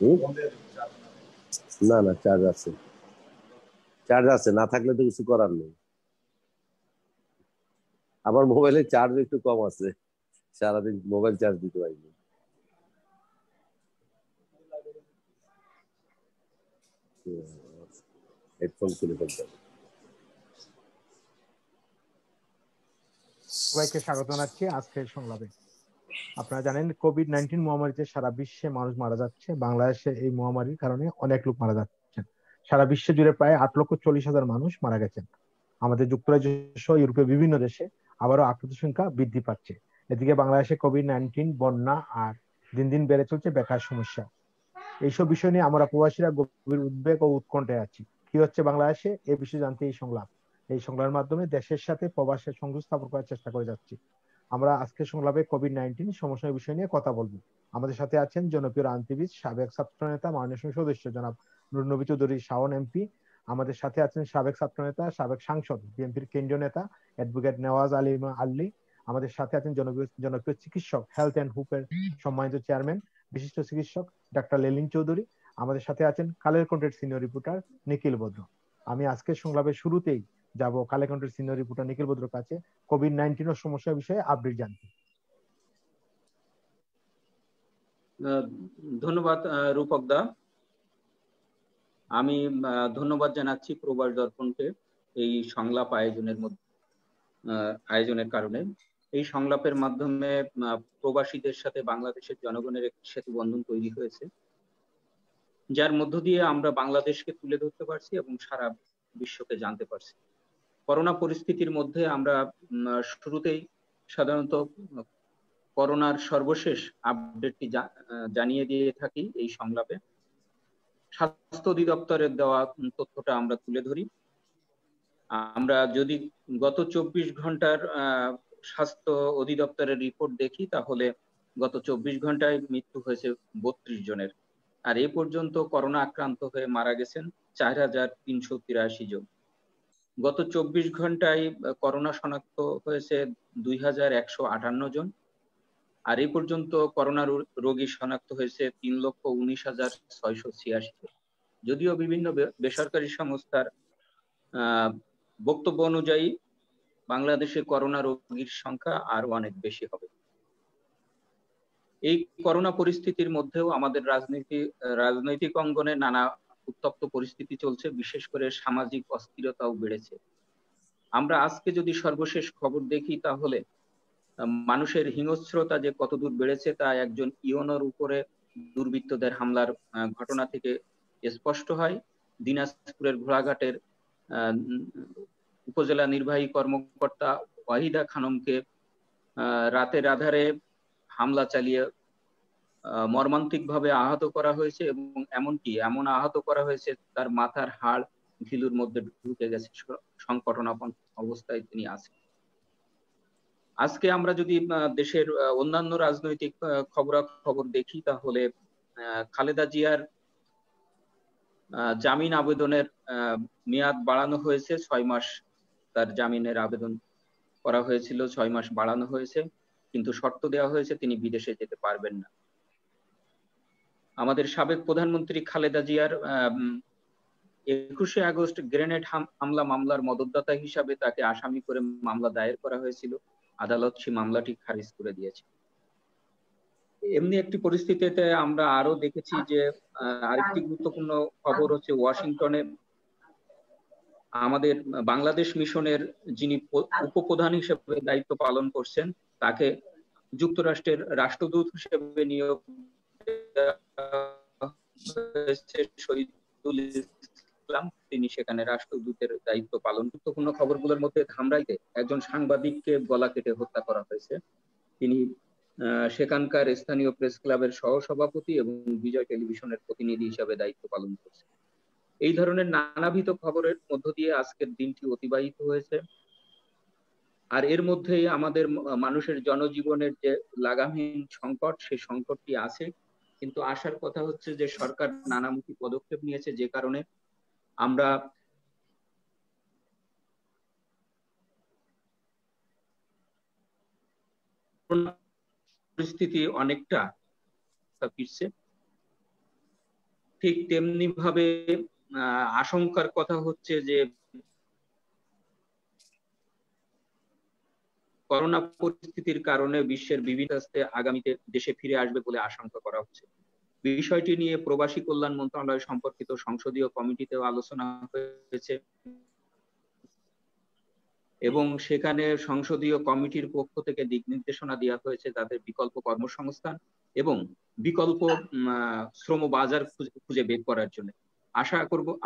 হুম? না না, চার্জ আছে, চার্জ আছে, না থাকলে তো কিছু করার নেই। আমার মোবাইলে চার্জ একটু কম আছে, সারাদিন মোবাইল চার্জ দিতে পারিনি। হেডফোন খুলে ফেলতে হবে। সবাইকে স্বাগত জানাচ্ছি আজকের সংলাপে। আপনারা জানেন কোভিড-19 মহামারীতে সারা বিশ্বে মানুষ মারা যাচ্ছে। বাংলাদেশে এই মহামারীর কারণে অনেক লোক মারা যাচ্ছেন। সারা বিশ্ব জুড়ে প্রায় 8,40,000 মানুষ মারা গেছেন। আমাদের যুক্তরাজ্য সহ ইউরোপের বিভিন্ন দেশে আবারও আক্রান্ত সংখ্যা বৃদ্ধি পাচ্ছে। এদিকে বাংলাদেশে কোভিড-19, বন্যা আর দিন দিন বেড়ে চলছে বেকার সমস্যা। এইসব বিষয় নিয়ে আমরা প্রবাসীরা গভীর উদ্বেগ ও উৎকণ্ঠায় আছি। কি হচ্ছে বাংলাদেশে এই বিষয়ে জানতে এই সংলাপ। এই সংলাপের মাধ্যমে দেশের সাথে প্রবাসের সংযোগ স্থাপন করার চেষ্টা করে যাচ্ছি। আমরা আজকের সংলাপে কোভিড-19 সমস্যার বিষয় নিয়ে কথা বলবো। আমাদের সাথে আছেন জনপ্রিয় রাজনীতিবিদ, সাবেক ছাত্রনেতা, মাননীয় সংসদ সদস্য জনাব নুর নবী চৌধুরী শাওন এমপি। আমাদের সাথে আছেন সাবেক ছাত্রনেতা, সাবেক সাংসদ, বিএনপির কেন্দ্রীয় নেতা অ্যাডভোকেট নেওয়াজ আলী। আমাদের সাথে আছেন জনপ্রিয় চিকিৎসক, হেলথ এন্ড হুপের সম্মানিত চেয়ারম্যান, বিশিষ্ট চিকিৎসক ডাক্তার লেলিন চৌধুরী। আমাদের সাথে আছেন কালের কণ্ঠের সিনিয়র রিপোর্টার নিখিল বদ্র। আমি আজকের সংলাপের শুরুতেই যাব কালের কণ্ঠের সিনিয়র রিপোর্টার নিখিল বদ্রর কাছে কোভিড-19 এর সমস্যা বিষয়ে আপডেট জানতে। ধন্যবাদ রূপক দা। আমি ধন্যবাদ জানাচ্ছি প্রবাস দর্পণকে এই সংলাপ আয়োজনের কারণে। এই সংলাপের মাধ্যমে প্রবাসীদের সাথে বাংলাদেশের জনগণের একটি সেতু বন্ধন তৈরি হয়েছে, যার মধ্য দিয়ে আমরা বাংলাদেশকে তুলে ধরতে পারছি এবং সারা বিশ্বকে জানতে পারছি। করোনা পরিস্থিতির মধ্যে আমরা শুরুতেই সাধারণত করোনার সর্বশেষ আপডেটটি জানিয়ে দিয়ে থাকি এই সংলাপে। স্বাস্থ্য অধিদপ্তরের দেওয়া তথ্যটা আমরা তুলে ধরি। আমরা যদি গত 24 ঘন্টার স্বাস্থ্য অধিদপ্তরের রিপোর্ট দেখি, তাহলে গত 24 ঘন্টায় মৃত্যু হয়েছে 32 জনের। আর এ পর্যন্ত করোনা আক্রান্ত হয়ে মারা গেছেন 4,383 জন। গত 24 ঘন্টায় করোনা শনাক্ত হয়েছে 2,158 জন। আর এই পর্যন্ত করোনা রোগী শনাক্ত হয়েছে 3,19,686 জন। যদিও বিভিন্ন বেসরকারি সংস্থার বক্তব্য অনুযায়ী বাংলাদেশে করোনা রোগীর সংখ্যা আরো অনেক বেশি হবে। এই করোনা পরিস্থিতির মধ্যেও আমাদের রাজনৈতিক অঙ্গনে নানা উত্তপ্ত পরিস্থিতি চলছে, বিশেষ করে সামাজিক অস্থিরতাও বেড়েছে। আমরা আজকে যদি সর্বশেষ খবর দেখি, তাহলে মানুষের হিংস্রতা যে কতদূর বেড়েছে তা একজন ইওনোর উপরে দুর্বৃত্তদের হামলার ঘটনা থেকে স্পষ্ট হয়। দিনাজপুরের ঘোড়াঘাটের উপজেলা নির্বাহী কর্মকর্তা ওয়াহিদা খানমকে রাতের আধারে হামলা চালিয়ে মর্মান্তিকভাবে আহত করা হয়েছে এবং এমন আহত করা হয়েছে তার মাথার হাড় ঘিলুর মধ্যে ঢুকে গেছে, সংকটনাপন্ন অবস্থায় তিনি আছেন। আজকে আমরা যদি দেশের অন্যান্য রাজনৈতিক খবরাখবর দেখি, তাহলে খালেদা জিয়ার জামিন আবেদনের মেয়াদ বাড়ানো হয়েছে 6 মাস। তার জামিনের আবেদন করা হয়েছিল, 6 মাস বাড়ানো হয়েছে, কিন্তু শর্ত দেওয়া হয়েছে তিনি বিদেশে যেতে পারবেন না। আমাদের সাবেক প্রধানমন্ত্রী খালেদা জিয়ার 21শে আগস্ট গ্রেনেড হামলা মামলার মদতদাতা হিসাবে তাকে আসামি করে মামলা দায়ের করা হয়েছিল। আদালত সেই মামলাটি খারিজ করে দিয়েছে। এমনি একটি পরিস্থিতিতে আমরা আরো দেখেছি যে আরেকটি গুরুত্বপূর্ণ খবর হচ্ছে ওয়াশিংটনে আমাদের বাংলাদেশ মিশনের যিনি উপপ্রধান হিসেবে দায়িত্ব পালন করছেন, তাকে যুক্তরাষ্ট্রের রাষ্ট্রদূত হিসেবে নিয়োগ শহীদুল ইসলাম, তিনি সেখানে রাষ্ট্রদূতের দায়িত্ব পালন। গুরুত্বপূর্ণ খবরগুলোর মধ্যে ধামরাইতে একজন সাংবাদিককে গলা কেটে হত্যা করা হয়েছে। তিনি সেখানকার স্থানীয় প্রেস ক্লাবের সহসভাপতি এবং বিজয় টেলিভিশনের প্রতিনিধি হিসাবে দায়িত্ব পালন করছে। এই ধরনের নানাবিধ খবরের মধ্য দিয়ে আজকের দিনটি অতিবাহিত হয়েছে। আর এর মধ্যেই আমাদের মানুষের জনজীবনের যে লাগামহীন সংকট, সেই সংকটটি আছে। কিন্তু আসার কথা হচ্ছে যে সরকার নানামুখী পদক্ষেপ নিয়েছে, যে কারণে আমরা পরিস্থিতি অনেকটা ফিরছে। ঠিক তেমনি ভাবে আশঙ্কার কথা হচ্ছে যে করোনা পরিস্থিতির কারণে বিশ্বের বিভিন্ন দেশে আগামীতে দেশে ফিরে আসবে বলে আশঙ্কা করা হচ্ছে। বিষয়টি নিয়ে প্রবাসী কল্যাণ মন্ত্রণালয় সম্পর্কিত সংসদীয় কমিটিতেও আলোচনা হয়েছে এবং সেখানে সংসদীয় কমিটির পক্ষ থেকে দিক নির্দেশনা দেওয়া হয়েছে তাদের বিকল্প কর্মসংস্থান এবং বিকল্প শ্রম বাজার খুঁজে বের করার জন্য।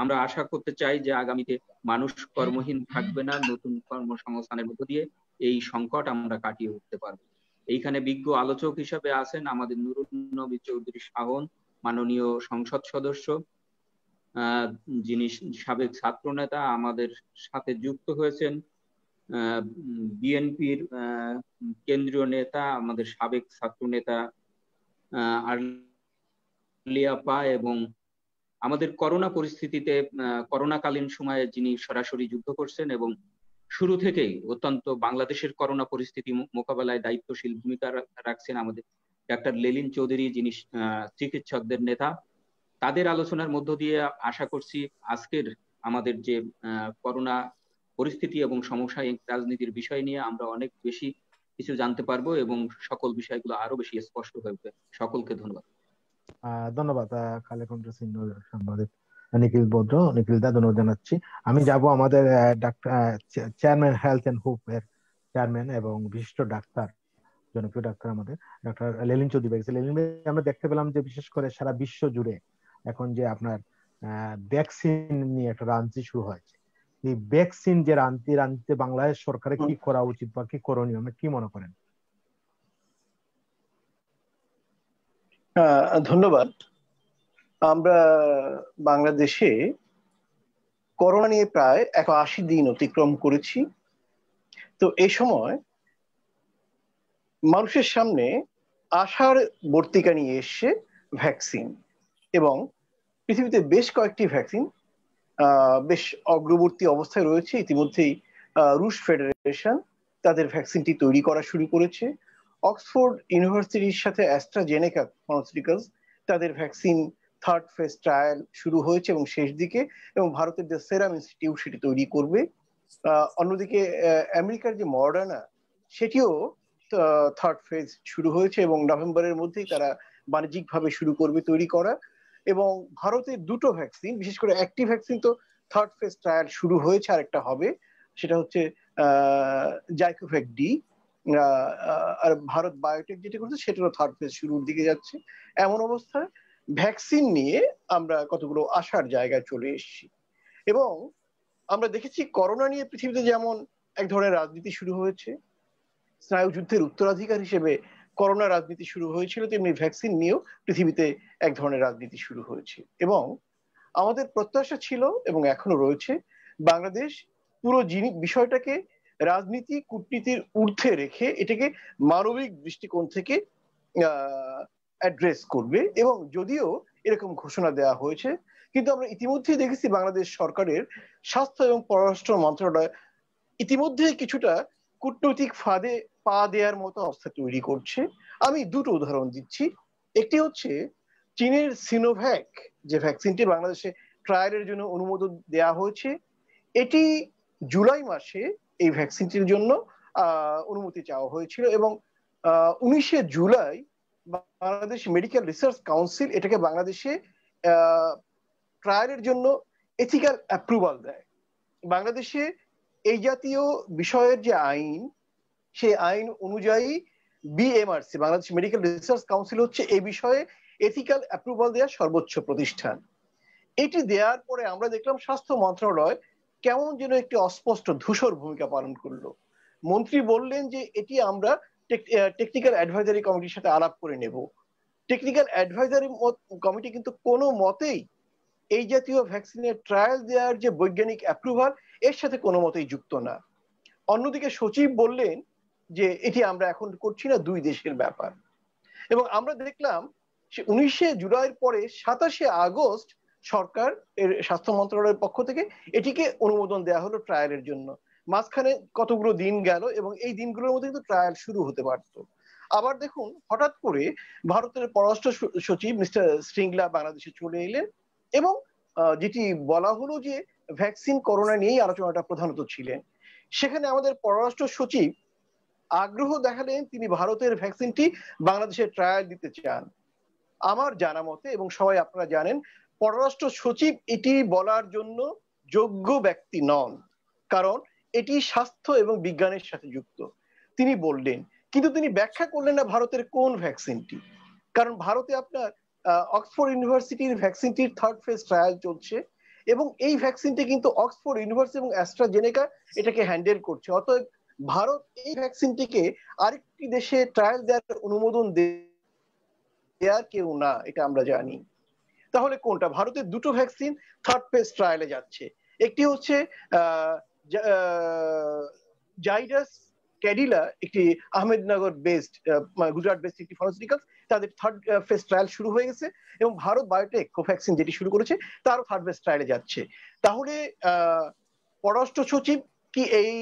আমরা আশা করতে চাই যে আগামীতে মানুষ কর্মহীন থাকবে না, নতুন কর্মসংস্থানের মধ্য দিয়ে এই সংকট আমরা কাটিয়ে উঠতে পারবো। এইখানে বিজ্ঞ আলোচক হিসেবে আছেন আমাদের নুরুন নবী চৌধুরী শাওন, মাননীয় সংসদ সদস্য, যিনি সাবেক ছাত্র নেতা, আমাদের সাথে যুক্ত হয়েছেন বিএনপির কেন্দ্রীয় নেতা, আমাদের সাবেক ছাত্র নেতা আলিয়াপা, এবং আমাদের করোনা পরিস্থিতিতে করোনাকালীন সময়ে যিনি সরাসরি যুদ্ধ করছেন এবং শুরু থেকেই অত্যন্ত বাংলাদেশের করোনা পরিস্থিতি মোকাবেলায় দায়িত্বশীল ভূমিকা রাখছেন আমাদের ডাক্তার লেলিন চৌধুরী, যিনি চিকিৎসকদের নেতা। তাদের আলোচনার মধ্য দিয়ে আশা করছি আজকের আমাদের যে করোনা পরিস্থিতি এবং সমসাময়িক রাজনীতির বিষয় নিয়ে আমরা অনেক বেশি কিছু জানতে পারবো এবং সকল বিষয়গুলো আরো বেশি স্পষ্ট হয়ে উঠবে। সকলকে ধন্যবাদ। ধন্যবাদ কালেকন্ঠের সিনিয়র সাংবাদিক নিখিল বদ্র, নিখিল দা, ধন্যবাদ জানাচ্ছি। আমি যাব আমাদের চেয়ারম্যান হেলথ এন্ড হোপ এর চেয়ারম্যান এবং বিশিষ্ট ডাক্তার, জনপ্রিয় ডাক্তার আমাদের ডাক্তার লেলিন চৌধুরী ভাই। লেলিন ভাই, আমরা দেখতে পেলাম যে বিশেষ করে সারা বিশ্ব জুড়ে এখন যে আপনার ভ্যাকসিন নিয়ে একটা রাজনীতি শুরু হয়েছে। এই ভ্যাকসিন যে রাজনীতি বাংলাদেশ সরকারের কি করা উচিত বা কি করণীয়, আপনি কি মনে করেন? ধন্যবাদ। আমরা বাংলাদেশে করোনা নিয়ে প্রায় 180 দিন অতিক্রম করেছি। তো এই সময় মানুষের সামনে আশার বর্তিকা নিয়ে এসছে ভ্যাকসিন, এবং পৃথিবীতে বেশ কয়েকটি ভ্যাকসিন বেশ অগ্রবর্তী অবস্থায় রয়েছে। ইতিমধ্যেই রুশ ফেডারেশন তাদের ভ্যাকসিনটি তৈরি করা শুরু করেছে। অক্সফোর্ড ইউনিভার্সিটির সাথে অ্যাস্ট্রাজেনেকা ফার্মাসিউটিক্যালস তাদের ভ্যাকসিন থার্ড ফেজ ট্রায়াল শুরু হয়েছে এবং শেষ দিকে, এবং ভারতের যে সেরাম ইনস্টিটিউট সেটি তৈরি করবে। অন্যদিকে আমেরিকার যে মডার্না সেটিও থার্ড ফেজ শুরু হয়েছে এবং নভেম্বরের মধ্যেই তারা বাণিজ্যিকভাবে শুরু করবে তৈরি করা। এবং ভারতের দুটো ভ্যাকসিন, বিশেষ করে একটি ভ্যাকসিন তো থার্ড ফেজ ট্রায়াল শুরু হয়েছে, আরেকটা হবে, সেটা হচ্ছে জাইকোভ্যাক ডি। আর ভারত বায়োটেক যেটা করছে সেটারও থার্ড ফেজ শুরুর দিকে যাচ্ছে। এমন অবস্থায় ভ্যাকসিন নিয়ে আমরা কতগুলো আশার জায়গায় চলে এসেছি। এবং আমরা দেখেছি করোনা নিয়ে পৃথিবীতে যেমন এক ধরনের রাজনীতি শুরু হয়েছে, স্নায়ুযুদ্ধের উত্তরাধিকার হিসেবে করোনা রাজনীতি শুরু হয়েছিল, তেমনি ভ্যাকসিন নিয়েও পৃথিবীতে এক ধরনের রাজনীতি শুরু হয়েছে। এবং আমাদের প্রত্যাশা ছিল এবং এখনো রয়েছে, বাংলাদেশ পুরো বিষয়টাকে রাজনীতি কূটনীতির ঊর্ধ্বে রেখে এটাকে মানবিক দৃষ্টিকোণ থেকে অ্যাড্রেস করবে। এবং যদিও এরকম ঘোষণা দেওয়া হয়েছে, কিন্তু আমরা ইতিমধ্যেই দেখেছি বাংলাদেশ সরকারের স্বাস্থ্য এবং পররাষ্ট্র মন্ত্রণালয় ইতিমধ্যে কিছুটা কূটনৈতিক ফাঁদে পা দেওয়ার মতো অবস্থা তৈরি করছে। আমি দুটো উদাহরণ দিচ্ছি। একটি হচ্ছে চীনের সিনোভ্যাক যে ভ্যাকসিনটি বাংলাদেশে ট্রায়ালের জন্য অনুমোদন দেওয়া হয়েছে, এটি জুলাই মাসে এই ভ্যাকসিনটির জন্য অনুমতি চাওয়া হয়েছিল এবং 19শে July Bangladesh medical research council এটাকে বাংলাদেশে ট্রায়ালের জন্য এথিক্যাল অ্যাপ্রুভাল দেয়। বাংলাদেশে এই জাতীয় বিষয়ের যে আইন, সেই আইন অনুযায়ী BMRC Bangladesh medical research council হচ্ছে এই বিষয়ে এথিক্যাল অ্যাপ্রুভাল দেওয়ার সর্বোচ্চ প্রতিষ্ঠান। এটি দেওয়ার পরে আমরা দেখলাম স্বাস্থ্য মন্ত্রণালয় কেমন যেন একটি অস্পষ্ট ধূসর ভূমিকা পালন করলো। মন্ত্রী বললেন যে এটি আমরা টেকনিক্যাল অ্যাডভাইজারি কমিটির সাথে আলাপ করে নেব। টেকনিক্যাল অ্যাডভাইজারি কমিটি কিন্তু কোনো মতেই এই জাতীয় ভ্যাকসিনের ট্রায়াল দেওয়ার যে বৈজ্ঞানিক অ্যাপ্রুভাল এর সাথে কোনো মতেই যুক্ত না। অন্যদিকে সচিব বললেন যে এটি আমরা এখন করছি না, দুই দেশের ব্যাপার। এবং আমরা দেখলাম 19শে জুলাইয়ের পরে 27শে আগস্ট সরকার এর স্বাস্থ্য মন্ত্রণালয়ের পক্ষ থেকে এটিকে অনুমোদন দেওয়া হলো ট্রায়ালের জন্য। মাঝখানে কতগুলো দিন গেল এবং এই দিনগুলোর মধ্যে কিন্তু ট্রায়াল শুরু হতে পারত। আবার দেখুন, হঠাৎ করে ভারতের পররাষ্ট্র সচিব মিস্টার শ্রীংলা বাংলাদেশে চলে এলেন এবং যেটি বলা হলো যে ভ্যাকসিন করোনা নিয়েই আলোচনাটা প্রধানত ছিলেন। সেখানে আমাদের পররাষ্ট্র সচিব আগ্রহ দেখালেন, তিনি ভারতের ভ্যাকসিনটি বাংলাদেশে ট্রায়াল দিতে চান। আমার জানা মতে, এবং সবাই আপনারা জানেন, পররাষ্ট্র সচিব এটি বলার জন্য যোগ্য ব্যক্তি নন, কারণ এটি স্বাস্থ্য এবং বিজ্ঞানের সাথে যুক্ত। তিনি বললেন, কিন্তু তিনি ব্যাখ্যা করলেন না ভারতের কোন ভ্যাকসিনটি। কারণ ভারতে আপনার অক্সফোর্ড ইউনিভার্সিটির ভ্যাকসিনটির 3rd ফেজ ট্রায়াল চলছে, এবং এই ভ্যাকসিনটি কিন্তু অক্সফোর্ড ইউনিভার্সিটি এবং অ্যাস্ট্রাজেনেকা এটাকে হ্যান্ডেল করছে। অতএব ভারত এই ভ্যাকসিনটিকে আরেকটি দেশে ট্রায়াল দেওয়ার অনুমোদন দেওয়ার কেউ না, এটা আমরা জানি। তাহলে কোনটা? ভারতের দুটো ভ্যাকসিন 3rd ফেজ ট্রায়ালে যাচ্ছে। একটি হচ্ছে জাইডাস ক্যাডিলা, একটি আহমেদনগর বেসড, গুজরাট বেসড একটি ফার্মাসিউটিক্যালস, তাদের 3rd ফেজ ট্রায়াল শুরু হয়ে গেছে, এবং ভারত বায়োটেক কোভ্যাক্সিন যেটি শুরু করেছে তারও 3rd ফেজ ট্রায়ালে যাচ্ছে। তাহলে পররাষ্ট্র সচিব কি এই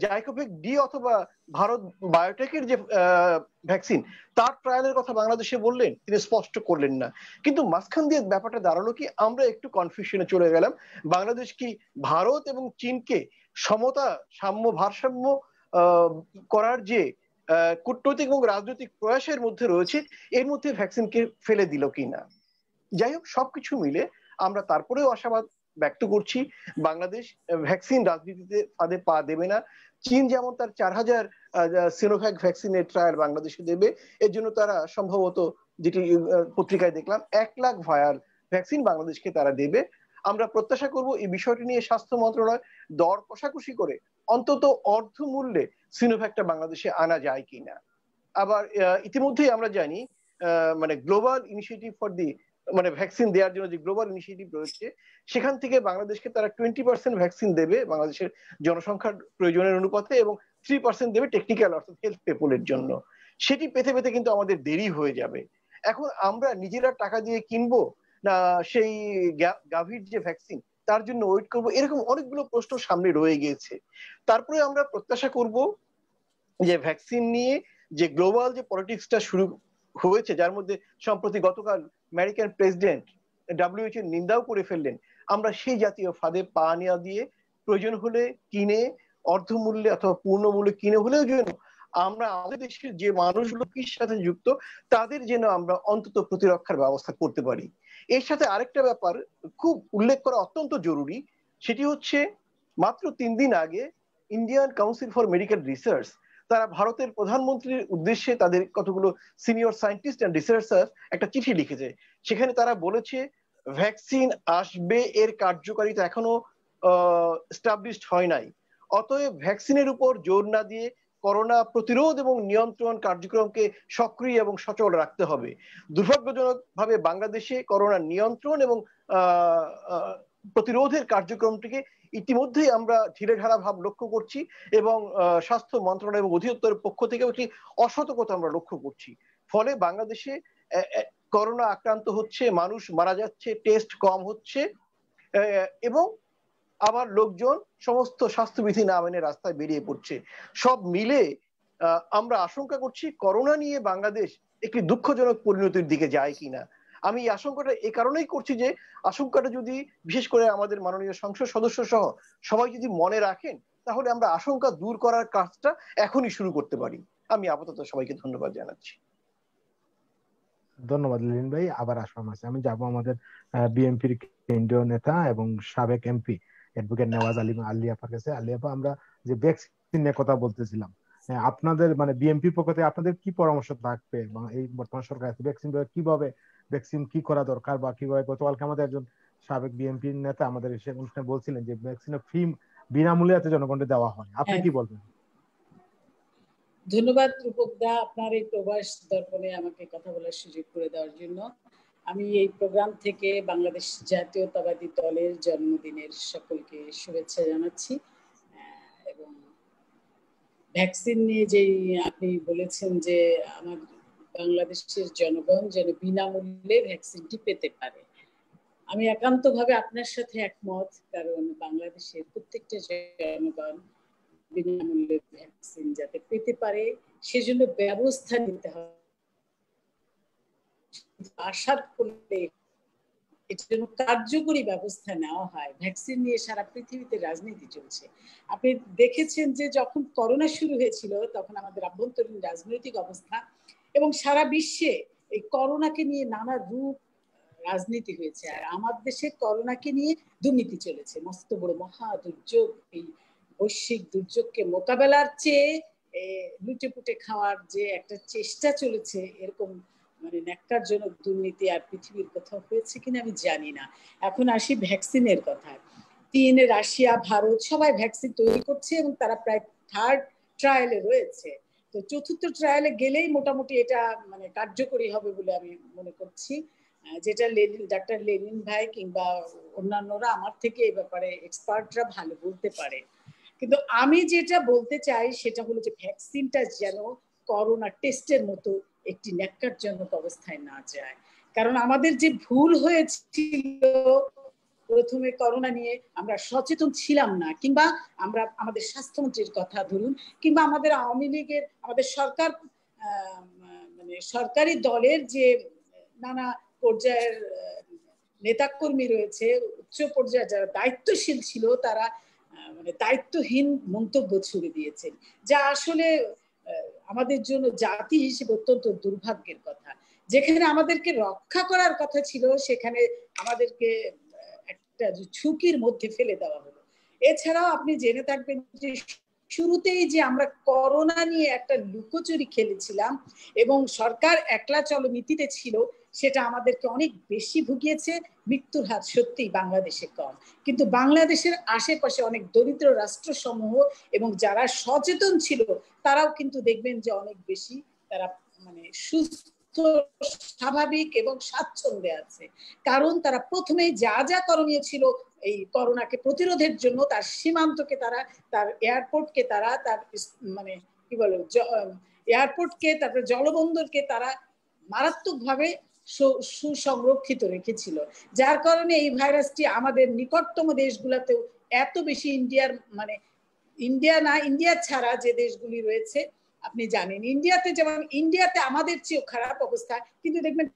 জাইকোভেক ডি অথবা ভারত বায়োটেকের যে ভ্যাকসিন তার ট্রায়ালের কথা বাংলাদেশে বললেন? তিনি স্পষ্ট করলেন না। কিন্তু মাঝখান দিয়ে ব্যাপারটা দাঁড়ালো কি, আমরা একটু কনফিউশনে চলে গেলাম। বাংলাদেশ কি ভারত এবং চীনকে সমতা, সাম্য, ভারসাম্য করার যে কূটনৈতিক এবং রাজনৈতিক প্রয়াসের মধ্যে রয়েছে, এর মধ্যে ভ্যাকসিনকে ফেলে দিল কিনা? যাই হোক, সবকিছু মিলে আমরা তারপরেও আশাবাদ ব্যক্ত করছি, বাংলাদেশ ভ্যাকসিন রাজনীতিতে ফাঁদে পা দেবে না। চীন যেমন তার 4000 সিনোভ্যাক ভ্যাকসিনের ট্রায়াল বাংলাদেশে দেবে, এর জন্য তারা সম্ভবত, যেটি পত্রিকায় দেখলাম, 1 লাখ ভায়াল ভ্যাকসিন বাংলাদেশকে তারা দেবে। আমরা প্রত্যাশা করব এই বিষয়টি নিয়ে স্বাস্থ্য মন্ত্রণালয় দর কষাকষি করে অন্তত অর্ধমূল্যে সিনোভ্যাকটা বাংলাদেশে আনা যায় কিনা। আবার ইতিমধ্যেই আমরা জানি, মানে গ্লোবাল ইনিশিয়েটিভ ফর দি, মানে ভ্যাকসিন দেওয়ার জন্য যে গ্লোবাল ইনিশিয়েটিভ রয়েছে, সেখান থেকে বাংলাদেশকে তারা 20% ভ্যাকসিন দেবে বাংলাদেশের জনসংখ্যার প্রয়োজনের অনুপাতে, এবং 3% দেবে টেকনিক্যাল অর্থাৎ হেলথ পিপলের জন্য। সেটি পেতে পেতে কিন্তু আমাদের দেরি হয়ে যাবে। এখন আমরা নিজেরা টাকা দিয়ে কিনবো, না সেই গাভির যে ভ্যাকসিন তার জন্য ওয়েট করবো? এরকম অনেকগুলো প্রশ্ন সামনে রয়ে গিয়েছে। তারপরে আমরা প্রত্যাশা করব যে ভ্যাকসিন নিয়ে যে গ্লোবাল যে পলিটিক্সটা শুরু হয়েছে, যার মধ্যে সম্প্রতি গতকাল আমেরিকান প্রেসিডেন্ট WHO নিন্দাও করে ফেললেন, আমরা সেই জাতীয় ফাঁদে পা না দিয়ে প্রয়োজন হলে কিনে, অর্ধমূল্যে অথবা পূর্ণ মূল্যে কিনে হলেও যেন আমরা আমাদের দেশের যে মানুষগুলো কৃষির সাথে যুক্ত তাদের যেন আমরা অন্তত প্রতিরক্ষার ব্যবস্থা করতে পারি। এর সাথে আরেকটা ব্যাপার খুব উল্লেখ করা অত্যন্ত জরুরি, সেটি হচ্ছে মাত্র 3 দিন আগে Indian council for medical research তারা ভারতের প্রধানমন্ত্রীর উদ্দেশ্যে তাদের কতগুলো সিনিয়র সায়েন্টিস্ট এন্ড রিসার্চার একটা চিঠি লিখেছে। সেখানে তারা বলেছে ভ্যাকসিন আসবে, এর কার্যকারিতা এখনো এস্টাবলিশড হয় নাই, অতএব ভ্যাকসিনের উপর জোর না দিয়ে করোনা প্রতিরোধ এবং নিয়ন্ত্রণ কার্যক্রমকে সক্রিয় এবং সচল রাখতে হবে। দুর্ভাগ্যজনকভাবে বাংলাদেশে করোনা নিয়ন্ত্রণ এবং প্রতিরোধের কার্যক্রমটিকে ইতিমধ্যেই আমরা ঢিলেঢালা ভাব লক্ষ্য করছি, এবং স্বাস্থ্য মন্ত্রণালয় এবং অধিদপ্তরের পক্ষ থেকেও একটি অসতর্কতা আমরা লক্ষ্য করছি। ফলে বাংলাদেশে করোনা আক্রান্ত হচ্ছে, মানুষ মারা যাচ্ছে, টেস্ট কম হচ্ছে, এবং আবার লোকজন সমস্ত স্বাস্থ্যবিধি না মেনে রাস্তায় বেরিয়ে পড়ছে। সব মিলে আমরা আশঙ্কা করছি করোনা নিয়ে বাংলাদেশ একটি দুঃখজনক পরিণতির দিকে যায় কিনা। আমি এই আশঙ্কাটা এই কারণেই করছি যে আশঙ্কাটা যদি বিশেষ করে আমাদের মাননীয় সংসদ সদস্য সহ সবাই যদি মনে রাখেন, তাহলে আমরা আশঙ্কা দূর করার কাজটা এখনই শুরু করতে পারি। আমি আপাতত সবাইকে ধন্যবাদ জানাচ্ছি। ধন্যবাদ লিলিন ভাই। আবার আসলাম আছে, আমি যাব আমাদের বিএনপির কেন্দ্রীয় নেতা এবং সাবেক এমপি অ্যাডভোকেট নেওয়াজ আলী আপার কাছে। আলী আপা, আমরা যে ভ্যাকসিন নিয়ে কথা বলতেছিলাম, আপনাদের মানে বিএনপির পক্ষ থেকে আপনাদের কি পরামর্শ থাকবে এই বর্তমান সরকার ভ্যাকসিন কিভাবে, ভ্যাকসিন কি করা দরকার, বা কিভাবে? গতকালকে আমাদের একজন সাবেক বিএনপি নেতা আমাদের এসে অনুষ্ঠানে বলছিলেন যে ভ্যাকসিনের ফ্রি বিনামূল্যে যাতে জনগণকে দেওয়া হয়। আপনি কি বলবেন? ধন্যবাদ রূপক দা, আপনার এই প্রবাস দর্পণে আমাকে কথা বলার সুযোগ করে দেওয়ার জন্য। আমি এই প্রোগ্রাম থেকে বাংলাদেশ জাতীয়তাবাদী দলের জন্মদিনের সকলকে শুভেচ্ছা জানাচ্ছি। এবং ভ্যাকসিন নিয়ে যে আপনি বলেছেন যে আমার বাংলাদেশের জনগণ যেন বিনামূল্যে ভ্যাকসিনটি পেতে পারে, আমি একান্তভাবে আপনার সাথে একমত। কারণ বাংলাদেশের প্রত্যেকটা জনগণ বিনামূল্যে ভ্যাকসিন যাতে পেতে পারে সেজন্য ব্যবস্থা নিতে হবে। আশা করলে এটার জন্য কার্যকরী ব্যবস্থা নেওয়া হয়। ভ্যাকসিন নিয়ে সারা পৃথিবীতে রাজনীতি চলছে। আপনি দেখেছেন যে যখন করোনা শুরু হয়েছিল তখন আমাদের আভ্যন্তরীণ রাজনৈতিক অবস্থা এবং সারা বিশ্বে এই করোনাকে নিয়ে নানা রূপ রাজনীতি হয়েছে। আর আমার দেশে করোনাকে নিয়ে দুর্নীতি চলেছে। মস্ত বড় মহা দুর্যোগ, এই বৈশ্বিক দুর্যোগকে মোকাবেলার চেয়ে লুটে পুটে খাওয়ার যে একটা চেষ্টা চলেছে, এরকম মানে ন্যাক্কারজনক দুর্নীতি আর পৃথিবীর কোথাও হয়েছে কিনা আমি জানি না। এখন আসি ভ্যাকসিনের কথায়। চীন, রাশিয়া, ভারত সবাই ভ্যাকসিন তৈরি করছে এবং তারা প্রায় 3rd ট্রায়ালে রয়েছে। তো 4র্থ ট্রায়ালে গেলেই মোটামুটি এটা মানে কার্যকরী হবে বলে আমি মনে করছি। যেটা ডাক্তার লেনিন ভাই কিংবা অন্যান্যরা আমার থেকে এই ব্যাপারে এক্সপার্টরা ভালো বলতে পারে। কিন্তু আমি যেটা বলতে চাই সেটা হলো যে ভ্যাকসিনটা যেন করোনা টেস্টের মতো একটি ন্যাক্কারজনক অবস্থায় না যায়। কারণ আমাদের যে ভুল হয়েছিল প্রথমে করোনা নিয়ে, আমরা সচেতন ছিলাম না, কিংবা আমরা আমাদের স্বাস্থ্যমন্ত্রীর কথা ধরুন, কিংবা আমাদের আওয়ামী লীগের আমাদের সরকার মানে সরকারি দলের যে নানা পর্যায়ের নেতাকর্মী রয়েছে, উচ্চ পর্যায়ে যারা দায়িত্বশীল ছিল তারা মানে দায়িত্বহীন মন্তব্য ছুড়ে দিয়েছেন, যা আসলে আমাদের জন্য জাতি হিসেবে অত্যন্ত দুর্ভাগ্যের কথা। যেখানে আমাদেরকে রক্ষা করার কথা ছিল সেখানে আমাদেরকে একটা ঝুঁকির মধ্যে ফেলে দেওয়া হলো। এছাড়াও আপনি জেনে থাকবেন যে শুরুতেই যে আমরা করোনা নিয়ে একটা লুকোচুরি খেলেছিলাম এবং সরকার একলা চলো নীতিতে ছিল, সেটা আমাদেরকে অনেক বেশি ভুগিয়েছে। মৃত্যুর হার সত্যিই বাংলাদেশে কম, কিন্তু বাংলাদেশের আশেপাশে অনেক দরিদ্র রাষ্ট্রসমূহ এবং যারা সচেতন ছিল তারাও কিন্তু দেখবেন যে অনেক বেশি তারা মানে সুস্থ, স্বাভাবিক এবং স্বাচ্ছন্দ্যে আছে। কারণ তারা প্রথমেই যা যা করণীয় ছিল এই করোনাকে প্রতিরোধের জন্য, তার সীমান্তকে তারা, তার এয়ারপোর্টকে তারা, তার মানে কি বলে এয়ারপোর্টকে, তারপরে জলবন্দরকে তারা মারাত্মকভাবে সুসংরক্ষিত রেখেছিল। যার কারণে এই ভাইরাসটি আমাদের নিকটতম দেশগুলোতেও এত বেশি, ইন্ডিয়ার মানে ইন্ডিয়া না, ইন্ডিয়া ছাড়া যে দেশগুলি রয়েছে আপনি জানেন, ইন্ডিয়াতে যেমন ইন্ডিয়াতে আমাদের চেয়েও খারাপ অবস্থা, কিন্তু দেখবেন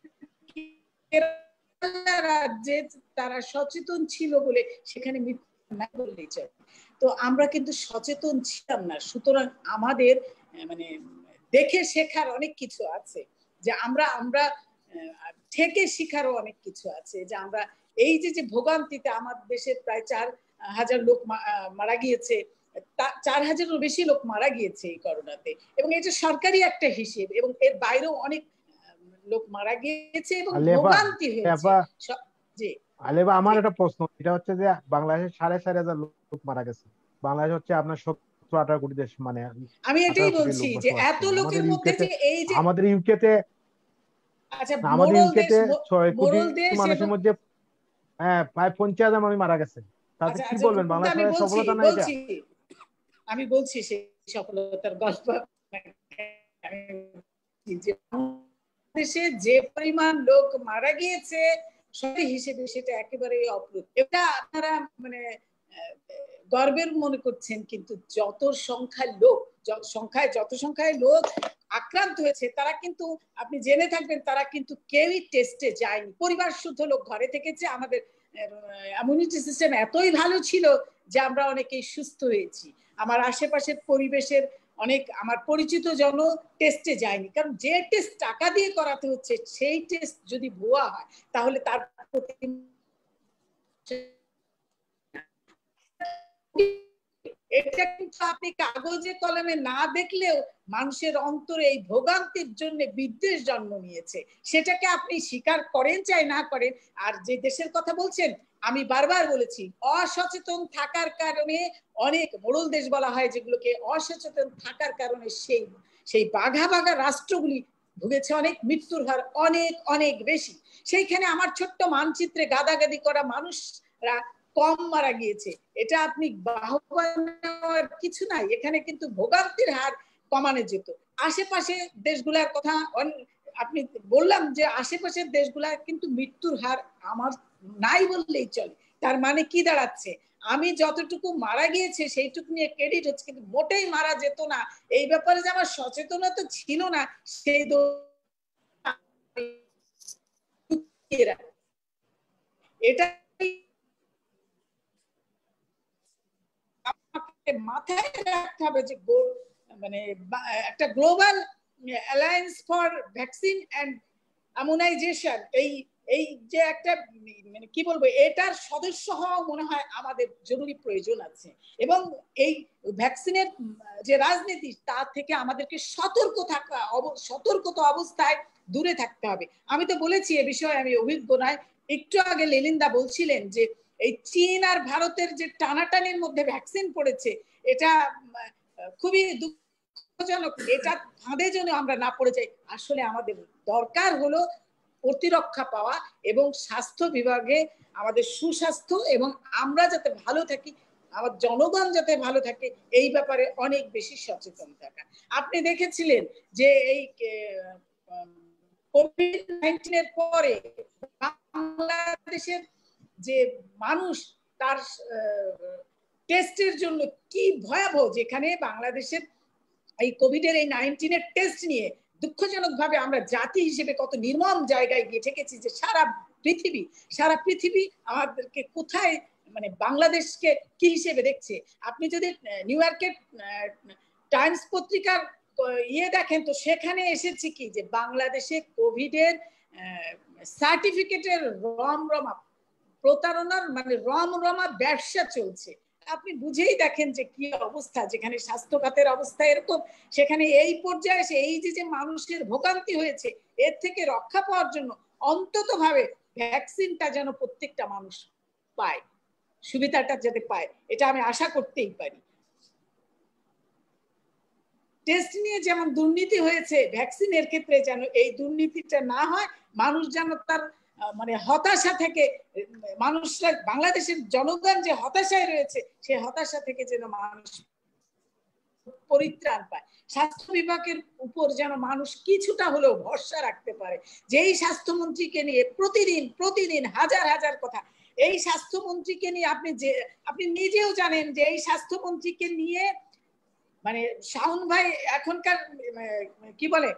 রাজ্যে তারা সচেতন ছিল বলে সেখানে মৃত্যু না বললেই চলে। তো আমরা কিন্তু সচেতন ছিলাম না। সুতরাং আমাদের মানে দেখে শেখার অনেক কিছু আছে, যে আমরা থেকে শিখারও অনেক কিছু আছে, যে আমরা এই যে ভোগান্তিতে আমাদের দেশের প্রায় 4,000 লোক মারা গিয়েছে, 4,000-এরও বেশি লোক মারা গিয়েছে এই করোনাতে, এবং এটা সরকারি একটা হিসেব, এবং এর বাইরেও অনেক লোক মারা গিয়েছে এবং ভোগান্তি হয়েছে। জি আলেবা, আমার একটা প্রশ্ন, এটা হচ্ছে যে বাংলাদেশে 4,500 লোক মারা গেছে। বাংলাদেশ হচ্ছে আপনার 17-18 কোটি দেশ, মানে আমি এটাই বলছি যে এত লোকের মধ্যে যে এই যে আমাদের ইউকেতে, আচ্ছা আমাদের ইউকেতে 6 কোটি মানুষের মধ্যে প্রায় 50,000 মানুষ মারা গেছে। তাতে কি বলবেন? বাংলাদেশের সফলতা না এটা? আমি বলছি সেই সফলতার গল্প। দেশে যে পরিমাণ লোক মারা গিয়েছে সেই হিসেবে সেটা একেবারেই অপ্রতিম। এটা আপনারা মানে গর্বের মনে করছেন, কিন্তু যত সংখ্যায় লোক আক্রান্ত হয়েছে তারা কিন্তু আপনি জেনে থাকবেন তারা কিন্তু কেউই টেস্টে যায়নি। পরিবার শুদ্ধ লোক ঘরে থেকেছে। আমাদের ইমিউনিটি সিস্টেম এতই ভালো ছিল যে আমরা অনেকেই সুস্থ হয়েছি। আমার আশেপাশের পরিবেশের অনেক আমার পরিচিত জন টেস্টে যায়নি, কারণ যে টেস্ট টাকা দিয়ে করাতে হচ্ছে সেই টেস্ট যদি ভুয়া হয় তাহলে তার প্রতি এটা কিন্তু আপনি কাগজে কলমে না দেখলেও মানুষের অন্তরে এই ভোগান্তির জন্য বিদ্বেষ জন্ম নিয়েছে। সেটাকে আপনি স্বীকার করেন চাই না করেন। আর যে দেশের কথা বলছেন, আমি বারবার বলেছি, অসচেতন থাকার কারণে অনেক মোড়ল দেশ বলা হয় যেগুলোকে, অসচেতন থাকার কারণে সেই বাঘা বাঘা রাষ্ট্রগুলি ভুগেছে অনেক, মৃত্যুর হার অনেক অনেক বেশি। সেইখানে আমার ছোট্ট মানচিত্রে গাদাগাদি করা মানুষরা কম মারা গিয়েছে। এটা আপনি বাহবা নেওয়ার কিছু নাই, এখানে কিন্তু ভোগান্তির হার কমানো যেত। আশেপাশে দেশগুলোর কথা আপনি বললাম যে আশেপাশের দেশগুলা কিন্তু মৃত্যুর হার আমার নাই বললেই চলে। তার মানে কি দাঁড়াচ্ছে, আমি যতটুকু মারা গিয়েছে সেইটুকু নিয়ে ক্রেডিট হচ্ছে, কিন্তু মোটেই মারা যেত না। এই ব্যাপারে যে আমার সচেতনতা ছিল না সেই এটা মাথায় রাখতে হবে যে মানে একটা global alliance for vaccine and immunisation, এই যে একটা মানে কি বলবো, এটার সদস্য হওয়া মনে হয় আমাদের জরুরি প্রয়োজন আছে। এবং এই ভ্যাকসিনের যে রাজনীতি, তা থেকে আমাদেরকে সতর্কতা অবস্থায় দূরে থাকতে হবে। আমি তো বলেছি এ বিষয়ে আমি অভিজ্ঞ নয়। একটু আগে লেলিন্দা বলছিলেন যে এই চীন আর ভারতের যে টানাটানির মধ্যে ভ্যাকসিন পড়েছে, এটা খুবই দুঃখজনক। এটা ফাঁদে যেন আমরা না পড়ে যাই। আসলে আমাদের দরকার হলো প্রতিরক্ষা পাওয়া এবং স্বাস্থ্য বিভাগে আমাদের সুস্বাস্থ্য এবং আমরা যাতে ভালো থাকি, আমার জনগণ যাতে ভালো থাকে, এই ব্যাপারে অনেক বেশি সচেতন থাকা। আপনি দেখেছিলেন যে এই কোভিড-19 পরে বাংলাদেশের যে মানুষ তার টেস্টের জন্য কি ভয়াবহ, যেখানে বাংলাদেশের এই কোভিডের এই 19 টেস্ট নিয়ে দুঃখজনকভাবে আমরা জাতি হিসেবে কত নির্মম জায়গায় গিয়ে ঠেকেছি যে সারা পৃথিবী আমাদেরকে কোথায়, মানে বাংলাদেশকে কি হিসেবে দেখছে। আপনি যদি নিউ ইয়র্কের টাইমস পত্রিকার দেখেন, তো সেখানে এসেছে কি যে বাংলাদেশে কোভিডের সার্টিফিকেটের রমরমা প্রতারণার, মানে রমরমা ব্যবসা চলছে। আপনি বুঝেই দেখেন যে কি অবস্থা, যেখানে স্বাস্থ্য খাতের অবস্থা এরকম, সেখানে এই পর্যায়ে এসে এই যে মানুষের ভোগান্তি হয়েছে, এর থেকে রক্ষা পাওয়ার জন্য অন্তত ভাবে ভ্যাকসিনটা যেন প্রত্যেকটা মানুষ পায়, সুবিধাটা যাতে পায়, এটা আমি আশা করতেই পারি। টেস্ট নিয়ে যেমন দুর্নীতি হয়েছে, ভ্যাকসিনের ক্ষেত্রে যেন এই দুর্নীতিটা না হয়, মানুষ যেন তার মানে হতাশা থেকে, মানুষরা, বাংলাদেশের জনগণ যে হতাশায় রয়েছে, সেই হতাশা থেকে যেন মানুষ পরিত্রাণ পায়। স্বাস্থ্য বিভাগের উপর যেন মানুষ কিছুটা হলেও ভরসা রাখতে পারে। যেই স্বাস্থ্যমন্ত্রীকে নিয়ে প্রতিদিন হাজার কথা, এই স্বাস্থ্যমন্ত্রীকে নিয়ে আপনি নিজেও জানেন যে এই স্বাস্থ্যমন্ত্রীকে নিয়ে মানে শাওন ভাই এখনকার কি বলে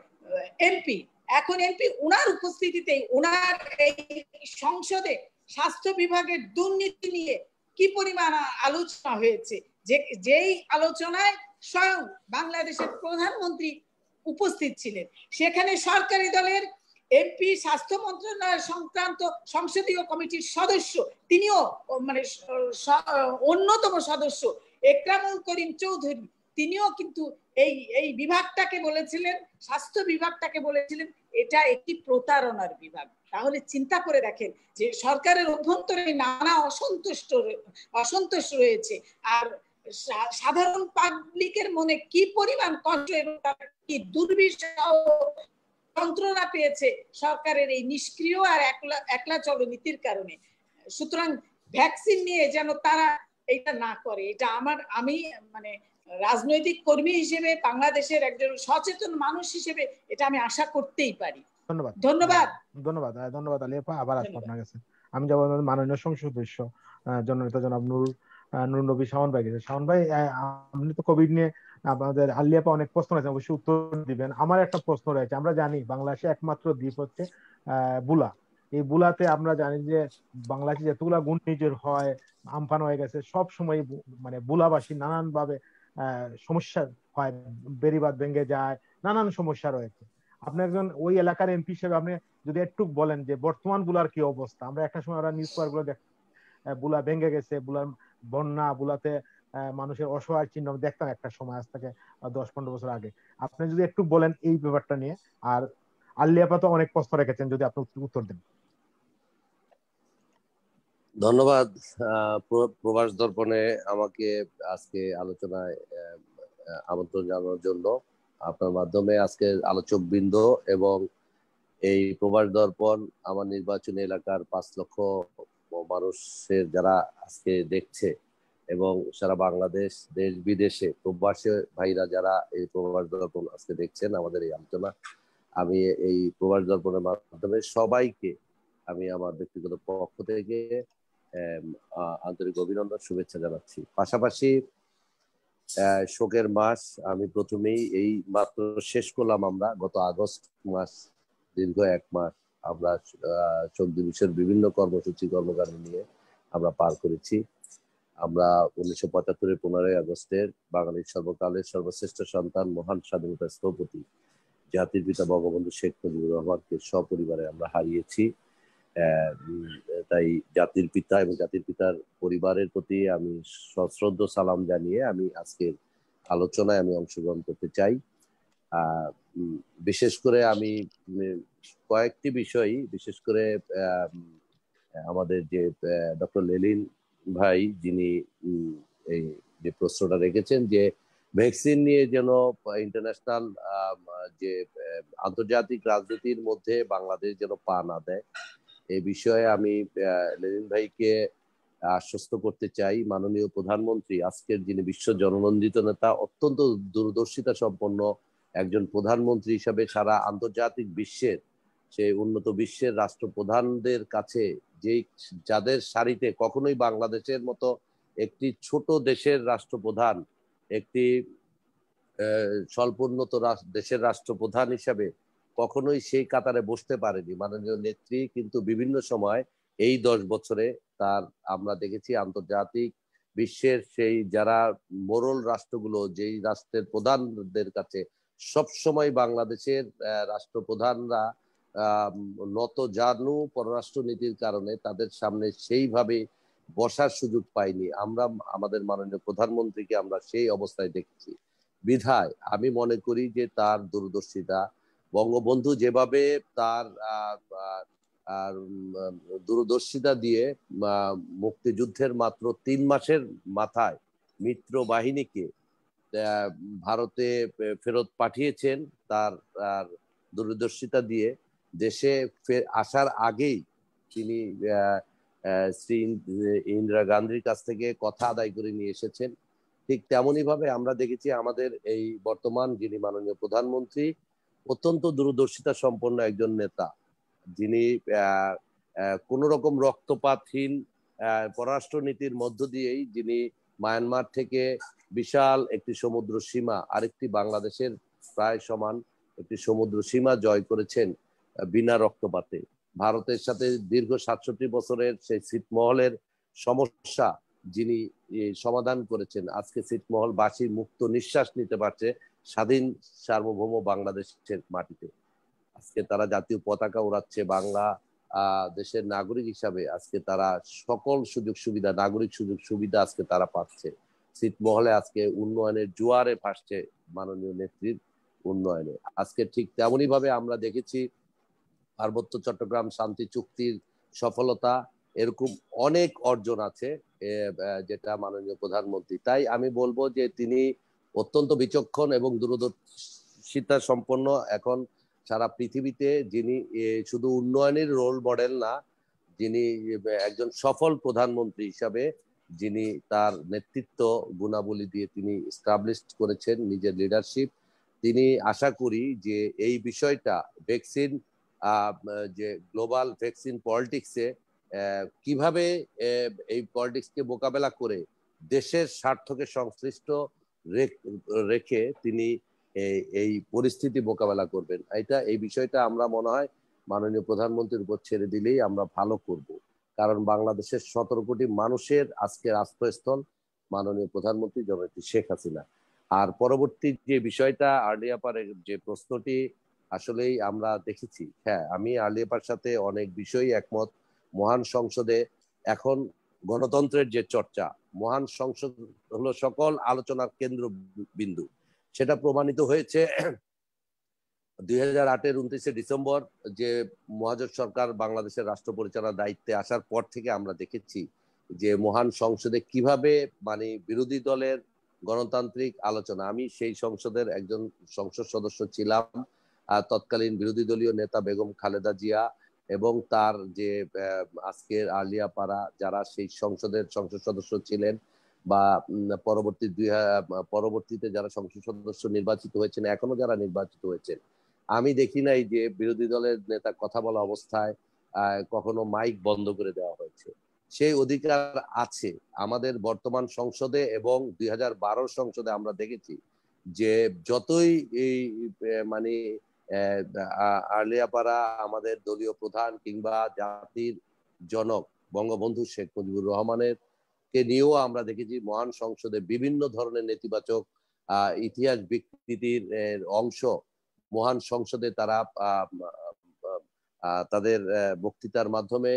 এমপি, এখন এমপি, ওনার উপস্থিতিতেই ওনার এই সংসদে স্বাস্থ্য বিভাগের দুর্নীতি নিয়ে কি পরিমাণ আলোচনা হয়েছে, যেই আলোচনায় স্বয়ং বাংলাদেশের প্রধানমন্ত্রী উপস্থিত ছিলেন। সেখানে সরকারি দলের এমপি, স্বাস্থ্য মন্ত্রণালয় সংক্রান্ত সংসদীয় কমিটির সদস্য, তিনিও মানে অন্যতম সদস্য একরামুল করিম চৌধুরী, তিনিও কিন্তু এই বিভাগটাকে বলেছিলেন, স্বাস্থ্য বিভাগটাকে বলেছিলেন এটা একটি প্রতারণার বিভাগ। তাহলে চিন্তা করে দেখেন যে সরকারের অভ্যন্তরে নানা অসন্তোষ রয়েছে, আর সাধারণ পাবলিকের মনে কি পরিমাণ কষ্ট এবং কি দুর্বিষহ যন্ত্রণা পেয়েছে সরকারের এই নিষ্ক্রিয় আর একলা চলো নীতির কারণে। সুতরাং ভ্যাকসিন নিয়ে যেন তারা এটা না করে, এটা আমি মানে রাজনৈতিক কর্মী হিসেবে, বাংলাদেশের একজন সচেতন মানুষ হিসেবে এটা আমি আশা করতেই পারি। ধন্যবাদ আলিয়াপা, আবার আসবো আপনার কাছে। আমি যাব মাননীয় সংসদ সদস্য জননেতা জনাব নুর নবী শাওন ভাই। শাওন ভাই, আপনি তো কোভিড নিয়ে আমাদের আলিয়াপা অনেক প্রশ্ন আছে, অবশ্যই উত্তর দিবেন। আমার একটা প্রশ্ন রয়েছে, আমরা জানি বাংলাদেশে একমাত্র দ্বীপ হচ্ছে বুলা। এই বুলাতে আমরা জানি যে বাংলাদেশে যতগুলা ঘূর্ণিঝড় হয়, আমফান হয়ে গেছে, সব সময় মানে বুলাবাসী নানান ভাবে সমস্যা হয়, বেড়িবাঁধ ভেঙে যায়, নানান সমস্যা রয়েছে। আপনি একজন ওই এলাকার এমপি হিসেবে আপনি যদি একটু বলেন যে বর্তমান বুলার কি অবস্থা। আমরা একটা সময় ওরা নিউজ পেপার গুলো দেখ, বুলা ভেঙে গেছে, বুলার বন্যা, বুলাতে মানুষের অসহায় চিহ্ন দেখতাম একটা সময়, আজ থেকে 10-15 বছর আগে। আপনি যদি একটু বলেন এই ব্যাপারটা নিয়ে। আর আলিয়াপা তো অনেক প্রশ্ন রেখেছেন, যদি আপনি উত্তর দেন। ধন্যবাদ প্রবাস দর্পণে আমাকে আজকে আলোচনায় আমন্ত্রণ জানানোর জন্য। আপনার মাধ্যমে আজকে আলোচক বৃন্দ এবং এই প্রবাস দর্পণ আমার নির্বাচনী এলাকার 5 লক্ষ মানুষের যারা আজকে দেখছে এবং সারা বাংলাদেশ, দেশ বিদেশে প্রবাসী ভাইরা যারা এই প্রবাস দর্পণ আজকে দেখছেন আমাদের এই আলোচনা, আমি এই প্রবাস দর্পণের মাধ্যমে সবাইকে আমি আমার ব্যক্তিগত পক্ষ থেকে আন্তরিক অভিনন্দন, শুভেচ্ছা জানাচ্ছি। পাশাপাশি শোকের মাস আমি প্রথমেই এই মাত্র শেষ করলাম আমরা গত আগস্ট মাস, দীর্ঘ 1 মাস আমরা শোক দিবসের বিভিন্ন কর্মসূচি কর্মকাণ্ড নিয়ে আমরা পার করেছি। আমরা 1975-এর 15ই আগস্টের বাঙালির সর্বকালের সর্বশ্রেষ্ঠ সন্তান মহান স্বাধীনতা স্থপতি জাতির পিতা বঙ্গবন্ধু শেখ মুজিবুর রহমানকে সপরিবারে আমরা হারিয়েছি। তাই জাতির পিতা এবং জাতির পিতার পরিবারের প্রতি আমি সশ্রদ্ধ সালাম জানিয়ে আমি আজকের আলোচনায় আমি অংশগ্রহণ করতে চাই। বিশেষ করে আমি কয়েকটি বিষয়, বিশেষ করে আমাদের যে ডক্টর লেলিন ভাই যিনি এই যে প্রশ্নটা রেখেছেন যে ভ্যাকসিন নিয়ে যেন ইন্টারন্যাশনাল যে আন্তর্জাতিক রাজনীতির মধ্যে বাংলাদেশ যেন পা না দেয়, এই বিষয়ে আমি লেনিন ভাইকে আশ্বস্ত করতে চাই। মাননীয় প্রধানমন্ত্রী আজকের যিনি বিশ্ব জননন্দিত নেতা, অত্যন্ত দূরদর্শিতা সম্পন্ন একজন প্রধানমন্ত্রী হিসাবে সারা আন্তর্জাতিক বিশ্বের, সেই উন্নত বিশ্বের রাষ্ট্রপ্রধানদের কাছে যাদের সারিতে কখনোই বাংলাদেশের মতো একটি ছোট দেশের রাষ্ট্রপ্রধান, একটি স্বল্পোন্নত দেশের রাষ্ট্রপ্রধান হিসাবে কখনোই সেই কাতারে বসতে পারেনি মাননীয় নেত্রী। কিন্তু বিভিন্ন সময় এই 10 বছরে তার আমরা দেখেছি আন্তর্জাতিক বিশ্বের সেই যারা মোরল রাষ্ট্রগুলো, যেই রাষ্ট্রের প্রধানদের কাছে সবসময় বাংলাদেশের রাষ্ট্রপ্রধানরা নত জানু পররাষ্ট্র নীতির কারণে তাদের সামনে সেইভাবে বসার সুযোগ পাইনি। আমরা আমাদের মাননীয় প্রধানমন্ত্রীকে আমরা সেই অবস্থায় দেখেছি। বিধায় আমি মনে করি যে তার দূরদর্শিতা, বঙ্গবন্ধু যেভাবে তার দূরদর্শিতা দিয়ে মুক্তিযুদ্ধের মাত্র 3 মাসের মাথায় মিত্র বাহিনীকে ভারতে ফেরত পাঠিয়েছেন, তার দূরদর্শিতা দিয়ে দেশে আসার আগেই তিনি শ্রী ইন্দিরা গান্ধীর কাছ থেকে কথা আদায় করে নিয়ে এসেছেন। ঠিক তেমনই ভাবে আমরা দেখেছি আমাদের এই বর্তমান যিনি মাননীয় প্রধানমন্ত্রী অত্যন্ত দূরদর্শিতা সম্পন্ন একজন নেতা, যিনি কোন রকম রক্তপাতহীন পররাষ্ট্র নীতির মধ্য দিয়েই যিনি মায়ানমার থেকে বিশাল একটি সমুদ্র সীমা, আরেকটি বাংলাদেশের প্রায় সমান একটি সমুদ্র সীমা জয় করেছেন বিনা রক্তপাতে। ভারতের সাথে দীর্ঘ 67 বছরের সেই ছিটমহলের সমস্যা যিনি সমাধান করেছেন। আজকে ছিটমহলবাসী মুক্ত নিঃশ্বাস নিতে পারছে স্বাধীন সার্বভৌম বাংলাদেশের মাটিতে। আজকে তারা জাতীয় পতাকা উড়াচ্ছে, বাংলা দেশের নাগরিক হিসাবে আজকে তারা সকল সুযোগ সুবিধা, নাগরিক সুযোগ সুবিধা আজকে তারা পাচ্ছে। ছিটমহলে আজকে উন্নয়নের জোয়ারে ভাসছে মাননীয় নেত্রীর উন্নয়নে। আজকে ঠিক তেমনই ভাবে আমরা দেখেছি পার্বত্য চট্টগ্রাম শান্তি চুক্তির সফলতা, এরকম অনেক অর্জন আছে যেটা মাননীয় প্রধানমন্ত্রী। তাই আমি বলবো যে তিনি অত্যন্ত বিচক্ষণ এবং দূরদর্শিতা সম্পন্ন এখন সারা পৃথিবীতে, যিনি শুধু উন্নয়নের রোল মডেল না, যিনি একজন সফল প্রধানমন্ত্রী হিসাবে যিনি তার নেতৃত্ব গুণাবলী দিয়ে তিনি এস্টাবলিশ করেছেন নিজের লিডারশিপ। তিনি আশা করি যে এই বিষয়টা ভ্যাকসিন যে গ্লোবাল ভ্যাকসিন পলিটিক্সে কিভাবে এই পলিটিক্সকে মোকাবেলা করে দেশের স্বার্থকে সংশ্লিষ্ট রেখে তিনি এই পরিস্থিতি মোকাবেলা করবেন, এই বিষয়টা আমরা মনে হয় মাননীয় প্রধানমন্ত্রীর উপর ছেড়ে দিলেই আমরা ভালো করব। কারণ বাংলাদেশের 17 কোটি মানুষের আজকের আশ্রয়স্থল মাননীয় প্রধানমন্ত্রী জননেত্রী শেখ হাসিনা। আর পরবর্তী যে বিষয়টা আর্লিয়াপার যে প্রশ্নটি আসলেই আমরা দেখেছি, হ্যাঁ আমি আর্লিয়াপার সাথে অনেক বিষয় একমত। মহান সংসদে এখন গণতন্ত্রের যে চর্চা, মহান সংসদ হলো সকল আলোচনার কেন্দ্রবিন্দু, সেটা প্রমাণিত হয়েছে 2008-এর 29শে ডিসেম্বর যে মহাজোট সরকার বাংলাদেশের রাষ্ট্র পরিচালনার দায়িত্বে আসার পর থেকে আমরা দেখেছি যে মহান সংসদে কিভাবে মানে বিরোধী দলের গণতান্ত্রিক আলোচনা, আমি সেই সংসদের একজন সংসদ সদস্য ছিলাম, তৎকালীন বিরোধী দলীয় নেতা বেগম খালেদা জিয়া এবং তার যে আজকের আলিয়াপাড়া যারা সেই সংসদের সংসদ সদস্য ছিলেন বা পরবর্তীতে যারা সংসদ সদস্য নির্বাচিত হয়েছেন, এখনো যারা নির্বাচিত হয়েছেন, আমি দেখি নাই যে বিরোধী দলের নেতা কথা বলা অবস্থায় কখনো মাইক বন্ধ করে দেওয়া হয়েছে। সেই অধিকার আছে আমাদের বর্তমান সংসদে এবং 2012 সংসদে। আমরা দেখেছি যে যতই এই মানে আর্লিয়াপাড়া আমাদের দলীয় প্রধান কিংবা জাতির জনক বঙ্গবন্ধু শেখ মুজিবুর রহমানের কে নিয়েও আমরা দেখেছি মহান সংসদে বিভিন্ন ধরনের নেতিবাচক ইতিহাস বিকৃতির অংশ মহান সংসদে তারা তাদের বক্তৃতার মাধ্যমে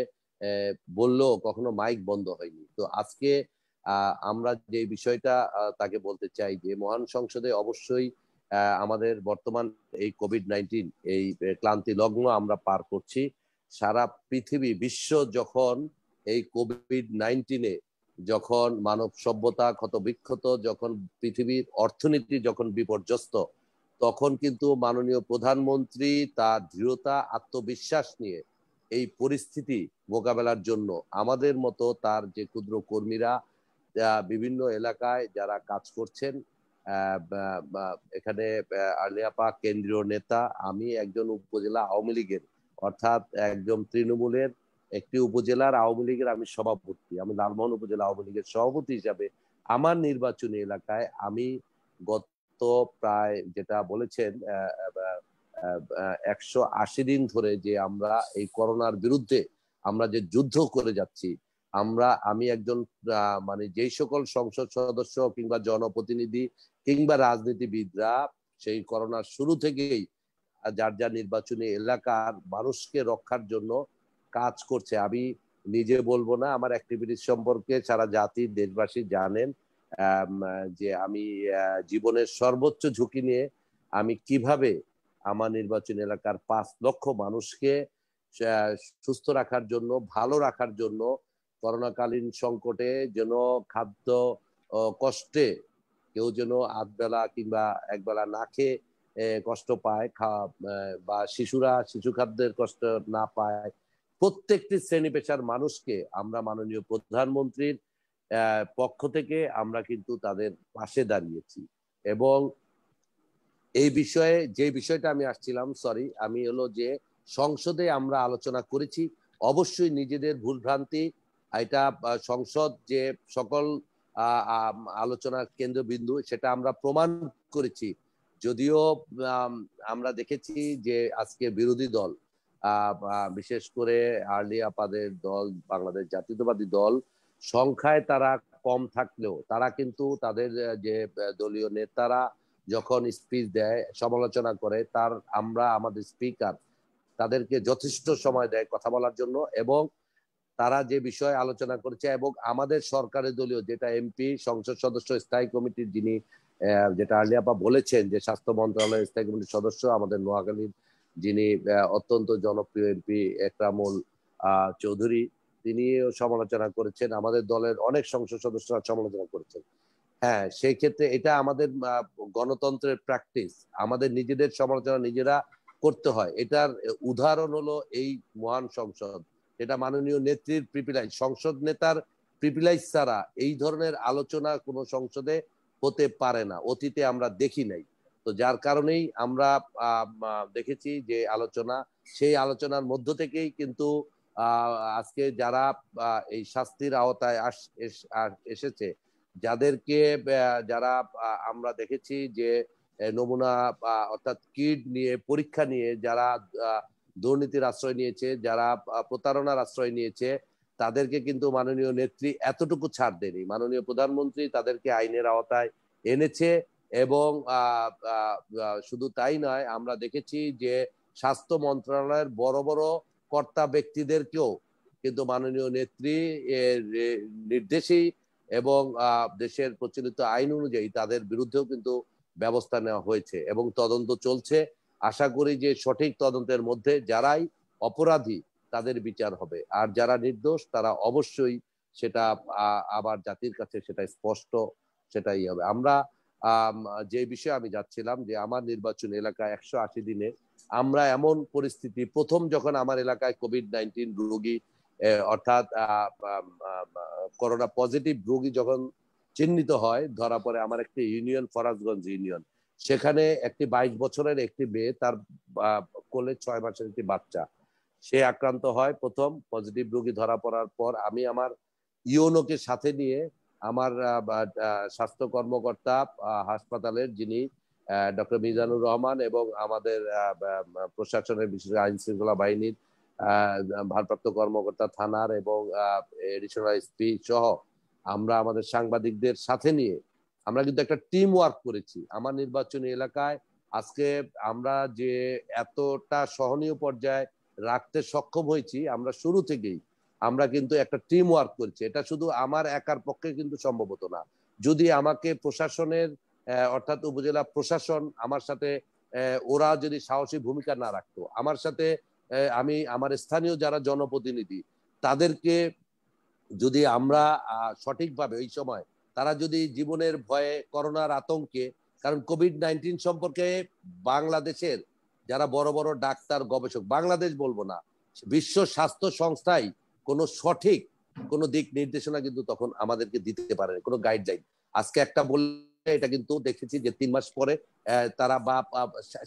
বললেও কখনো মাইক বন্ধ হয়নি। তো আজকে আমরা যে বিষয়টা তাকে বলতে চাই যে মহান সংসদে অবশ্যই আমাদের বর্তমান এই কোভিড-19 এই ক্লান্তি লগ্ন আমরা পার করছি। সারা পৃথিবী বিশ্ব যখন এই কোভিড-19 যখন মানব সভ্যতা ক্ষতবিক্ষত, যখন পৃথিবীর অর্থনীতি যখন বিপর্যস্ত, তখন কিন্তু মাননীয় প্রধানমন্ত্রী তার দৃঢ়তা আত্মবিশ্বাস নিয়ে এই পরিস্থিতি মোকাবেলার জন্য আমাদের মতো তার যে ক্ষুদ্র কর্মীরা বিভিন্ন এলাকায় যারা কাজ করছেন, এখানে আর্লিয়াপা কেন্দ্রীয় নেতা, আমি একজন উপজেলা আওয়ামী লীগের অর্থাৎ একজন তৃণমূলের একটি উপজেলার আওয়ামী লীগের আমি সভাপতি, আমি লালমোহন উপজেলা আওয়ামী লীগের সভাপতি হিসাবে আমার নির্বাচনী এলাকায় আমি গত প্রায় যেটা বলেছেন 180 দিন ধরে যে আমরা এই করোনার বিরুদ্ধে আমরা যে যুদ্ধ করে যাচ্ছি, আমি একজন মানে যেই সকল সংসদ সদস্য কিংবা জনপ্রতিনিধি কিংবা রাজনীতিবিদরা সেই করোনার শুরু থেকেই যার যার নির্বাচনী এলাকার মানুষকে রক্ষার জন্য কাজ করছে। আমি নিজে বলবো না, আমার অ্যাক্টিভিটিস সম্পর্কে সারা জাতি দেশবাসী জানেন যে আমি জীবনের সর্বোচ্চ ঝুঁকি নিয়ে আমি কিভাবে আমার নির্বাচনী এলাকার 5 লক্ষ মানুষকে সুস্থ রাখার জন্য, ভালো রাখার জন্য, করোনাকালীন সংকটে যেন খাদ্য কষ্টে কেউ যেন আধবেলা কিংবা একবেলা না খেয়ে কষ্ট পায় বা শিশুরা শিশু খাদ্যের কষ্ট না পায়, প্রত্যেকটি শ্রেণী পেশার মানুষকে আমরা মাননীয় প্রধানমন্ত্রীর পক্ষ থেকে আমরা কিন্তু তাদের পাশে দাঁড়িয়েছি। এবং এই বিষয়ে যে বিষয়টা আমি আসছিলাম, আমি হলো যে সংসদে আমরা আলোচনা করেছি, অবশ্যই নিজেদের ভুলভ্রান্তি, এটা সংসদ যে সকল আলোচনার কেন্দ্রবিন্দু সেটা আমরা প্রমাণ করেছি। যদিও আমরা দেখেছি যে আজকে বিরোধী দল বিশেষ করে আর্লিয়াপাদের দল বাংলাদেশ জাতীয়তাবাদী দল সংখ্যায় তারা কম থাকলেও তারা কিন্তু তাদের যে দলীয় নেতারা যখন স্পিচ দেয়, সমালোচনা করে, আমাদের স্পিকার তাদেরকে যথেষ্ট সময় দেয় কথা বলার জন্য, এবং তারা যে বিষয়ে আলোচনা করেছে এবং আমাদের সরকারের দলীয় যেটা এমপি সংসদ সদস্য স্থায়ী কমিটির যিনি যেটা আর্লিয়াপা বলেছেন যে স্বাস্থ্য মন্ত্রণালয়ের স্থায়ী কমিটির সদস্য আমাদের নোয়াখালীর যিনি অত্যন্ত জনপ্রিয় এমপি একরামুল চৌধুরী, তিনিও সমালোচনা করেছেন, আমাদের দলের অনেক সংসদ সদস্যরা সমালোচনা করেছেন। হ্যাঁ, সেই ক্ষেত্রে এটা আমাদের গণতন্ত্রের প্র্যাকটিস, আমাদের নিজেদের সমালোচনা নিজেরা করতে হয়। এটার উদাহরণ হলো এই মহান সংসদ, এটা মাননীয় নেত্রীর প্রিভিলেজ, সংসদ নেতার প্রিভিলেজ ছাড়া এই ধরনের আলোচনা কোনো সংসদে হতে পারে না, অতীতে আমরা দেখি নাই। তো যার কারণেই আমরা দেখেছি যে সেই আলোচনার মধ্য থেকেই কিন্তু আজকে যারা এই শাস্তির আওতায় এসেছে, যারা আমরা দেখেছি যে নমুনা অর্থাৎ কিট নিয়ে পরীক্ষা নিয়ে যারা দুর্নীতির আশ্রয় নিয়েছে, যারা প্রতারণার আশ্রয় নিয়েছে, তাদেরকে কিন্তু মাননীয় নেত্রী এতটুকু ছাড় দেয়নি। মাননীয় প্রধানমন্ত্রী তাদেরকে আইনের আওতায় এনেছে এবং শুধু তাই নয়, আমরা দেখেছি যে স্বাস্থ্য মন্ত্রণালয়ের বড় বড় কর্তা ব্যক্তিদেরকেও কিন্তু মাননীয় নেত্রী নির্দেশেই এবং দেশের প্রচলিত আইন অনুযায়ী তাদের বিরুদ্ধেও কিন্তু ব্যবস্থা নেওয়া হয়েছে এবং তদন্ত চলছে। আশা করি যে সঠিক তদন্তের মধ্যে যারাই অপরাধী তাদের বিচার হবে, আর যারা নির্দোষ তারা অবশ্যই সেটা আবার জাতির কাছে সেটা স্পষ্ট, সেটাই হবে। আমরা যে বিষয়ে আমি যাচ্ছিলাম যে আমার নির্বাচন এলাকায় 180 দিনে আমরা এমন পরিস্থিতি, প্রথম যখন আমার এলাকায় কোভিড-19 রোগী অর্থাৎ করোনা পজিটিভ রোগী যখন চিহ্নিত হয়, ধরা পড়ে আমার একটি ইউনিয়ন, ফরাজগঞ্জ ইউনিয়ন, সেখানে একটি 22 বছরের একটি মেয়ে, তার কোলে 6 মাসের একটি বাচ্চা, সে আক্রান্ত হয়। প্রথম পজিটিভ রোগী ধরা পড়ার পর আমি আমার ইউনোকে সাথে নিয়ে আমার স্বাস্থ্য কর্মকর্তা হাসপাতালের যিনি ডক্টর মিজানুর রহমান এবং আমাদের প্রশাসনের বিশেষ আইন শৃঙ্খলা বাহিনীর ভারপ্রাপ্ত কর্মকর্তা থানার এবং এডিশনাল এসপি সহ আমরা আমাদের সাংবাদিকদের সাথে নিয়ে আমরা কিন্তু একটা টিম ওয়ার্ক করেছি। আমার নির্বাচনী এলাকায় আজকে আমরা যে এতটা সহনীয় পর্যায়ে রাখতে সক্ষম হয়েছি, আমরা শুরু থেকেই আমরা কিন্তু একটা টিম ওয়ার্ক করছি। এটা শুধু আমার একার পক্ষে কিন্তু সম্ভব হতো না যদি আমাকে প্রশাসনের অর্থাৎ উপজেলা প্রশাসন আমার সাথে ওরা যদি সাহসী ভূমিকা না রাখতো, আমার সাথে আমি আমার স্থানীয় যারা জনপ্রতিনিধি তাদেরকে যদি আমরা সঠিকভাবে ওই সময় তারা যদি জীবনের ভয়ে করোনার আতঙ্কে, কারণ কোভিড-19 সম্পর্কে বাংলাদেশের যারা বড় বড় ডাক্তার গবেষক, বাংলাদেশ বলবো না, বিশ্ব স্বাস্থ্য সংস্থাই কোনো সঠিক কোনো দিক নির্দেশনা কিন্তু তখন আমাদেরকে দিতে পারে, কোনো গাইডলাইন। আজকে একটা বললে এটা কিন্তু দেখেছি যে 3 মাস পরে তারা বা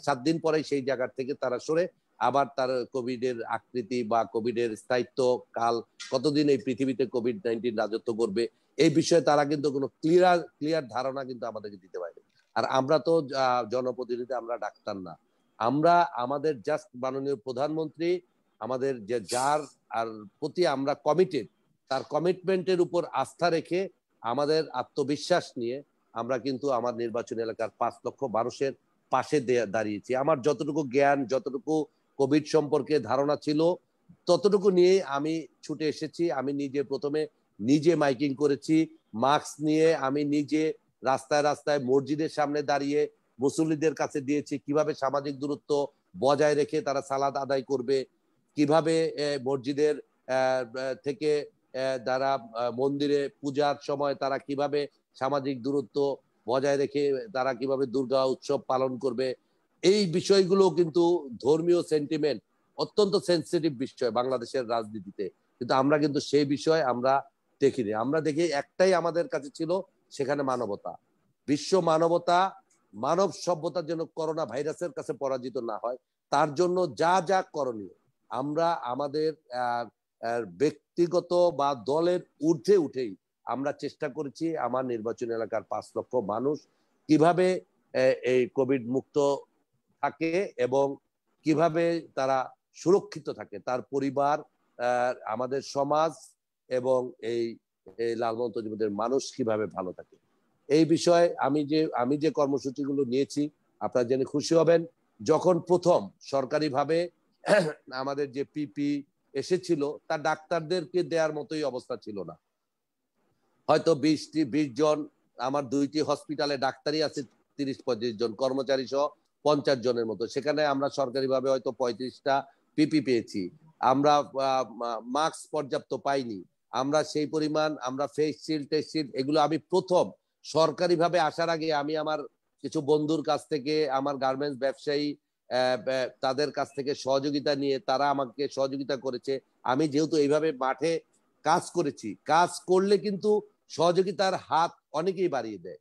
7 দিন পরে সেই জায়গা থেকে তারা সরে আবার তার কোভিডের আকৃতি বা কোভিডের স্থায়িত্ব কাল কতদিন এই পৃথিবীতে কোভিড-19 রাজত্ব করবে এই বিষয়ে তারা কিন্তু কোনো ক্লিয়ার ধারণা কিন্তু আমাদেরকে দিতে পারে। আর আমরা তো জনপ্রতিনিধি, আমরা ডাক্তার না, আমরা আমাদের জাস্ট মাননীয় প্রধানমন্ত্রী আমাদের যে যার আর প্রতি আমরা কমিটেড, তার কমিটমেন্টের উপর আস্থা রেখে আমাদের আত্মবিশ্বাস নিয়ে আমরা কিন্তু আমার নির্বাচনী এলাকার 5 লক্ষ মানুষের পাশে দাঁড়িয়েছি। আমার যতটুকু জ্ঞান, যতটুকু কোভিড সম্পর্কে ধারণা ছিল ততটুকু নিয়ে আমি ছুটে এসেছি। আমি নিজে প্রথমে নিজে মাইকিং করেছি, মাস্ক নিয়ে আমি নিজে রাস্তায় রাস্তায় মসজিদের সামনে দাঁড়িয়ে মুসল্লিদের কাছে দিয়েছি কিভাবে সামাজিক দূরত্ব বজায় রেখে তারা সালাত আদায় করবে, কিভাবে মসজিদের থেকে যারা মন্দিরে পূজার সময় তারা কিভাবে সামাজিক দূরত্ব বজায় রেখে তারা কিভাবে দুর্গা উৎসব পালন করবে। এই বিষয়গুলো কিন্তু ধর্মীয় সেন্টিমেন্ট অত্যন্ত সেন্সিটিভ বিষয় বাংলাদেশের রাজনীতিতে, কিন্তু আমরা কিন্তু সেই বিষয় আমরা দেখিনি। আমরা দেখি একটাই আমাদের কাছে ছিল, সেখানে মানবতা, বিশ্ব মানবতা, মানব সভ্যতার জন্য করোনা ভাইরাসের কাছে পরাজিত না হয় তার জন্য যা যা করণীয় আমরা আমাদের ব্যক্তিগত বা দলের ঊর্ধ্বে উঠেই আমরা চেষ্টা করেছি আমার নির্বাচনী এলাকার 5 লক্ষ মানুষ কিভাবে এই কোভিড মুক্ত থাকে এবং কিভাবে তারা সুরক্ষিত থাকে, তার পরিবার, আমাদের সমাজ এবং এই লালমোহন মানুষ কিভাবে ভালো থাকে। এই বিষয়ে আমি যে কর্মসূচিগুলো নিয়েছি আপনারা জেনে খুশি হবেন। যখন প্রথম সরকারিভাবে আমাদের যে পিপি এসেছিল তা ডাক্তারদেরকে দেওয়ার মতোই অবস্থা ছিল না। হয়তো 20 জন, আমার 2টি হসপিটালে ডাক্তারই আছে 30-35 জন, কর্মচারী সহ 50 জনের মতো। সেখানে আমরা সরকারিভাবে হয়তো 35টা পিপি পেয়েছি। আমরা মাস্ক পর্যাপ্ত পাইনি। আমরা সেই পরিমাণ আমরা ফেস শিল্ড, টেস্ট শিল্ড এগুলো আমি প্রথম সরকারিভাবে আসার আগে আমি আমার কিছু বন্ধুর কাছ থেকে, আমার গার্মেন্টস ব্যবসায়ী তাদের কাছ থেকে সহযোগিতা নিয়ে তারা আমাকে সহযোগিতা করেছে। আমি যেহেতু এইভাবে মাঠে কাজ করেছি, কাজ করলে কিন্তু সহযোগিতার হাত অনেকেই বাড়িয়ে দেয়।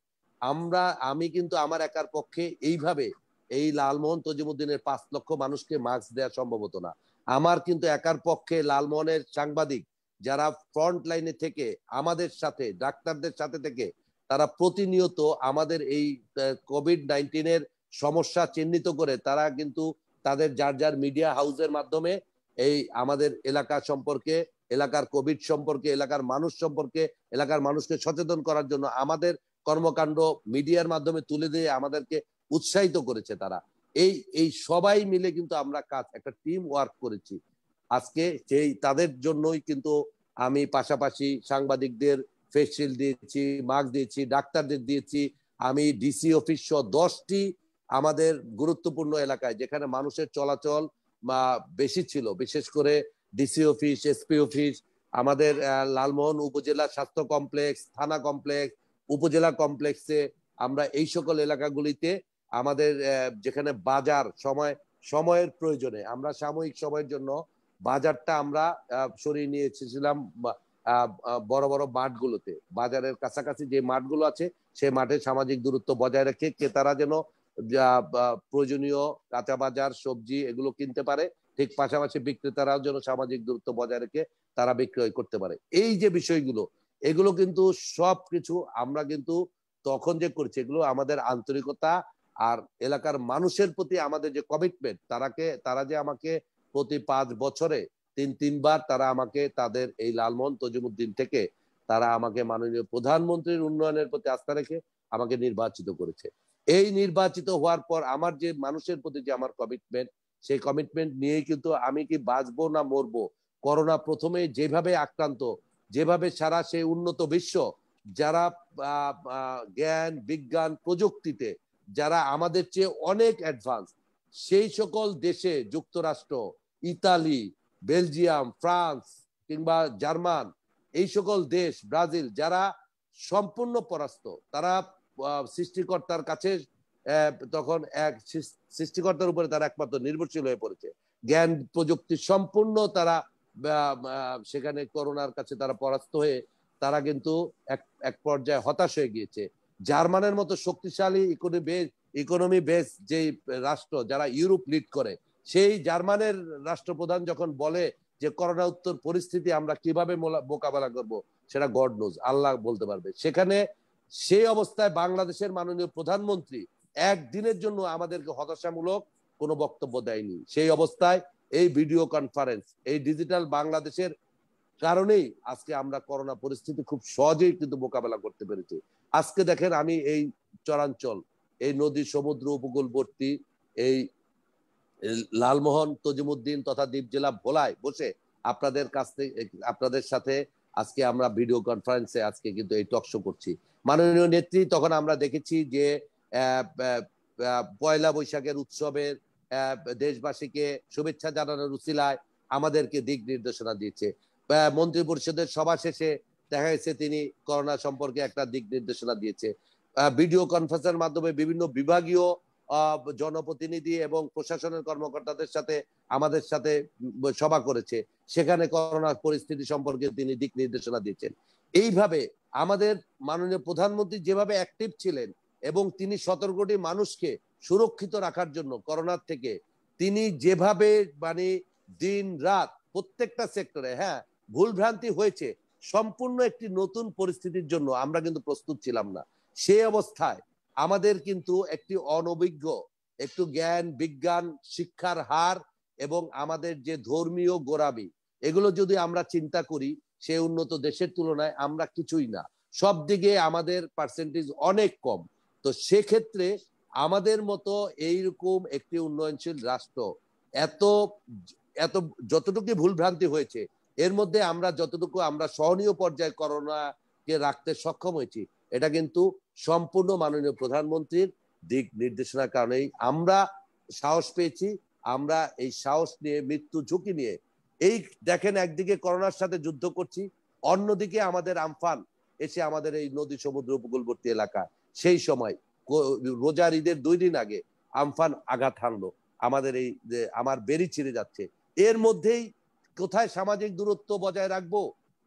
আমি কিন্তু আমার একার পক্ষে এইভাবে এই লালমোহন তজিমুদ্দিনের 5 লক্ষ মানুষকে মাস্ক দেওয়া সম্ভব হতো না। আমার কিন্তু একার পক্ষে লালমোহনের সাংবাদিক যারা ফ্রন্ট লাইনে থেকে আমাদের সাথে ডাক্তারদের সাথে থেকে তারা প্রতিনিয়ত আমাদের এই কোভিড-19 সমস্যা চিহ্নিত করে তারা কিন্তু তাদের যার যার মিডিয়া হাউসের মাধ্যমে এই আমাদের এলাকা সম্পর্কে, এলাকার কোভিড সম্পর্কে, এলাকার মানুষ সম্পর্কে, এলাকার মানুষকে সচেতন করার জন্য আমাদের কর্মকাণ্ড মিডিয়ার মাধ্যমে তুলে দিয়ে আমাদেরকে উৎসাহিত করেছে। তারা এই সবাই মিলে কিন্তু আমরা একটা টিম ওয়ার্ক করেছি। আজকে সেই তাদের জন্যই কিন্তু আমি পাশাপাশি সাংবাদিকদের ফেস শিল্ড দিয়েছি, মাস্ক দিয়েছি, ডাক্তারদের দিয়েছি। আমি ডিসি অফিস সহ 10টি আমাদের গুরুত্বপূর্ণ এলাকায় যেখানে মানুষের চলাচল বেশি ছিল, বিশেষ করে ডিসি অফিস, এসপি অফিস, আমাদের লালমোহন উপজেলা স্বাস্থ্য কমপ্লেক্স, থানা কমপ্লেক্স, উপজেলা কমপ্লেক্সে আমরা এই সকল এলাকাগুলিতে আমাদের যেখানে বাজার সময়ের প্রয়োজনে আমরা সাময়িক সময়ের জন্য বাজারটা আমরা সরিয়ে নিয়ে এসেছিলাম বড় বড় মাঠগুলোতে। বাজারের কাছাকাছি যে মাঠগুলো আছে সেই মাঠে সামাজিক দূরত্ব বজায় রেখে ক্রেতারা যেন প্রয়োজনীয় কাঁচা বাজার, সবজি এগুলো কিনতে পারে, ঠিক পাশাপাশি বিক্রেতারাও যেন সামাজিক দূরত্ব বজায় রেখে তারা বিক্রয় করতে পারে। এই যে বিষয়গুলো, এগুলো কিন্তু সবকিছু আমরা কিন্তু তখন যে করছি, এগুলো আমাদের আন্তরিকতা, আর এলাকার মানুষের প্রতি আমাদের যে কমিটমেন্ট, তারা যে আমাকে প্রতি 5 বছরে তিনবার তারা আমাকে তাদের এই লালমোহন তজিমুদ্দিন থেকে তারা আমাকে মাননীয় প্রধানমন্ত্রীর উন্নয়নের প্রতি আস্থা রেখে আমাকে নির্বাচিত করেছে। এই নির্বাচিত হওয়ার পর আমার যে মানুষের প্রতি যে আমার কমিটমেন্ট, সেই কমিটমেন্ট নিয়ে কিন্তু আমি কি বাঁচবো না মরবো, করোনা প্রথমে যেভাবে আক্রান্ত, যেভাবে সারা সেই উন্নত বিশ্ব যারা জ্ঞান বিজ্ঞান প্রযুক্তিতে যারা আমাদের চেয়ে অনেক অ্যাডভান্স, সেই সকল দেশে যুক্তরাষ্ট্র, ইতালি, বেলজিয়াম, ফ্রান্স কিংবা জার্মান, এই সকল দেশ, ব্রাজিল, যারা সম্পূর্ণ পরাস্ত, তারা সৃষ্টিকর্তার কাছে তখন সৃষ্টিকর্তার উপরে তারা একমাত্র নির্ভরশীল হয়ে পড়েছে। জ্ঞান প্রযুক্তি সম্পূর্ণ তারা সেখানে করোনার কাছে তারা পরাস্ত হয়ে তারা কিন্তু এক পর্যায়ে হতাশ হয়ে গিয়েছে। জার্মানের মতো শক্তিশালী ইকোনমি বেস যে রাষ্ট্র যারা ইউরোপ লিড করে, সেই জার্মানের রাষ্ট্রপ্রধান যখন বলে যে করোনা উত্তর পরিস্থিতি আমরা কিভাবে মোকাবেলা করব, সেটা গড নোজ, আল্লাহ বলতে পারবে। সেখানে সেই অবস্থায় বাংলাদেশের মাননীয় প্রধানমন্ত্রী একদিনের জন্য আমাদেরকে হতাশামূলক কোনো বক্তব্য দেয়নি। সেই অবস্থায় এই ভিডিও কনফারেন্স, এই ডিজিটাল বাংলাদেশের কারণেই আজকে আমরা করোনা পরিস্থিতি খুব সহজেই কিন্তু মোকাবেলা করতে পেরেছি। আজকে দেখেন আমি এই চরাঞ্চল, এই নদী সমুদ্র উপকূলবর্তী এই লালমোহন তজিমুদ্দিন তথা দ্বীপ জেলা ভোলায় বসে আপনাদের সাথে আজকে আমরা ভিডিও কনফারেন্সে আজকে কিন্তু এই টক শো করছি। মাননীয় নেত্রী, তখন আমরা দেখেছি যে পয়লা বৈশাখের উৎসবের দেশবাসীকে শুভেচ্ছা জানানোর উছিলায় আমাদেরকে দিক নির্দেশনা দিয়েছে। মন্ত্রী পরিষদের সভা শেষে দেখা গেছে তিনি করোনা সম্পর্কে একটা দিক নির্দেশনা দিয়েছে। ভিডিও কনফারেন্সের মাধ্যমে বিভিন্ন বিভাগীয় জনপ্রতিনিধি এবং প্রশাসনের কর্মকর্তাদের সাথে আমাদের সাথে সভা করেছে, সেখানে করোনা পরিস্থিতি সম্পর্কে তিনি দিক নির্দেশনা দিয়েছেন। এইভাবে আমাদের মাননীয় প্রধানমন্ত্রী যেভাবে অ্যাক্টিভ ছিলেন এবং তিনি 17 কোটি মানুষকে সুরক্ষিত রাখার জন্য করোনার থেকে তিনি যেভাবে মানে দিন রাত প্রত্যেকটা সেক্টরে, হ্যাঁ ভুল ভ্রান্তি হয়েছে, সম্পূর্ণ একটি নতুন পরিস্থিতির জন্য আমরা কিন্তু প্রস্তুত ছিলাম না। সেই অবস্থায় আমাদের কিন্তু একটি অনভিজ্ঞ, একটু জ্ঞান বিজ্ঞান শিক্ষার হার এবং আমাদের যে ধর্মীয় গোড়ামি, এগুলো যদি আমরা চিন্তা করি, সে উন্নত দেশের তুলনায় আমরা কিছুই না, সব দিকে আমাদের পার্সেন্টেজ অনেক কম। তো সেক্ষেত্রে আমাদের মতো এইরকম একটি উন্নয়নশীল রাষ্ট্র এত এত যতটুকু ভুল ভ্রান্তি হয়েছে, এর মধ্যে আমরা যতটুকু আমরা সহনীয় পর্যায়ে করোনাকে রাখতে সক্ষম হয়েছি, এটা কিন্তু সম্পূর্ণ মাননীয় প্রধানমন্ত্রীর দিক নির্দেশনার কারণেই আমরা সাহস পেয়েছি। আমরা এই সাহস নিয়ে, মৃত্যু ঝুঁকি নিয়ে এই দেখেন একদিকে করোনার সাথে যুদ্ধ করছি, অন্যদিকে আমাদের আমফান এসে আমাদের এই নদী সমুদ্র উপকূলবর্তী এলাকা, সেই সময় রোজার ঈদের 2 দিন আগে আমফান আঘাত হানলো, আমাদের এই যে আমার বেরি ছিঁড়ে যাচ্ছে। এর মধ্যেই কোথায় সামাজিক দূরত্ব বজায় রাখবো,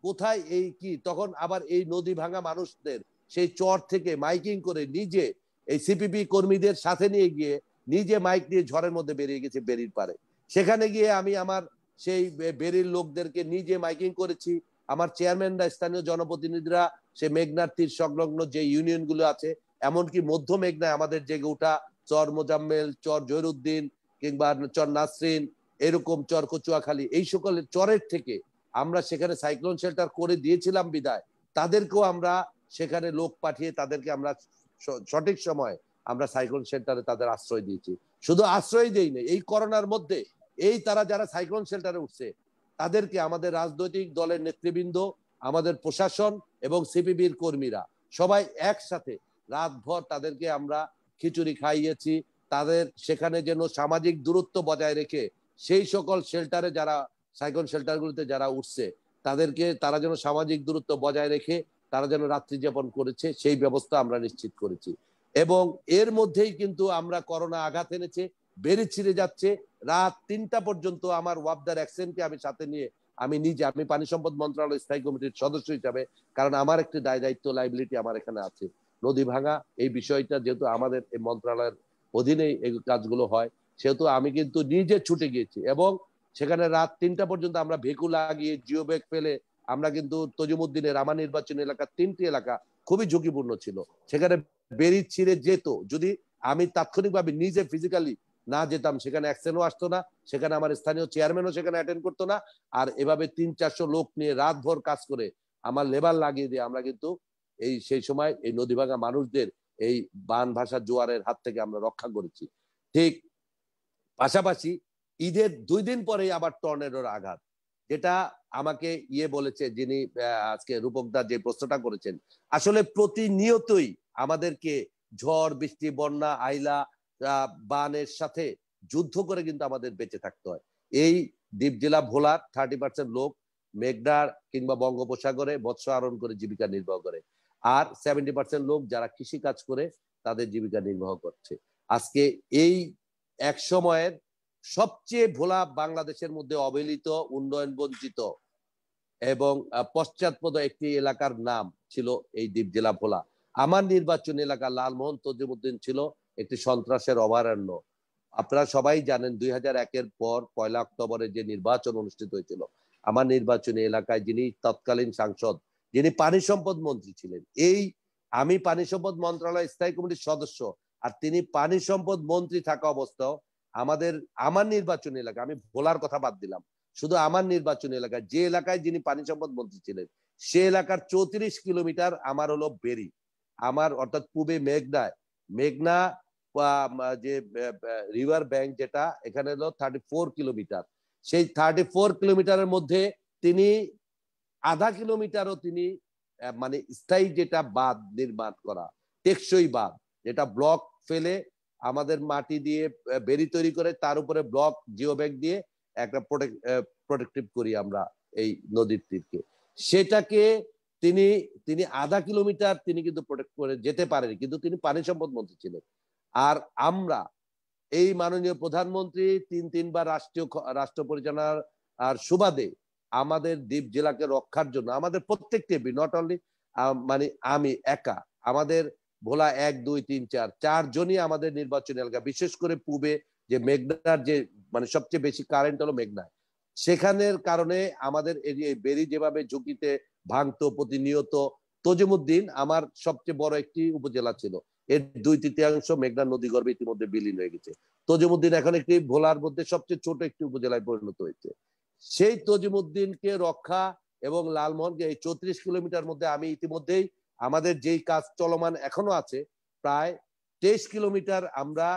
কোথায় এই কি, তখন আবার এই নদী ভাঙা মানুষদের সেই চর থেকে মাইকিং করে নিজে এই সিপিবি কর্মীদের সাথে নিয়ে গিয়ে নিজে মাইক নিয়ে ঝড়ের মধ্যে বেরিয়ে গেছে বেরির পারে। সেখানে গিয়ে আমি আমার সেই বেরির লোকদেরকে নিজে মাইকিং করেছি। আমার চেয়ারম্যানরা, স্থানীয় জনপ্রতিনিধিরা সে মেঘনার তীর সংলগ্ন যে ইউনিয়ন গুলো আছে, এমনকি মধ্য মেঘনায় আমাদের যে গোটা চর মোজাম্মেল, চর জহিরুদ্দিন কিংবা চর নাসরিন, এরকম চর কচুয়াখালী, এই সকল চরের থেকে আমরা সেখানে সাইক্লোন শেল্টার করে দিয়েছিলাম বিদায় তাদেরকেও আমরা সেখানে লোক পাঠিয়ে তাদেরকে আমরা সঠিক সময় আমরা সাইক্লোন শেল্টারে তাদের আশ্রয় দিয়েছি। শুধু আশ্রয় দেই না, এই করোনার মধ্যে এই তারা যারা সাইক্লোন শেল্টারে উঠছে তাদেরকে আমাদের রাজনৈতিক দলের নেতৃবৃন্দ, আমাদের প্রশাসন এবং সিপিবির কর্মীরা সবাই একসাথে রাতভর তাদেরকে আমরা খিচুড়ি খাইয়েছি। তাদের সেখানে যেন সামাজিক দূরত্ব বজায় রেখে সেই সকল শেল্টারে যারা সাইক্লোন শেল্টারগুলোতে যারা উঠছে তাদেরকে তারা যেন সামাজিক দূরত্ব বজায় রেখে তারা যেন রাত্রি যাপন করেছে, সেই ব্যবস্থা আমরা নিশ্চিত করেছি। এবং এর মধ্যেই কিন্তু আমরা করোনা আঘাত এনেছে, বেড়ে ছিঁড়ে যাচ্ছে। রাত 3টা পর্যন্ত আমার ওয়াবদার অ্যাকশনকে আমি সাথে নিয়ে আমি পানি সম্পদ মন্ত্রণালয় স্থায়ী কমিটির সদস্য হিসাবে, কারণ আমার একটি দায়িত্ব লাইবিলিটি আমার এখানে আছে, নদী ভাঙা এই বিষয়টা যেহেতু আমাদের এই মন্ত্রণালয়ের অধীনেই এই কাজগুলো হয়, সেহেতু আমি কিন্তু নিজে ছুটে গিয়েছি এবং সেখানে রাত 3টা পর্যন্ত আমরা ভেকু লাগিয়ে জিও ব্যাগ ফেলে আমরা কিন্তু তজিমুদ্দিনের আমার নির্বাচনী এলাকা 3টি এলাকা খুবই ঝুঁকিপূর্ণ ছিল, সেখানে বেরি ছিঁড়ে যেত, যদি আমি তাৎক্ষণিকভাবে নিজে ফিজিক্যালি না যেতাম, সেখানে অ্যাকশনও আসতো না, সেখানে আমার স্থানীয় চেয়ারম্যানও সেখানে অ্যাটেন্ড করতো না। আর এভাবে 300-400 লোক নিয়ে রাতভর কাজ করে আমার লেবার লাগিয়ে দিয়ে আমরা কিন্তু সেই সময় এই নদী ভাঙা মানুষদের এই বান ভাষা জোয়ারের হাত থেকে আমরা রক্ষা করেছি। ঠিক পাশাপাশি ঈদের 2 দিন পরেই আবার টর্নেডোর আঘাত, যেটা আমাকে বলেছে যিনি আজকে রূপকদা যে প্রশ্নটা করেছেন, আসলে প্রতিনিয়তই আমাদেরকে ঝড় বৃষ্টি বন্যা আইলা বানের সাথে যুদ্ধ করে কিন্তু আমাদের বেঁচে থাকতে হয়। এই দ্বীপ জেলা ভোলার 30% লোক মেঘনার কিংবা বঙ্গোপসাগরে মৎস্য আহরণ করে জীবিকা নির্বাহ করে, আর 70% লোক যারা কৃষি কাজ করে তাদের জীবিকা নির্বাহ করছে। আজকে এই এক সময়ের সবচেয়ে ভোলা বাংলাদেশের মধ্যে অবহেলিত, উন্নয়ন বঞ্চিত এবং পশ্চাৎপদ একটি এলাকার নাম ছিল এই দ্বীপ জেলা ভোলা। আমার নির্বাচনী এলাকা লালমোহন তজিমুদ্দিন ছিল একটি সন্ত্রাসের অভয়ারণ্য। আপনারা সবাই জানেন 2001-এর পর 1 অক্টোবরে যে নির্বাচন অনুষ্ঠিত হয়েছিল, আমার নির্বাচনী এলাকায় যিনি তৎকালীন সাংসদ, যিনি পানি সম্পদ মন্ত্রী ছিলেন, আমি পানি সম্পদ মন্ত্রণালয় স্থায়ী কমিটির সদস্য, আর তিনি পানি সম্পদ মন্ত্রী থাকা অবস্থায় আমার নির্বাচনী এলাকা, আমি ভোলার কথা বাদ দিলাম, শুধু আমার নির্বাচনী এলাকায় যে এলাকায় যিনি পানি সম্পদ মন্ত্রী ছিলেন সে এলাকার 34 কিলোমিটার আমার হলো বেরি, আমার অর্থাৎ পূবে মেঘনা যে রিভার ব্যাংক, যেটা এখানে হলো 34 কিলোমিটার। সেই 34 কিলোমিটারের মধ্যে তিনি আধা কিলোমিটারও তিনি মানে স্থায়ী যেটা বাঁধ নির্মাণ করা, টেকসই বাঁধ, যেটা ব্লক ফেলে আমাদের মাটি দিয়ে বেরি তৈরি করে তার উপরে ব্লক জিও ব্যাগ দিয়ে একটা প্রোটেক্টিভ করি আমরা এই নদীর তীরকে, সেটাকে তিনি আধা কিলোমিটার তিনি কিন্তু প্রোটেক্ট করে যেতে পারেনি, কিন্তু তিনি পানি সম্পদ মন্ত্রী ছিলেন। আর আমরা এই মাননীয় প্রধানমন্ত্রী 3-3বার রাষ্ট্র পরিচালনার আর সুবাদে আমাদের দ্বীপ জেলাকে রক্ষার জন্য আমাদের প্রত্যেকটি নট অনলি মানে আমি একা, আমাদের ভোলা 1, 2, 3, 4 জনই আমাদের নির্বাচনী এলাকা, বিশেষ করে পূবে যে মেঘনার যে মানে সবচেয়ে বেশি কারেন্ট হলো মেঘনায়, সেখানের কারণে আমাদের এই বেরি যেভাবে ঝুঁকিতে ভাঙতো প্রতিনিয়ত। তজিমুদ্দিন আমার সবচেয়ে বড় একটি উপজেলা ছিল, এর 2/3 মেঘনা নদী গর্ভে ইতিমধ্যে বিলীন হয়ে গেছে। তজিমুদ্দিন এখন একটি ভোলার মধ্যে সবচেয়ে ছোট একটি উপজেলায় পরিণত হয়েছে। সেই তজিমুদ্দিনকে রক্ষা এবং লালমোহনকে এই 34 কিলোমিটার মধ্যে আমি ইতিমধ্যেই আমাদের যেই কাজ চলমান এখনো আছে, প্রায় 23 কিলোমিটার আমরা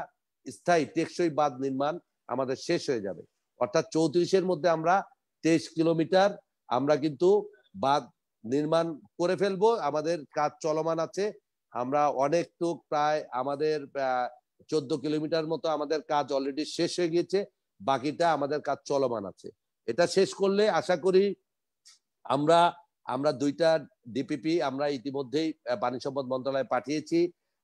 স্থায়ী টেকসই বাঁধ নির্মাণ আমাদের শেষ হয়ে যাবে, অর্থাৎ 34-এর মধ্যে আমরা 23 কিলোমিটার আমরা কিন্তু বাঁধ নির্মাণ করে ফেলবো। আমাদের কাজ চলমান আছে, আমরা অনেক তো প্রায় আমাদের 14 কিলোমিটার মতো আমাদের কাজ অলরেডি শেষ হয়ে গিয়েছে, বাকিটা আমাদের কাজ চলমান আছে। এটা শেষ করলে আশা করি আমরা 2টা ডিপিপি আমরা ইতিমধ্যেই পানি সম্পদ মন্ত্রণালয়ে পাঠিয়েছি,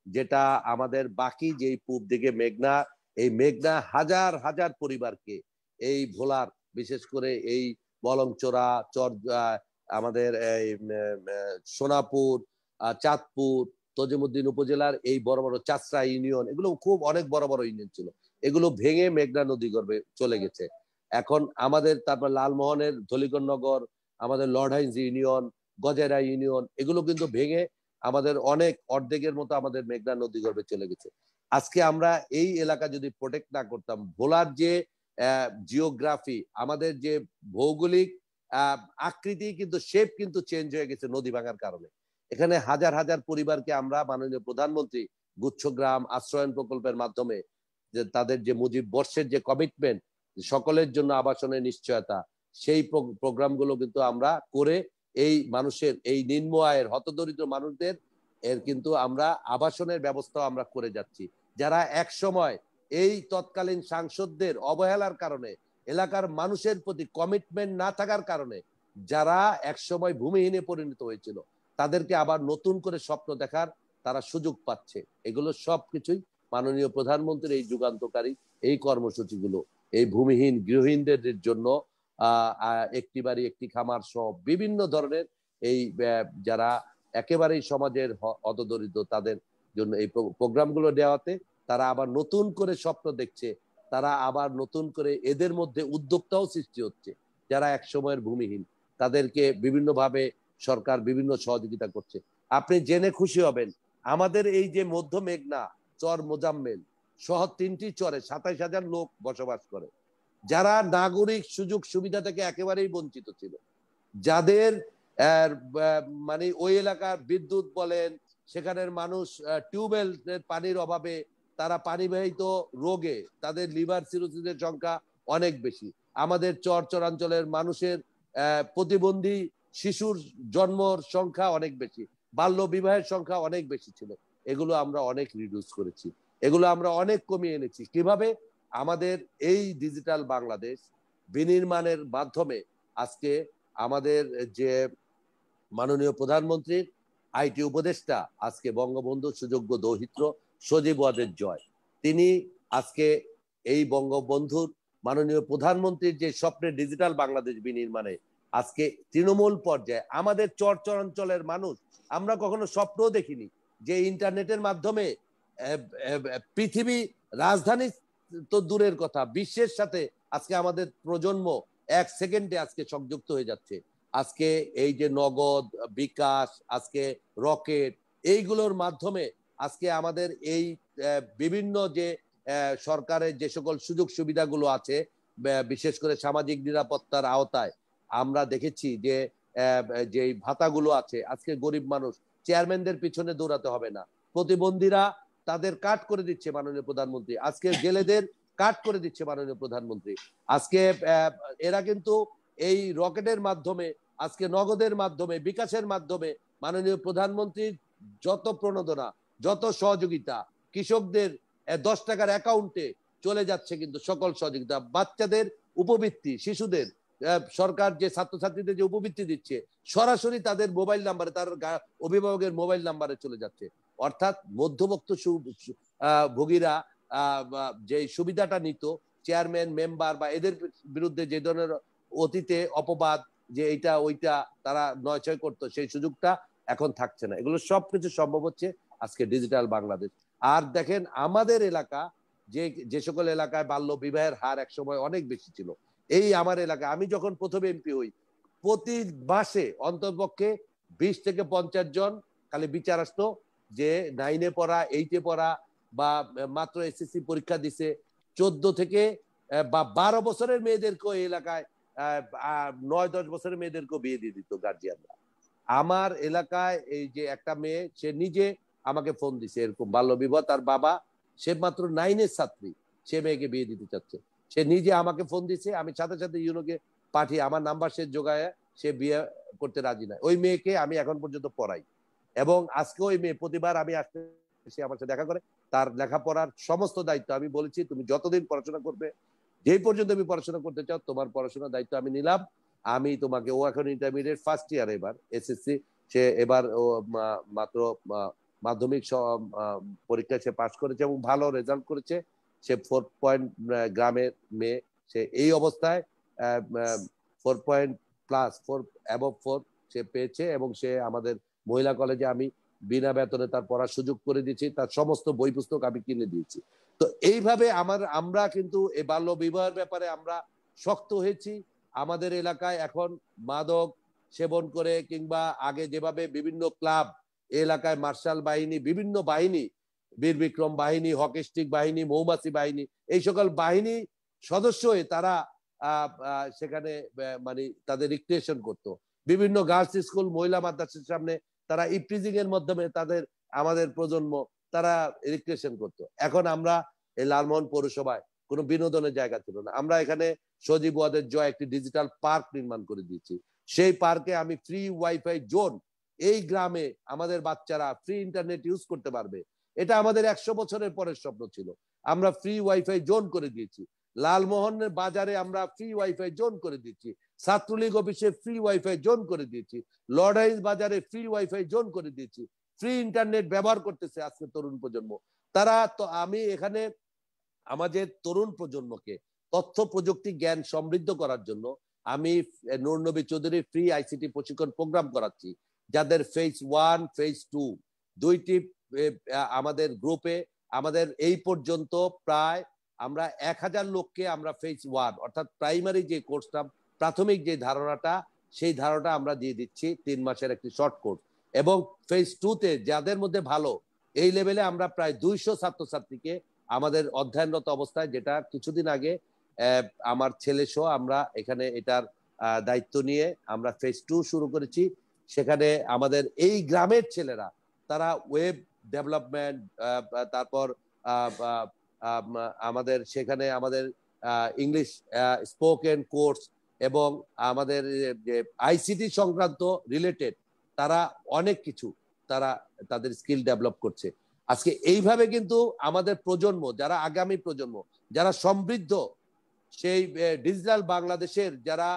যেটা আমাদের বাকি যেই পূব দিকে মেঘনা, এই মেঘনা হাজার হাজার পরিবারকে এই ভোলার বিশেষ করে এই বলংচোরা আমাদের এই সোনাপুর, চাঁদপুর, তজিমুদ্দিন উপজেলার এই বড় বড় চাষরা ইউনিয়ন, এগুলো খুব অনেক বড় বড় ইউনিয়ন ছিল, এগুলো ভেঙে মেঘনা নদী গর্ভে চলে গেছে। এখন আমাদের তারপর লালমোহনের ধলিগড় নগর, আমাদের লর্ড হাইন্স ইউনিয়ন, গজেরা ইউনিয়ন, এগুলো কিন্তু ভেঙে আমাদের অনেক অর্ধেকের মতো আমাদের মেঘনা নদী গর্ভে চলে গেছে। আজকে আমরা এই এলাকা যদি প্রোটেক্ট না করতাম, ভোলার যে জিওগ্রাফি, আমাদের যে ভৌগোলিক আকৃতি কিন্তু শেপ কিন্তু চেঞ্জ হয়ে গেছে নদী ভাঙার কারণে। এখানে হাজার হাজার পরিবারকে আমরা মাননীয় প্রধানমন্ত্রী গুচ্ছগ্রাম আশ্রয়ন প্রকল্পের মাধ্যমে যে তাদের যে মুজিব বর্ষের যে কমিটমেন্ট, সকলের জন্য আবাসনের নিশ্চয়তা, সেই প্রোগ্রামগুলো কিন্তু আমরা করে এই মানুষের এই নিম্ন আয়ের হতদরিদ্র মানুষদের কিন্তু আমরা আবাসনের ব্যবস্থা আমরা করে যাচ্ছি, যারা এক সময় এই তৎকালীন সাংসদদের অবহেলার কারণে, এলাকার মানুষের প্রতি কমিটমেন্ট না থাকার কারণে যারা এক সময় ভূমিহীনে পরিণত হয়েছিল, তাদেরকে আবার নতুন করে স্বপ্ন দেখার তারা সুযোগ পাচ্ছে। এগুলো সবকিছুই মাননীয় প্রধানমন্ত্রীর এই যুগান্তকারী এই কর্মসূচিগুলো এই ভূমিহীন গৃহহীনদের জন্য একটি বাড়ি একটি খামার সহ বিভিন্ন ধরনের এই যারা একেবারেই সমাজের হতদরিদ্র তাদের জন্য এই প্রোগ্রামগুলো দেওয়াতে তারা আবার নতুন করে স্বপ্ন দেখছে, তারা আবার নতুন করে এদের মধ্যে উদ্যোক্তাও সৃষ্টি হচ্ছে, যারা এক সময়ের ভূমিহীন তাদেরকে বিভিন্নভাবে সরকার বিভিন্ন সহযোগিতা করছে। আপনি জেনে খুশি হবেন, আমাদের এই যে মধ্য মেঘনা চর মোজাম্মেল সহ 3টি চরে 27,000 লোক বসবাস করে, যারা নাগরিক সুযোগ সুবিধা থেকে একেবারেই বঞ্চিত ছিল, যাদের মানে ওই এলাকার বিদ্যুৎ বলেন, সেখানের মানুষ টিউবওয়েল পানির অভাবে তারা পানিবাহিত রোগে তাদের লিভার সিরোসিসের সংখ্যা অনেক বেশি। আমাদের চরাঞ্চলের মানুষের প্রতিবন্ধী শিশুর জন্মর সংখ্যা অনেক বেশি, বাল্য বিবাহের সংখ্যা অনেক বেশি ছিল। এগুলো আমরা অনেক রিডিউস করেছি, এগুলো আমরা অনেক কমিয়ে এনেছি। কিভাবে? আমাদের এই ডিজিটাল বাংলাদেশ বিনির্মাণের মাধ্যমে আজকে আমাদের যে মাননীয় প্রধানমন্ত্রীর আইটি উপদেষ্টা, আজকে বঙ্গবন্ধু সুযোগ্য দৌহিত্র সজীব ওয়াজেদ জয়, তিনি আজকে এই বঙ্গবন্ধুর মাননীয় প্রধানমন্ত্রীর যে স্বপ্নের ডিজিটাল বাংলাদেশ বিনির্মাণে আজকে তৃণমূল পর্যায়ে আমাদের চরাঞ্চলের মানুষ, আমরা কখনো স্বপ্নও দেখিনি যে ইন্টারনেটের মাধ্যমে পৃথিবী রাজধানী তো দূরের কথা, বিশ্বের সাথে আজকে আমাদের প্রজন্ম 1 সেকেন্ডে আজকে সংযুক্ত হয়ে যাচ্ছে। আজকে এই যে নগদ বিকাশ, আজকে রকেট, এইগুলোর মাধ্যমে আজকে আমাদের এই বিভিন্ন যে সরকারের যে সকল সুযোগ সুবিধাগুলো আছে, বিশেষ করে সামাজিক নিরাপত্তার আওতায় আমরা দেখেছি যে যে ভাতাগুলো আছে, আজকে গরিব মানুষ চেয়ারম্যানদের পিছনে দৌড়াতে হবে না, প্রতিবন্ধীরা তাদের কাট করে দিচ্ছে মাননীয় প্রধানমন্ত্রী, আজকে জেলেদের কাট করে দিচ্ছে মাননীয় প্রধানমন্ত্রী। আজকে এরা কিন্তু এই রকেটের মাধ্যমে, আজকে নগদের মাধ্যমে, বিকাশের মাধ্যমে মাননীয় প্রধানমন্ত্রীর যত প্রণোদনা, যত সহযোগিতা, কৃষকদের 10 টাকার অ্যাকাউন্টে চলে যাচ্ছে কিন্তু সকল সহযোগিতা, বাচ্চাদের উপবৃত্তি, শিশুদের সরকার যে ছাত্রছাত্রীদের যে উপবৃত্তি দিচ্ছে সরাসরি তাদের মোবাইল নাম্বারে, তার অভিভাবকের মোবাইল নাম্বারে চলে যাচ্ছে। অর্থাৎ মধ্যভুক্ত ভোগীরা যে সুবিধাটা নিত, চেয়ারম্যান, মেম্বার বা এদের বিরুদ্ধে যে ধরনের অতীতে অপবাদ যে এইটা ওইটা তারা নয়ছয় করতো, সেই সুযোগটা এখন থাকছে না। এগুলো সবকিছু সম্ভব হচ্ছে আজকে ডিজিটাল বাংলাদেশ। আর দেখেন আমাদের এলাকা, যে সকল এলাকায় বাল্য বিবাহের হার একসময় অনেক বেশি ছিল, এই আমার এলাকায় আমি যখন প্রথম এমপি হই, প্রতি মাসে অন্ততপক্ষে 20 থেকে 50 জন খালি বিচার আসতো, যে 9-এ পড়া, 8-এ পড়া বা মাত্র এসএসসি পরীক্ষা দিছে, 14 থেকে বা 12 বছরের মেয়েদেরকেও এই এলাকায় 9-10 বছরের মেয়েদেরকেও বিয়ে দিয়ে দিত গার্জিয়ানরা। আমার এলাকায় এই যে একটা মেয়ে, সে নিজে আমাকে ফোন দিছে, এরকম বাল্য বিবাহ, তার বাবা সে মাত্র 9-এর ছাত্রী, সে মেয়েকে বিয়ে দিতে চাচ্ছে, সে নিজে আমাকে ফোন দিছে, আমি সাথে সাথে ইউনোকে পাঠিয়ে আমার নাম্বার সে জোগায়, সে বিয়ে করতে রাজি না। ওই মেয়েকে আমি এখন পর্যন্ত পড়াই, এবং আজকে ওই মেয়ে প্রতিবার আমি আসতে, সে আমার সাথে দেখা করে, তার লেখাপড়ার সমস্ত দায়িত্ব আমি বলেছি তুমি যতদিন পড়াশোনা করবে, যেই পর্যন্ত তুমি পড়াশোনা করতে চাও, তোমার পড়াশোনার দায়িত্ব আমি নিলাম, আমি তোমাকে, ও এখন ইন্টারমিডিয়েট ফার্স্ট ইয়ার, এবার এসএসসি, সে এবার ও মাত্র মাধ্যমিক পরীক্ষায় সে পাশ করেছে এবং ভালো রেজাল্ট করেছে, সে 4 পয়েন্ট, গ্রামের মেয়ে, সে এই অবস্থায় 4 অ্যাবভ 4 সে পেয়েছে, এবং সে আমাদের মহিলা কলেজে আমি বিনা বেতনে তার পড়ার সুযোগ করে দিয়েছি, তার সমস্ত বই পুস্তক আমি কিনে দিয়েছি। তো এইভাবে আমরা কিন্তু এই বাল্য বিবাহের ব্যাপারে আমরা শক্ত হয়েছি। আমাদের এলাকায় এখন মাদক সেবন করে, কিংবা আগে যেভাবে বিভিন্ন ক্লাব এলাকায়, মার্শাল বাহিনী, বিভিন্ন বাহিনী, বীর বিক্রম বাহিনী, হকি স্টিক বাহিনী, মৌমাছি বাহিনী, এই সকল বাহিনী সদস্য হয়ে তারা সেখানে মানে তাদের রিক্রিয়েশন করতো। বিভিন্ন গার্লস স্কুল, মহিলা মাদ্রাসার সামনে তারা ইপটিজিং এর মাধ্যমে তাদের, আমাদের প্রজন্ম, তারা রিক্রিয়েশন করতো। এখন আমরা এই লালমোহন পৌরসভায় কোনো বিনোদনের জায়গা ছিল না, আমরা এখানে সজীব ওয়াজেদ জয় একটি ডিজিটাল পার্ক নির্মাণ করে দিয়েছি। সেই পার্কে আমি ফ্রি ওয়াইফাই জোন, এই গ্রামে আমাদের বাচ্চারা ফ্রি ইন্টারনেট ইউজ করতে পারবে। এটা আমাদের 100 বছরের পরের স্বপ্ন ছিল, আমরা ফ্রি ওয়াইফাই জোন করে দিয়েছি। লালমোহনের বাজারে আমরা ফ্রি ওয়াইফাই জোন করে দিচ্ছি, ছাত্রলীগ অফিসে ফ্রি ওয়াইফাই জোন করে দিয়েছি, লর্ডাইজ বাজারে ফ্রি ওয়াইফাই জোন করে দিয়েছি। ফ্রি ইন্টারনেট ব্যবহার করতেছে আজকে তরুণ প্রজন্ম। তারা তো, আমি এখানে আমাদের তরুণ প্রজন্মকে তথ্য প্রযুক্তি জ্ঞান সমৃদ্ধ করার জন্য আমি নূর নবী চৌধুরী ফ্রি আইসিটি প্রশিক্ষণ প্রোগ্রাম করাচ্ছি, যাদের ফেজ 1, ফেজ 2 দুইটি আমাদের গ্রুপে, আমাদের এই পর্যন্ত প্রায় আমরা 1000 লোককে আমরা ফেজ 1 অর্থাৎ প্রাইমারি যে কোর্সটা, প্রাথমিক যে ধারণাটা, সেই ধারণাটা আমরা দিয়ে দিচ্ছি 3 মাসের একটি শর্ট কোর্স। এবং ফেজ 2 তে যাদের মধ্যে ভালো, এই লেভেলে আমরা প্রায় 200 ছাত্রছাত্রীকে আমাদের অধ্যয়নরত অবস্থায়, যেটা কিছুদিন আগে আমার ছেলে সহ আমরা এখানে এটার দায়িত্ব নিয়ে আমরা ফেজ 2 শুরু করেছি। সেখানে আমাদের এই গ্রামের ছেলেরা তারা ওয়েব ডেভেলপমেন্ট, তারপর আমাদের সেখানে আমাদের ইংলিশ স্পোকেন কোর্স এবং আমাদের যে আইসিটি সংক্রান্ত রিলেটেড তারা অনেক কিছু তারা তাদের স্কিল ডেভেলপ করছে। আজকে এইভাবে কিন্তু আমাদের প্রজন্ম, যারা আগামী প্রজন্ম, যারা সমৃদ্ধ সেই ডিজিটাল বাংলাদেশের যারা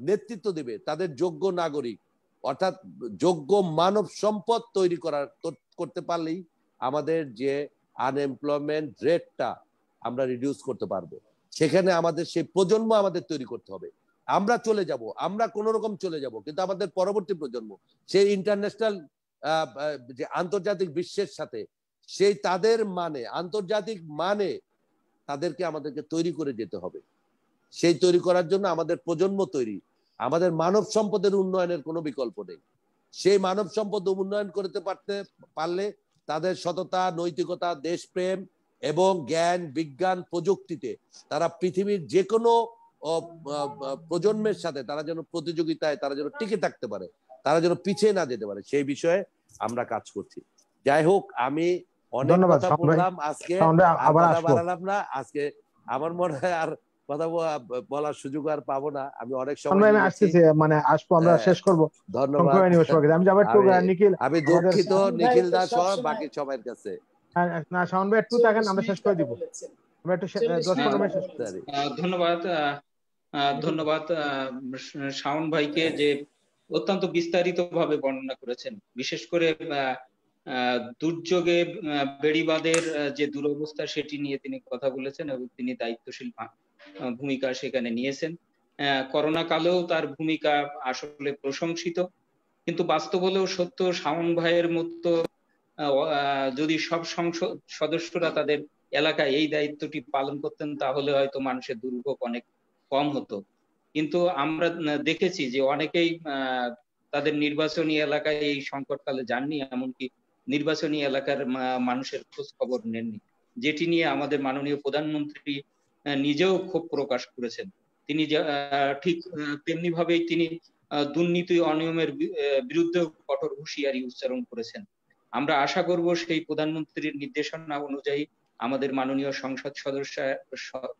নেতৃত্ব দিবে, তাদের যোগ্য নাগরিক অর্থাৎ যোগ্য মানব সম্পদ তৈরি করতে পারলেই আমাদের যে আনএমপ্লয়মেন্ট রেটটা আমরা রিডিউস করতে পারবো। সেখানে আমাদের সেই প্রজন্ম আমাদের তৈরি করতে হবে। আমরা চলে যাব, আমরা কোন রকম চলে যাব, কিন্তু আমাদের পরবর্তী প্রজন্ম সেই ইন্টারন্যাশনাল যে আন্তর্জাতিক বিশ্বের সাথে সেই তাদের মানে আন্তর্জাতিক মানে তাদেরকে আমাদেরকে তৈরি করে যেতে হবে। সেই তৈরি করার জন্য আমাদের প্রজন্ম তৈরি, আমাদের মানব সম্পদের উন্নয়নের কোনো বিকল্প নেই। সেই মানব সম্পদ উন্নয়ন করতে পারলে তাদের সততা, নৈতিকতা, দেশপ্রেম এবং জ্ঞান, বিজ্ঞান, প্রযুক্তিতে তারা পৃথিবীর যে কোনো প্রজন্মের সাথে তারা যেন প্রতিযোগিতায় তারা যেন টিকে থাকতে পারে, তারা যেন পিছিয়ে না যেতে পারে, সেই বিষয়ে আমরা কাজ করছি। যাই হোক, আমি অনেক কথা বললাম আজকে, কথা বাড়ালাম না আজকে। আমার মনে হয় আর কথা বলার সুযোগ আর পাবো না। আমি অনেক সময় মানে আসবো, আমরা শেষ করবো। ধন্যবাদ। আমি যাবো একটু নিখিল, আমি দুঃখিত নিখিল দাস সহ বাকি সবার কাছে। না শাওন ভাই একটু থাকেন, আমরা শেষ করে দিব। আমরা একটু 10-15 মিনিট শেষ করি। ধন্যবাদ শাওন ভাইকে যে অত্যন্ত বিস্তারিত ভাবে বর্ণনা করেছেন। বিশেষ করে দুর্যোগে বেড়িবাঁধের যে দুরবস্থা সেটি নিয়ে তিনি কথা বলেছেন এবং তিনি দায়িত্বশীল ভূমিকা সেখানে নিয়েছেন। করোনা কালেও তার ভূমিকা আসলে প্রশংসিত, কিন্তু বাস্তব হলেও সত্য শাওন ভাইয়ের মতো যদি সব সংসদ সদস্যরা তাদের এলাকায় এই দায়িত্বটি পালন করতেন তাহলে হয়তো মানুষের দুর্ভোগ অনেক কম হতো। কিন্তু আমরা দেখেছি যে অনেকেই তাদের নির্বাচনী এলাকায় এই সংকটকালে যাননি, এমনকি নির্বাচনী এলাকার মানুষের খোঁজ খবর নেননি, যেটি নিয়ে আমাদের মাননীয় প্রধানমন্ত্রী নিজেও ক্ষোভ প্রকাশ করেছেন। তিনি ঠিক তেমনি ভাবেই তিনি দুর্নীতি অনিয়মের বিরুদ্ধে কঠোর হুঁশিয়ারি উচ্চারণ করেছেন। আমরা আশা করব সেই প্রধানমন্ত্রীর নির্দেশনা অনুযায়ী আমাদের মাননীয় সংসদ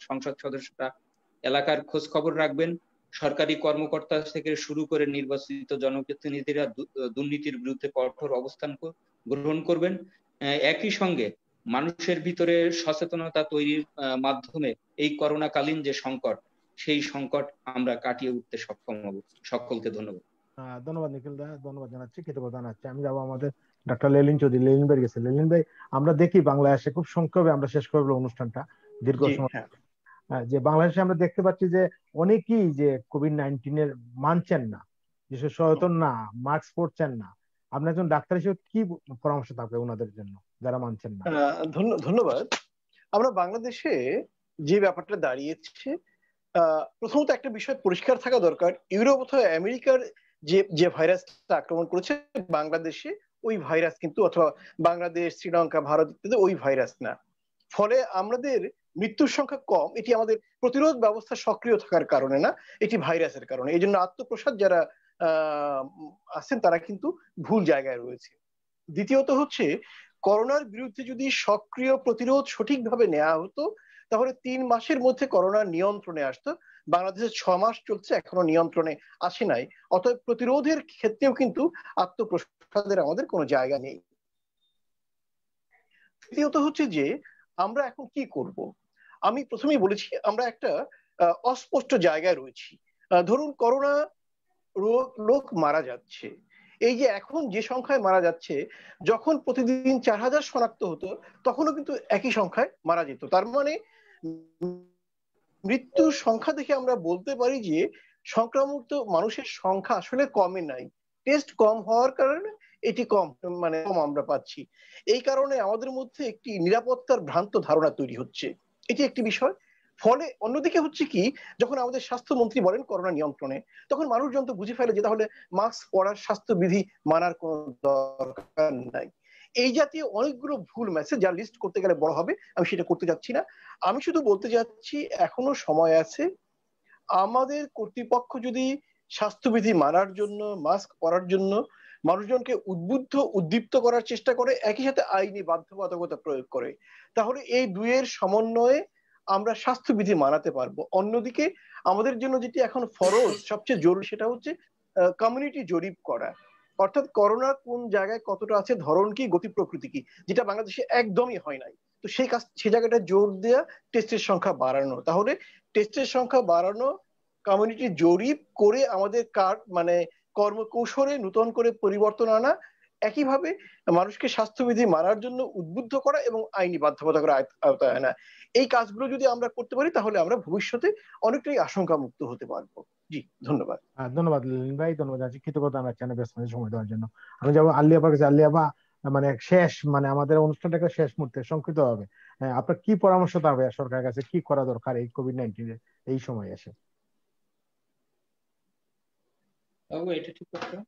সদস্যরা এলাকার খোঁজ খবর রাখবেন। সরকারি কর্মকর্তা থেকে শুরু করে নির্বাচিত জনপ্রতিনিধিরা দুর্নীতির বিরুদ্ধে কঠোর অবস্থান গ্রহণ করবেন। একই সঙ্গে মানুষের ভিতরে সচেতনতা তৈরির মাধ্যমে এই করোনাকালীন যে সংকট, সেই সংকট আমরা কাটিয়ে উঠতে সক্ষম হব। সকলকে ধন্যবাদ। ধন্যবাদ নিখিল দা, ধন্যবাদ জানাচ্ছি, কৃতজ্ঞতা জানাচ্ছি। আমি যাবো আমাদের ডক্টর লেলিন চৌধুরী। লেলিন ভাই গেছে। লেলিন ভাই, আমরা দেখি বাংলাদেশে খুব সংক্ষেপে আমরা শেষ করবো অনুষ্ঠানটা, দীর্ঘ সময় যে বাংলাদেশে আমরা দেখতে পাচ্ছি যে অনেকেই যে কোভিড-19 মানছেন না, বিশেষ সচেতন না, মাস্ক পরছেন না। আপনার একজন ডাক্তার হিসেবে কি পরামর্শ থাকবে ওনাদের জন্য যারা মানছেন না? ধন্যবাদ। আমরা বাংলাদেশে যে ব্যাপারটা দাঁড়িয়েছে, প্রথমত একটা বিষয় পরিষ্কার থাকা দরকার, ইউরোপ অথবা আমেরিকার যে ভাইরাসটা আক্রমণ করেছে বাংলাদেশে, ওই ভাইরাস কিন্তু, অথবা বাংলাদেশ, শ্রীলঙ্কা, ভারত ইত্যাদি ওই ভাইরাস না। ফলে আমাদের মৃত্যুর সংখ্যা কম, এটি আমাদের প্রতিরোধ ব্যবস্থা সক্রিয় থাকার কারণে না, এটি ভাইরাসের কারণে। এই জন্য আত্মপ্রসাদ যারা আছেন তারা কিন্তু ভুল জায়গায় রয়েছে। দ্বিতীয়ত হচ্ছে, করোনার বিরুদ্ধে যদি সক্রিয় প্রতিরোধ সঠিকভাবে নেওয়া হতো তাহলে 3 মাসের মধ্যে করোনা নিয়ন্ত্রণে আসতো। বাংলাদেশে 6 মাস চলছে, এখনো নিয়ন্ত্রণে আসে নাই। অতএব প্রতিরোধের ক্ষেত্রেও কিন্তু আত্মপ্রসাদের আমাদের কোনো জায়গা নেই। তৃতীয়ত হচ্ছে যে আমরা এখন কি করব। আমি প্রথমেই বলেছি আমরা একটা অস্পষ্ট জায়গায় রয়েছি। ধরুন করোনা লোক মারা যাচ্ছে, এই যে এখন যে সংখ্যায় মারা যাচ্ছে, যখন প্রতিদিন 4000 শনাক্ত হতো তখনও কিন্তু একই সংখ্যায় মারা যেত। তার মানে মৃত্যুর সংখ্যা দেখে আমরা বলতে পারি যে সংক্রামিত মানুষের সংখ্যা আসলে কমে নাই, টেস্ট কম হওয়ার কারণে এটি কম আমরা পাচ্ছি। এই কারণে আমাদের মধ্যে একটি নিরাপত্তার ভ্রান্ত ধারণা তৈরি হচ্ছে, এটি একটি বিষয়। ফলে অন্যদিকে হচ্ছে কি, যখন আমাদের স্বাস্থ্যমন্ত্রী বলেন করোনা নিয়ন্ত্রণে, তখন মানুষজন তো বুঝে ফেলে যে তাহলে মাস্ক পরার, স্বাস্থ্যবিধি মানার কোনো দরকার নাই। এই জাতীয় অনেকগুলো ভুল মেসেজ, যা লিস্ট করতে গেলে বড় হবে, আমি সেটা করতে যাচ্ছি না। আমি শুধু বলতে যাচ্ছি এখনো সময় আছে। আমাদের কর্তৃপক্ষ যদি স্বাস্থ্যবিধি মানার জন্য, মাস্ক পরার জন্য মানুষজনকে উদ্দীপ্ত করার চেষ্টা করে, একই সাথে আইনি বাধ্যবাধকতা প্রয়োগ করে, তাহলে এই দুইয়ের সমন্বয়ে আমরা স্বাস্থ্যবিধি মানাতে পারবো। অন্যদিকে আমাদের জন্য যেটি এখন ফরজ, সবচেয়ে জরুরি, সেটা হচ্ছে কমিউনিটি জরিপ করা, অর্থাৎ করোনা কোন জায়গায় কতটা আছে, ধরন কি, গতি প্রকৃতি কি, যেটা বাংলাদেশে একদমই হয় নাই। তো সেই জায়গাটা জোর দেয়া, টেস্টের সংখ্যা বাড়ানো। তাহলে টেস্টের সংখ্যা বাড়ানো, কমিউনিটি জরিপ করে আমাদের কর্মকৌশলে নতুন করে পরিবর্তন আনা, একইভাবে মানুষকে স্বাস্থ্যবিধি মানার জন্য উদ্বুদ্ধ করা এবং আইনি বাধ্যবাধকতা আওতায় আনা, এই কাজগুলো যদি আমরা করতে পারি তাহলে আমরা ভবিষ্যতে অনেকটাই আশঙ্কা মুক্ত হতে পারবো। জি, ধন্যবাদ। ধন্যবাদ লিলিন ভাই, ধন্যবাদ আছি, কৃতজ্ঞতা আমার চ্যানেল ব্যস্ত সময় দেওয়ার জন্য। আমি যাবো আলিয়াবার কাছে। আলিয়াবা, শেষ আমাদের অনুষ্ঠানটাকে শেষ মুহূর্তে সংক্ষিপ্ত হবে, আপনার কি পরামর্শ থাকবে সরকারের কাছে, কি করা দরকার এই কোভিড-19 এই সময় এসে? এটা ঠিক কথা।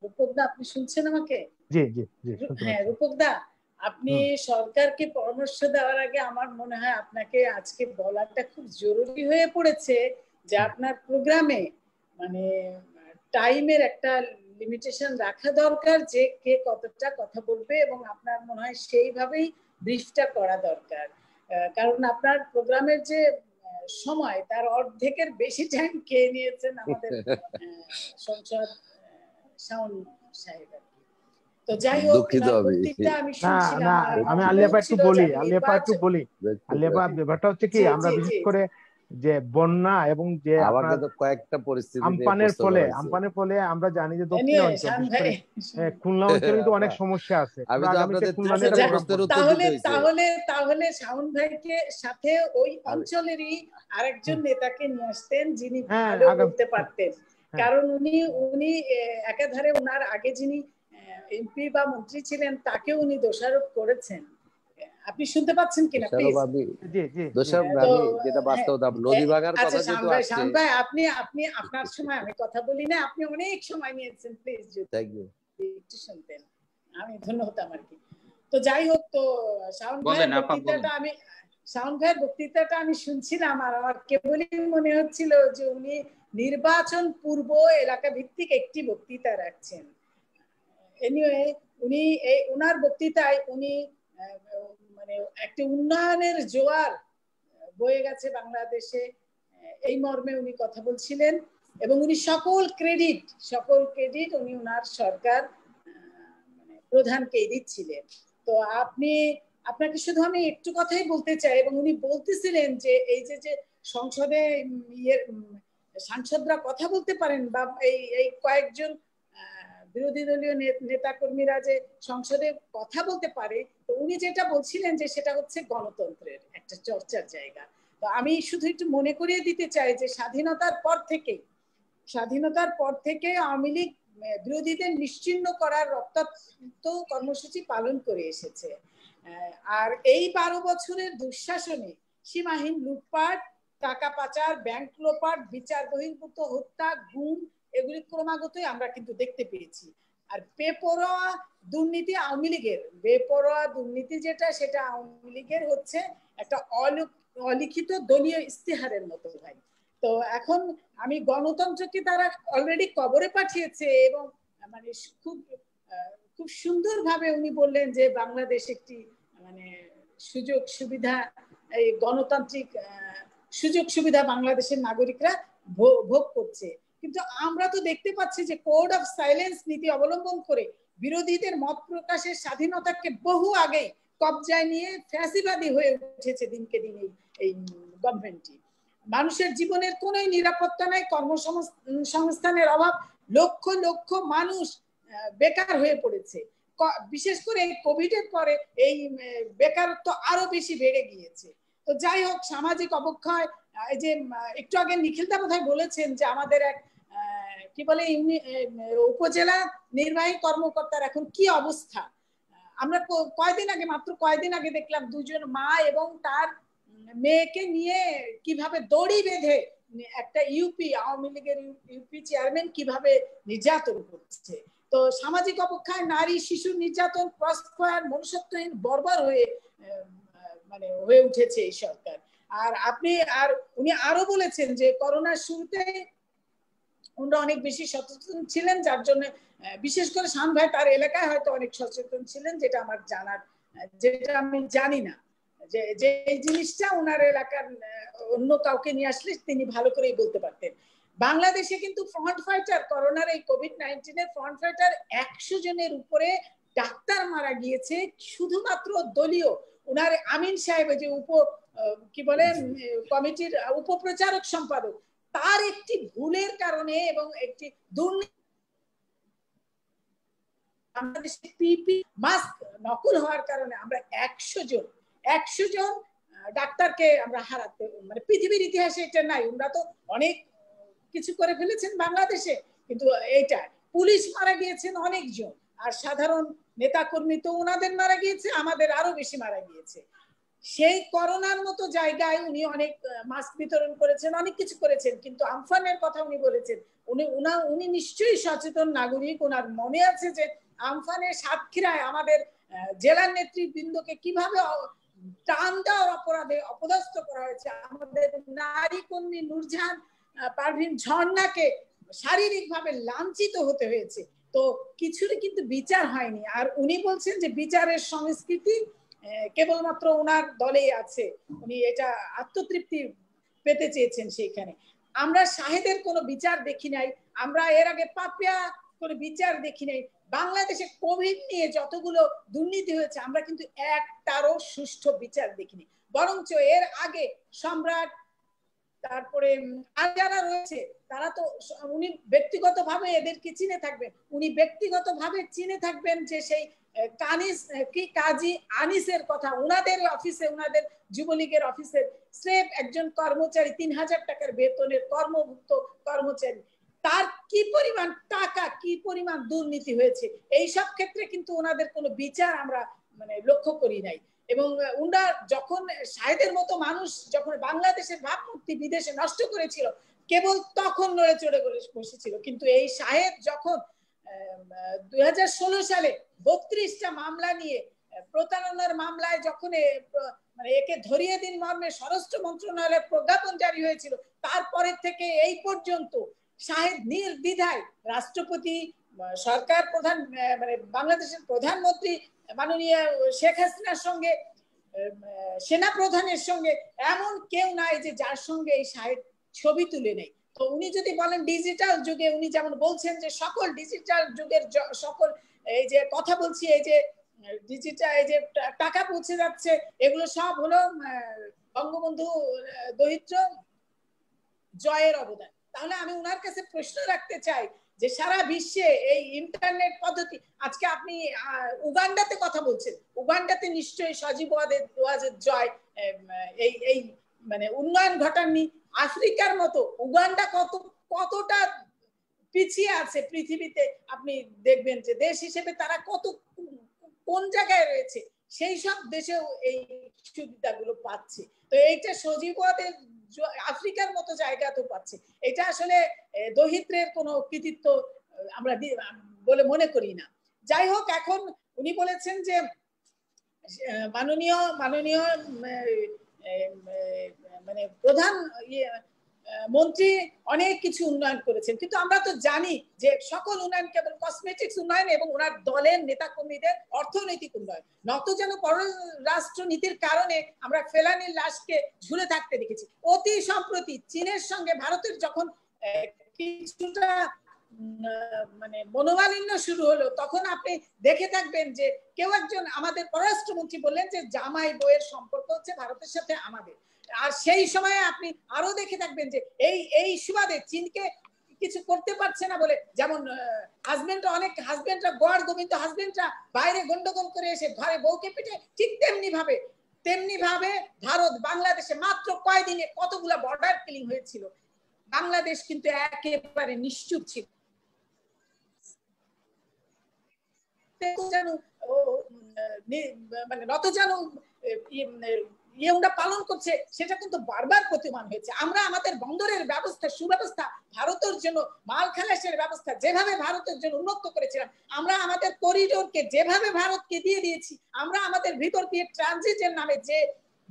রূপকদা, আপনি শুনছেন আমাকে? জি জি জি, শুনতে হ্যাঁ পাচ্ছি। রূপকদা, আপনি সরকারকে পরামর্শ দেওয়ার আগে আমার মনে হয় আপনাকে আজকে বলাটা খুব জরুরি হয়ে পড়েছে যে আপনার প্রোগ্রামে টাইমের একটা লিমিটেশন রাখা দরকার, যে কে কতটা কথা বলবে, এবং আপনার মনে হয় সেইভাবেই ব্রিফটা করা দরকার। কারণ আপনার প্রোগ্রামের যে সময়, তার অর্ধেকের বেশি টাইম খেয়ে নিয়েছেন আমাদের সংসদ শাওন সাহেব। তো যাই হোক, আমি শুনছিলাম। আমি আলিয়াপা একটু বলি, আলিয়াপা ব্যাপারটা হচ্ছে কি, আমরা বিশেষ করে যে বন্যা এবং যে কয়েকটা পরিস্থিতি আমপানের ফলে আমরা জানি যে দক্ষিণ অঞ্চল, বিশেষ করে খুলনা অঞ্চলে কিন্তু অনেক সমস্যা আছে। তাহলে শাওন ভাইকে সাথে ওই অঞ্চলেরই আরেকজন নেতাকে নিয়ে আসতেন, যিনি ভালো বলতে পারতেন, কারণ উনি একাধারে ওনার আগে যিনি এমপি বা মন্ত্রী ছিলেন তাকে উনি দোষারোপ করেছেন। আপনি শুনতে পাচ্ছেন কিনা প্লিজ? শাওন ভাই, আপনি আপনার সময় আমি কথা বলি না, আপনি অনেক সময় নিয়েছেন, প্লিজ যদি একটু শুনতেন আমি ধন্য হতাম আর কি। তো যাই হোক, তো শাওন ভাইয়ের বক্তৃতাটা আমি শুনছিলাম, আর আমার কেবলই মনে হচ্ছিল যে উনি নির্বাচন পূর্ব এলাকা ভিত্তিক একটি বক্তৃতা রাখছেন। এনিওয়ে, উনি ওনার বক্তৃতায় উনি একটি উন্নয়নের জোয়ার বয়ে গেছে বাংলাদেশে, এই মর্মে উনি কথা বলছিলেন, এবং উনি সকল ক্রেডিট উনি ওনার সরকার প্রধানকেই দিচ্ছিলেন। তো আপনাকে শুধু আমি একটু কথাই বলতে চাই, এবং উনি বলতেছিলেন যে এই যে সংসদে সাংসদরা কথা বলতে পারেন, বা এই কয়েকজন বিরোধী দলীয় নেতা কর্মীরা যে সংসদে কথা বলতে পারে, তো উনি যেটা বলছিলেন যে সেটা হচ্ছে গণতন্ত্রের একটা চর্চার জায়গা। তো আমি শুধু একটু মনে করিয়ে দিতে চাই যে স্বাধীনতার পর থেকে আওয়ামী লীগ বিরোধীদের নিশ্চিহ্ন করার রক্তাক্ত কর্মসূচি পালন করে এসেছে, আর এই 12 বছরের দুঃশাসনে সীমাহীন লুটপাট, টাকা পাচার, ব্যাংক লোপাট, বিচার বহির্ভূত হত্যা, গুম, এগুলি ক্রমাগতই আমরা কিন্তু দেখতে পেয়েছি। আর বেপরোয়া দুর্নীতি আওয়ামী লীগের, যেটা, সেটা আওয়ামী লীগের হচ্ছে একটা অলিখিত দলীয় ইস্তেহারের মতো ভাই। তো এখন আমি গণতন্ত্রকে তারা অলরেডি কবরে পাঠিয়েছে, এবং খুব সুন্দরভাবে উনি বললেন যে বাংলাদেশ একটি সুযোগ সুবিধা, এই গণতান্ত্রিক সুযোগ সুবিধা বাংলাদেশের নাগরিকরা ভোগ করছে। কিন্তু আমরা তো দেখতে পাচ্ছি যে কোড অফ সাইলেন্স নীতি অবলম্বন করে বিরোধীদের মত প্রকাশের স্বাধীনতাকে বহু আগেই কবজায় নিয়ে ফ্যাসিবাদী হয়ে উঠেছে দিনকে দিন এই গভর্নমেন্টটি। মানুষের জীবনের কোনো নিরাপত্তা নাই, কর্মসংস্থানের অভাব, লক্ষ লক্ষ মানুষ বেকার হয়ে পড়েছে। বিশেষ করে কোভিড এর পরে এই বেকারত্ব আরো বেশি বেড়ে গিয়েছে। তো যাই হোক, সামাজিক অবক্ষয়, এই যে একটু আগে নিখিলদা বোধহয় বলেছেন যে আমাদের এক কি বলে উপজেলা নির্বাহী কর্মকর্তার এখন কি অবস্থা। আমরা মাত্র কয়েকদিন আগে দেখলাম দুজন মা এবং তার মেয়েকে নিয়ে কিভাবে দড়ি বেঁধে একটা আওয়ামী লীগের ইউপি চেয়ারম্যান কিভাবে নির্যাতন করছে। তো সামাজিক অবক্ষয়, নারী শিশু নির্যাতন, ক্রসফায়ার, মনুষ্যত্বহীন বর্বর হয়ে মানে হয়ে উঠেছে এই সরকার। আর উনি আরো বলেছেন যে করোনার শুরুতে ওনারা অনেক বেশি সচেতন ছিলেন, যার জন্য বিশেষ করে শান ভাই তার এলাকায় হয়তো অনেক সচেতন ছিলেন, যেটা আমার জানার, যেটা আমি জানি না, যে এই জিনিসটা ওনার এলাকার অন্য কাউকে নিয়ে আসলে তিনি ভালো করেই বলতে পারতেন। বাংলাদেশে কিন্তু ফ্রন্ট ফাইটার, করোনার এই কোভিড-19 এর ফ্রন্ট ফাইটার 100 জনের উপরে ডাক্তার মারা গিয়েছে শুধুমাত্র দলীয়। ওনার আমিন সাহেব, যে কি বলে কমিটির উপপ্রচারক সম্পাদক, তার একটি ভুলের কারণে এবং একটি দুর্নীতি, বাংলাদেশে পিপি মাস্ক নকল হওয়ার কারণে আমরা 100 জন ডাক্তারকে আমরা হারাতে, মানে পৃথিবীর ইতিহাসে এটা নাই। ওনারা তো অনেক কিছু করে ফেলেছেন বাংলাদেশে, কিন্তু এইটা পুলিশ মারা গিয়েছেন অনেকজন, আর সাধারণ নেতাকর্মী তো ওনাদের মারা গিয়েছে, আমাদের আরো বেশি মারা গিয়েছে। সেই করোনার মতো জায়গায় উনি অনেক মাস্ক বিতরণ করেছেন, অনেক কিছু করেছেন, কিন্তু আমফানের কথা উনি বলেছেন। উনি নিশ্চয়ই সচেতন নাগরিক। ওনার মনে আছে যে আমফানের সাতক্ষীরায় আমাদের জেলার নেতৃবৃন্দকে কিভাবে টান দেওয়ার অপরাধে অপদস্থ করা হয়েছে, আমাদের নারী কর্মী নূরজাহান পারভিন ঝর্ণাকে শারীরিকভাবে লাঞ্ছিত হতে হয়েছে। তো কিছুরই কিন্তু বিচার হয়নি। আর উনি বলছেন যে বিচারের সংস্কৃতি কেবলমাত্র ওনার দলেই আছে, উনি এটা আত্মতৃপ্তি পেতে চেয়েছেন সেইখানে। আমরা শাহেদের কোনো বিচার দেখি নাই, আমরা এর আগে পাপিয়া কোনো বিচার দেখি নাই। বাংলাদেশে কোভিড নিয়ে যতগুলো দুর্নীতি হয়েছে আমরা কিন্তু একটারও সুষ্ঠু বিচার দেখিনি, বরঞ্চ এর আগে সম্রাট, তারপরে আর যারা রয়েছে তারা তো, উনি ব্যক্তিগতভাবে এদেরকে চিনে থাকবেন, উনি ব্যক্তিগতভাবে চিনে থাকবেন যে সেই কাজী আনিসের কথা, ওনাদের অফিসে, ওনাদের যুবলীগের অফিসের স্রেফ একজন কর্মচারী, 3000 টাকার বেতনের কর্মভুক্ত কর্মচারী, তার কি পরিমাণ টাকা, কি পরিমাণ দুর্নীতি হয়েছে, এই সব ক্ষেত্রে কিন্তু ওনাদের কোনো বিচার আমরা মানে লক্ষ্য করি নাই। এবং ওনারা যখন শাহেদের মতো মানুষ যখন বাংলাদেশের ভাবমূর্তি বিদেশে নষ্ট করেছিল, কেবল তখন নড়ে চড়ে বসেছিল। কিন্তু এই শাহেদ যখন 2016 সালে 32টা মামলা নিয়ে, প্রতারণার মামলায় যখন মানে একে ধরিয়ে দিন মর্মে স্বরাষ্ট্র মন্ত্রণালয়ের প্রজ্ঞাপন জারি হয়েছিল, তারপরে থেকে এই পর্যন্ত শাহেদ নির্দ্বিধায় রাষ্ট্রপতি, সরকার প্রধান, মানে বাংলাদেশের প্রধানমন্ত্রী মাননীয় শেখ হাসিনার সঙ্গে, সেনা প্রধানের সঙ্গে এমন কেউ নাই যে যার সঙ্গে এই শাহেদ ছবি তুলে নেই। তো উনি যদি বলেন ডিজিটাল যুগে, উনি যেমন বলছেন যে সকল ডিজিটাল যুগের সকল এই যে কথা বলছি, এই যে ডিজিটাল, এই যে টাকা পৌঁছে যাচ্ছে, এগুলো সব হলো বঙ্গবন্ধু দরিদ্র জয়ের অবদান। তাহলে আমি ওনার কাছে প্রশ্ন রাখতে চাই যে সারা বিশ্বে এই ইন্টারনেট পদ্ধতি, আজকে আপনি উগান্ডাতে কথা বলছেন, উগান্ডাতে নিশ্চয়ই সজীব ওয়াজেদ জয় এই মানে উন্নয়ন ঘটাননি। আফ্রিকার মতো উগান্ডা কতটা পিছিয়ে আছে পৃথিবীতে, আপনি দেখবেন যে দেশ হিসেবে তারা কোন জায়গায় রয়েছে, সেই সব দেশেও এই সুবিধাগুলো পাচ্ছে। তো এইটা সজীব ওয়াজেদ আফ্রিকার মতো জায়গা তো পাচ্ছে, এটা আসলে দরিদ্রের কোনো কৃতিত্ব আমরা বলে মনে করি না। যাই হোক, এখন উনি বলেছেন যে মাননীয় মানে প্রধান মন্ত্রী অনেক কিছু উন্নয়ন করেছেন, কিন্তু আমরা তো জানি যে সকল উন্নয়ন কেবল কসমেটিক্স উন্নয়ন এবং ওনার দলের নেতা কর্মীদের অর্থনৈতিক উন্নয়ন। নত যেন পররাষ্ট্র নীতির কারণে আমরা ফেলানির লাশকে ঝুলে থাকতে দেখেছি। অতি সম্প্রতি চীনের সঙ্গে ভারতের যখন কিছুটা মানে মনোমালিন্য শুরু হলো, তখন আপনি দেখে থাকবেন যে কেউ একজন আমাদের পররাষ্ট্রমন্ত্রী বললেন যে জামাই বউয়ের সম্পর্ক হচ্ছে ভারতের সাথে আমাদের। আর সেই সময়ে আপনি আরো দেখে থাকবেন যে এই সুবাদে চীনকে কিছু করতে পারছে না বলে, যেমন হাজবেন্ডরা গড় গোবিন্দ হাজবেন্ডরা বাইরে গন্ডগোল করে এসে ঘরে বউকে পিটে, ঠিক তেমনি ভাবে ভারত বাংলাদেশে মাত্র কয়দিনে কতগুলা বর্ডার কিলিং হয়েছিল। বাংলাদেশ কিন্তু একেবারে নিশ্চুপ ছিল, মানে নতজানু ওরা পালন করছে সেটা কিন্তু বারবার প্রতিমান হয়েছে। আমরা আমাদের বন্দরের ব্যবস্থা সুব্যবস্থা, ভারতের জন্য মাল খালাসের ব্যবস্থা যেভাবে ভারতের জন্য উন্নত করেছিলাম, আমরা আমাদের করিডোরকে যেভাবে ভারতকে দিয়ে দিয়েছি, আমরা আমাদের ভিতর দিয়ে ট্রানজিটের নামে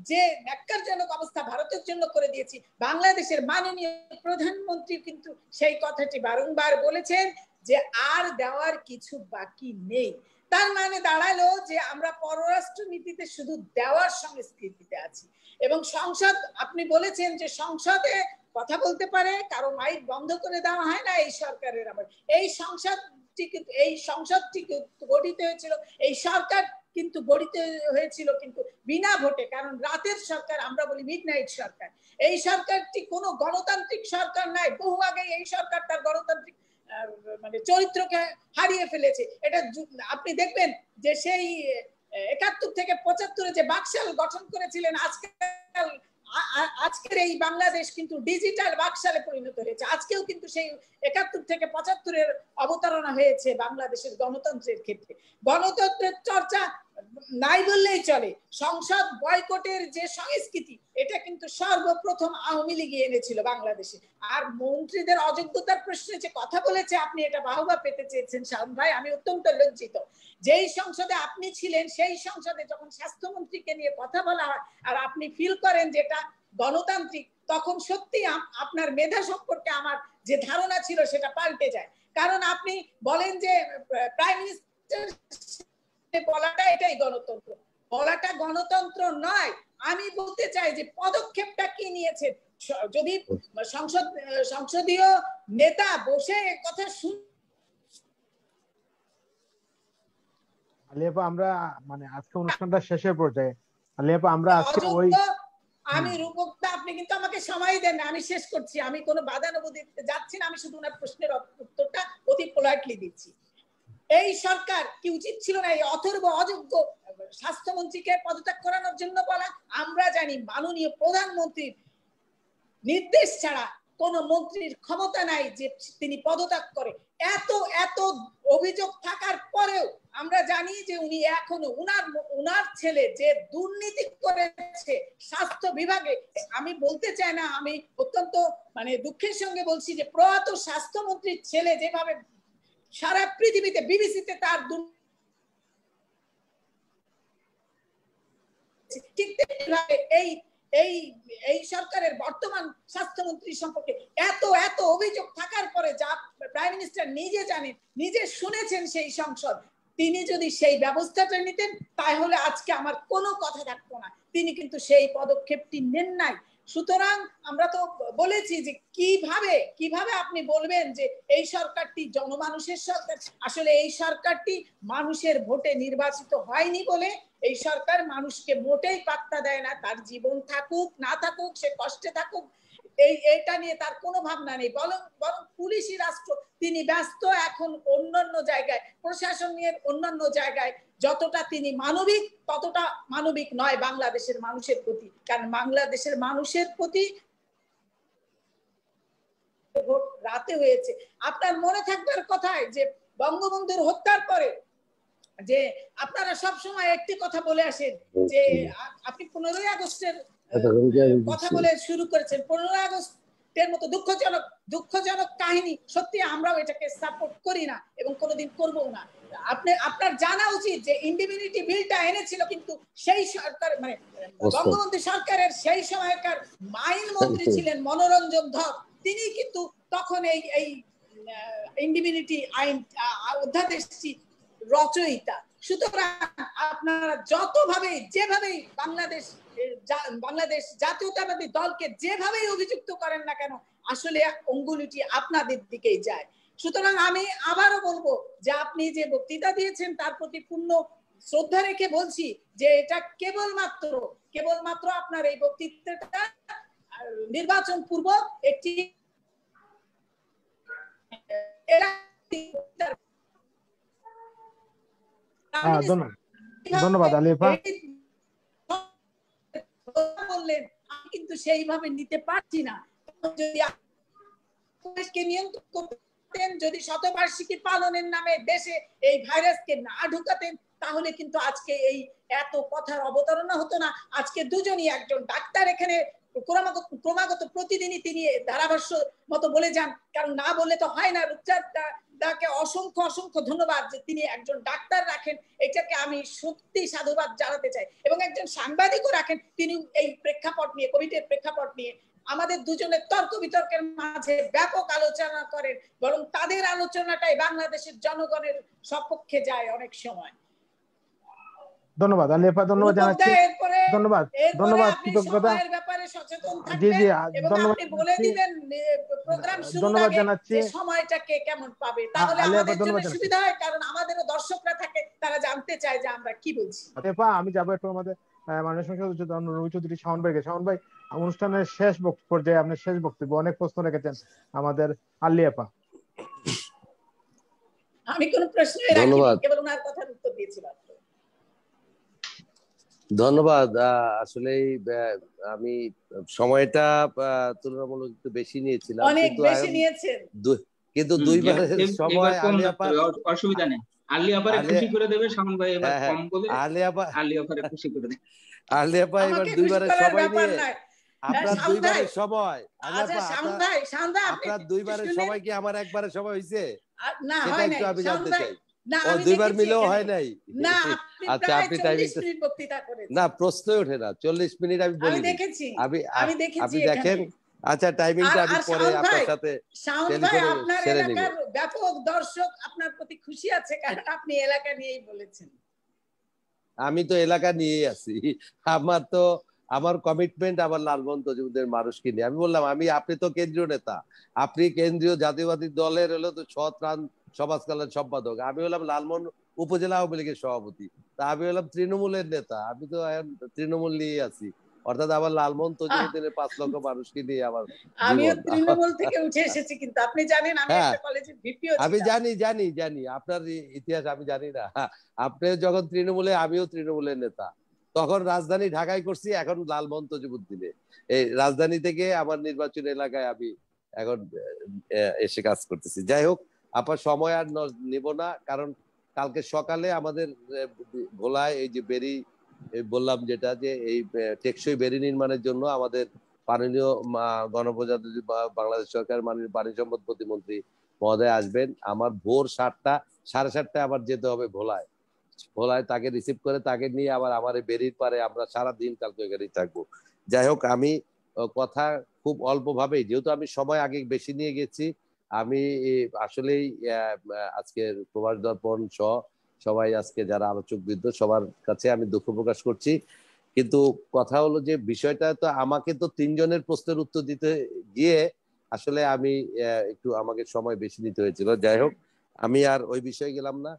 যে ন্যাক্কারজনক অবস্থা ভারতের জন্য করে দিয়েছি, বাংলাদেশের মাননীয় প্রধানমন্ত্রী কিন্তু সেই কথাটি বারংবার বলেছেন যে আর দেওয়ার কিছু বাকি নেই। তার মানে দাঁড়ালো যে আমরা পররাষ্ট্র নীতিতে শুধু দেওয়ার সংস্কৃতিতে আছি। এবং সংসদ, আপনি বলেছেন যে সংসদে কথা বলতে পারে, কারো মাইক বন্ধ করে দেওয়া হয় না এই সরকারের আবার। এই সংসদটি গঠিত হয়েছিল, এই সরকার কিন্তু গঠিত হয়েছিল কিন্তু বিনা ভোটে, কারণ রাতের সরকার, আমরা বলি মিডনাইট সরকার। এই সরকারটি কোনো গণতান্ত্রিক সরকার নাই, বহু আগে এই সরকার তার গণতান্ত্রিক মানে চরিত্রকে হারিয়ে ফেলেছে। এটা আপনি দেখবেন যে সেই 71 থেকে 75 যে বাকশাল গঠন করেছিলেন, আজকের এই বাংলাদেশ কিন্তু ডিজিটাল বাকশালে পরিণত হয়েছে। আজকেও কিন্তু সেই 71 থেকে 75 অবতারণা হয়েছে বাংলাদেশের গণতন্ত্রের ক্ষেত্রে। গণতন্ত্রের চর্চা নাই বললেই চলে। সংসদ বয়কটের যে সংস্কৃতি, এটা কিন্তু সর্বপ্রথম আওয়ামী লীগ এনেছিল বাংলাদেশে। আর মন্ত্রীদের অযোগ্যতার প্রশ্নে যে কথা বলেছে আপনি, এটা বাহবা পেতে চেয়েছেন শাওন ভাই, আমি অত্যন্ত লজ্জিত। যেই সংসদে আপনি ছিলেন, সেই সংসদে যখন স্বাস্থ্যমন্ত্রীকে নিয়ে কথা বলা হয় আর আপনি ফিল করেন যেটা গণতান্ত্রিক, তখন সত্যি আপনার মেধা সম্পর্কে আমার যে ধারণা ছিল সেটা পাল্টে যায়। কারণ আপনি বলেন যে প্রাইম মিনিস্টার বলাটা এটাই গণতন্ত্র, বলাটা গণতন্ত্র নয়। আমি বলতে চাই যে পদক্ষেপটা কি নিয়েছেন। যদি সংসদীয় নেতা বসে কথা শুন, আলিয়াপা আমরা মানে আজকে অনুষ্ঠানটা শেষের পর্যায়ে, আলিয়াপা আমরা আজকে ওই আমি রূপকটা, আপনি কিন্তু আমাকে সময় দেন না, আমি শেষ করছি। আমি কোনো বাদানুবাদিতে যাচ্ছি না, আমি শুধু ওনার প্রশ্নের উত্তরটা অতি পোলাইটলি দিচ্ছি। এই সরকার কি উচিত ছিল না এই অথর্ব অযোগ্য স্বাস্থ্যমন্ত্রীকে পদত্যাগ করানোর জন্য বলা? আমরা জানি মাননীয় প্রধানমন্ত্রীর নির্দেশ ছাড়া কোন মন্ত্রীর ক্ষমতা নাই যে তিনি পদত্যাগ করে। এত অভিযোগ থাকার পরেও আমরা জানি যে উনি এখনো উনার ছেলে যে দুর্নীতি করেছে স্বাস্থ্য বিভাগে, আমি বলতে চাই না, আমি অত্যন্ত মানে দুঃখের সঙ্গে বলছি যে প্রয়াত স্বাস্থ্যমন্ত্রীর ছেলে যেভাবে সারা পৃথিবীতে বিবিসিতে তার ঠিক তেমনিভাবে এই সরকারের বর্তমান স্বাস্থ্যমন্ত্রী সম্পর্কে এত অভিযোগ থাকার পরে যা প্রাইম মিনিস্টার নিজে জানেন, নিজে শুনেছেন সেই সংসদ, তিনি যদি সেই ব্যবস্থাটা নিতেন তাহলে আজকে আমার কোনো কথা থাকতো না। তিনি কিন্তু সেই পদক্ষেপটি নেন নাই। সুতরাং আমরা তো বলেছি যে কিভাবে আপনি বলবেন যে এই সরকারটি জনমানুষের সরকার। আসলে এই সরকারটি মানুষের ভোটে নির্বাচিত হয়নি বলে এই সরকার মানুষকে মোটেই পাত্তা দেয় না। তার জীবন থাকুক না থাকুক, সে কষ্টে থাকুক, এইটা নিয়ে তার কোনো ভাবনা নেই। বরং পুলিশি রাষ্ট্র, তিনি ব্যস্ত এখন অন্যান্য জায়গায়, প্রশাসনের অন্যান্য জায়গায়। যতটা তিনি মানবিক, ততটা মানবিক নয় বাংলাদেশের মানুষের প্রতি। কারণ বাংলাদেশের মানুষের প্রতি ভোট রাতে হয়েছে। আপনার মনে থাকবার কথায় যে বঙ্গবন্ধুর হত্যার পরে যে আপনারা সব সময় একটি কথা বলে আসেন যে আপনি 15ই আগস্টের কথা বলে শুরু করেছেন। 15ই আগস্টের মতো দুঃখজনক কাহিনী সত্যি আমরাও এটাকে সাপোর্ট করি না এবং কোনোদিন করবো না। আপনার জানা উচিত যে ইন্ডিপেন্ডেন্ট বিলটা এনেছিল কিন্তু সেই সরকার মানে বঙ্গবন্ধু সরকারের সেই সময়কার মাইন মন্ত্রী ছিলেন মনোরঞ্জন ধর, তিনি কিন্তু তখন এই ইন্ডিপেন্ডেন্ট আইন অধ্যাদেশটি রচয়িতা। সুতরাং আপনারা যেভাবেই বাংলাদেশ জাতীয়তাবাদী দলকে যেভাবেই অভিযুক্ত করেন না কেন, আসলে অঙ্গুলিটি আপনাদের দিকেই যায়। সুতরাং আমি আবারও বলবো যে আপনি যে বক্তৃতা দিয়েছেন তার প্রতি পূর্ণ শ্রদ্ধা রেখে বলছি যে এটা কেবলমাত্র আপনার এই বক্তৃতাটা নির্বাচন পূর্ব একটি ধন্যবাদ আলিফা। বললেন আমি কিন্তু সেইভাবে নিতে পারছি না। যদি নিয়ন্ত্রণ করতেন, যদি শতবার্ষিকী পালনের নামে দেশে এই ভাইরাসকে না ঢুকাতেন, তাহলে কিন্তু আজকে এই এত কথার অবতারণা হতো না। আজকে দুজনই, একজন ডাক্তার এখানে ক্রমাগত প্রতিদিনই তিনি ধারাভাষ্য মতো বলে যান, কারণ না বললে তো হয় না। রূপচাঁদ দাকে অসংখ্য অসংখ্য ধন্যবাদ যে তিনি একজন ডাক্তার রাখেন, এটাকে আমি সত্যি সাধুবাদ জানাতে চাই। এবং একজন সাংবাদিকও রাখেন, তিনি এই প্রেক্ষাপট নিয়ে, কোভিডের প্রেক্ষাপট নিয়ে আমাদের দুজনের তর্ক বিতর্কের মাঝে ব্যাপক আলোচনা করেন, বরং তাদের আলোচনাটাই বাংলাদেশের জনগণের সপক্ষে যায় অনেক সময়। ধন্যবাদ আলিয়াপা, ধন্যবাদ জানাচ্ছি। ধন্যবাদ ধন্যবাদ, কৃতজ্ঞতা। জি জি ধন্যবাদ। আপনি বলে দিবেন প্রোগ্রাম শুরুর আগে যে সময়টাকে কেমন পাবে, তাহলে আমাদের জন্য সুবিধা হয়, কারণ আমাদেরও দর্শকরা থাকে, তারা জানতে চায় যে আমরা কি বলছি। আলিয়াপা, আমি যাবো একটু আমাদের মাননীয় সংসদ সদস্য রবি চৌধুরী শাওন ভাইকে। শাওন ভাই, অনুষ্ঠানের শেষ পর্যায়ে আপনার শেষ বক্তব্য, অনেক প্রশ্ন রেখেছেন আমাদের আলিয়াপা। আমি কোন প্রশ্নই রাখিনি, কেবল ওনার কথার উত্তর দিয়েছিলাম। ধন্যবাদ। আসলে আমি সময়টা তুলনামূলক একটু বেশি নিয়েছিলাম, অনেক বেশি নিয়েছেন, কিন্তু দুইবারের সময় অসুবিধা নেই। আলিয়াপারে খুশি করে দেবে শাওন ভাই, এবার কম বলে আলিয়াপারে খুশি করে দেবে। আলিয়াপা এবার দুইবারের সময় নিয়ে আপনার দুইবারের সময়, আপনার দুইবারের সময় কি আমার একবারের সময় হয়েছে? না, সেটা একটু আমি জানতে চাই। ও দুইবার মিলেও হয় নাই? না, আচ্ছা, আপনি না, প্রশ্নই ওঠে না। 40 মিনিট আমি বলি, আপনি দেখেন। আচ্ছা, টাইমিংটা আমি পরে আপনার সাথে টেলিফোনে ছেড়ে নিব। ব্যাপক দর্শক আপনার প্রতি খুশি আছে, কারণ আপনি এলাকা নিয়েই বলেছেন। আমি তো এলাকা নিয়েই আছি। আমার কমিটমেন্ট আমার লালমোহন তজিবুদ্দিনের মানুষকে নিয়ে। আমি বললাম, আপনি তো কেন্দ্রীয় নেতা, আপনি কেন্দ্রীয় জাতীয়বাদী দলের হলো তো সৎরান সমাজ কল্যাণ সম্পাদক, আমি হলাম লালমোহন উপজেলা আওয়ামী লীগের সভাপতি, তা আমি হলাম তৃণমূলের নেতা। আমি তো তৃণমূল নিয়ে আছি, অর্থাৎ আমার লালমোহন তজিবুদ্দিনের 5 লক্ষ মানুষকে নিয়ে আমার আমিও তৃণমূল থেকে উঠে এসেছি, কিন্তু আপনি জানেন আমি একটা কলেজের ভিপিও ছিলাম। আমি জানি আপনার ইতিহাস আমি জানি না। আপনি যখন তৃণমূলে, আমিও তৃণমূলের নেতা, তখন রাজধানী ঢাকায় করছি, এখন লালমোহন তজিবুদ্দিনে। এই রাজধানী থেকে আমার নির্বাচন এলাকায় আমি এখন এসে কাজ করতেছি। যাই হোক, আপনার সময় আর নেব না, কারণ কালকে সকালে আমাদের ভোলায় এই যে বেরি বললাম, যেটা যে এই টেকসই বেরি নির্মাণের জন্য আমাদের মাননীয় গণপ্রজাতন্ত্রী বাংলাদেশ সরকারের মাননীয় পানি সম্পদ প্রতিমন্ত্রী মহোদয় আসবেন। আমার ভোর 7:30 আবার যেতে হবে ভোলায়। তাকে রিসিভ করে তাকে নিয়ে আবার আমার বেরির পারে আমরা সারাদিন কালকে এখানেই থাকবো। যাই হোক, আমি কথা খুব অল্প ভাবেই, যেহেতু আমি সময় আগে বেশি নিয়ে গেছি, আমি আসলেই আজকের প্রবাস দর্পণ সহ সবাই, আজকে যারা আলোচকবৃন্দ, সবার কাছে আমি দুঃখ প্রকাশ করছি। কিন্তু কথা হলো যে বিষয়টা তো আমাকে তো 3 জনের প্রশ্নের উত্তর দিতে গিয়ে আসলে আমি আমাকে সময় বেশি নিতে হয়েছিল। যাই হোক, আমি আর ওই বিষয়ে গেলাম না।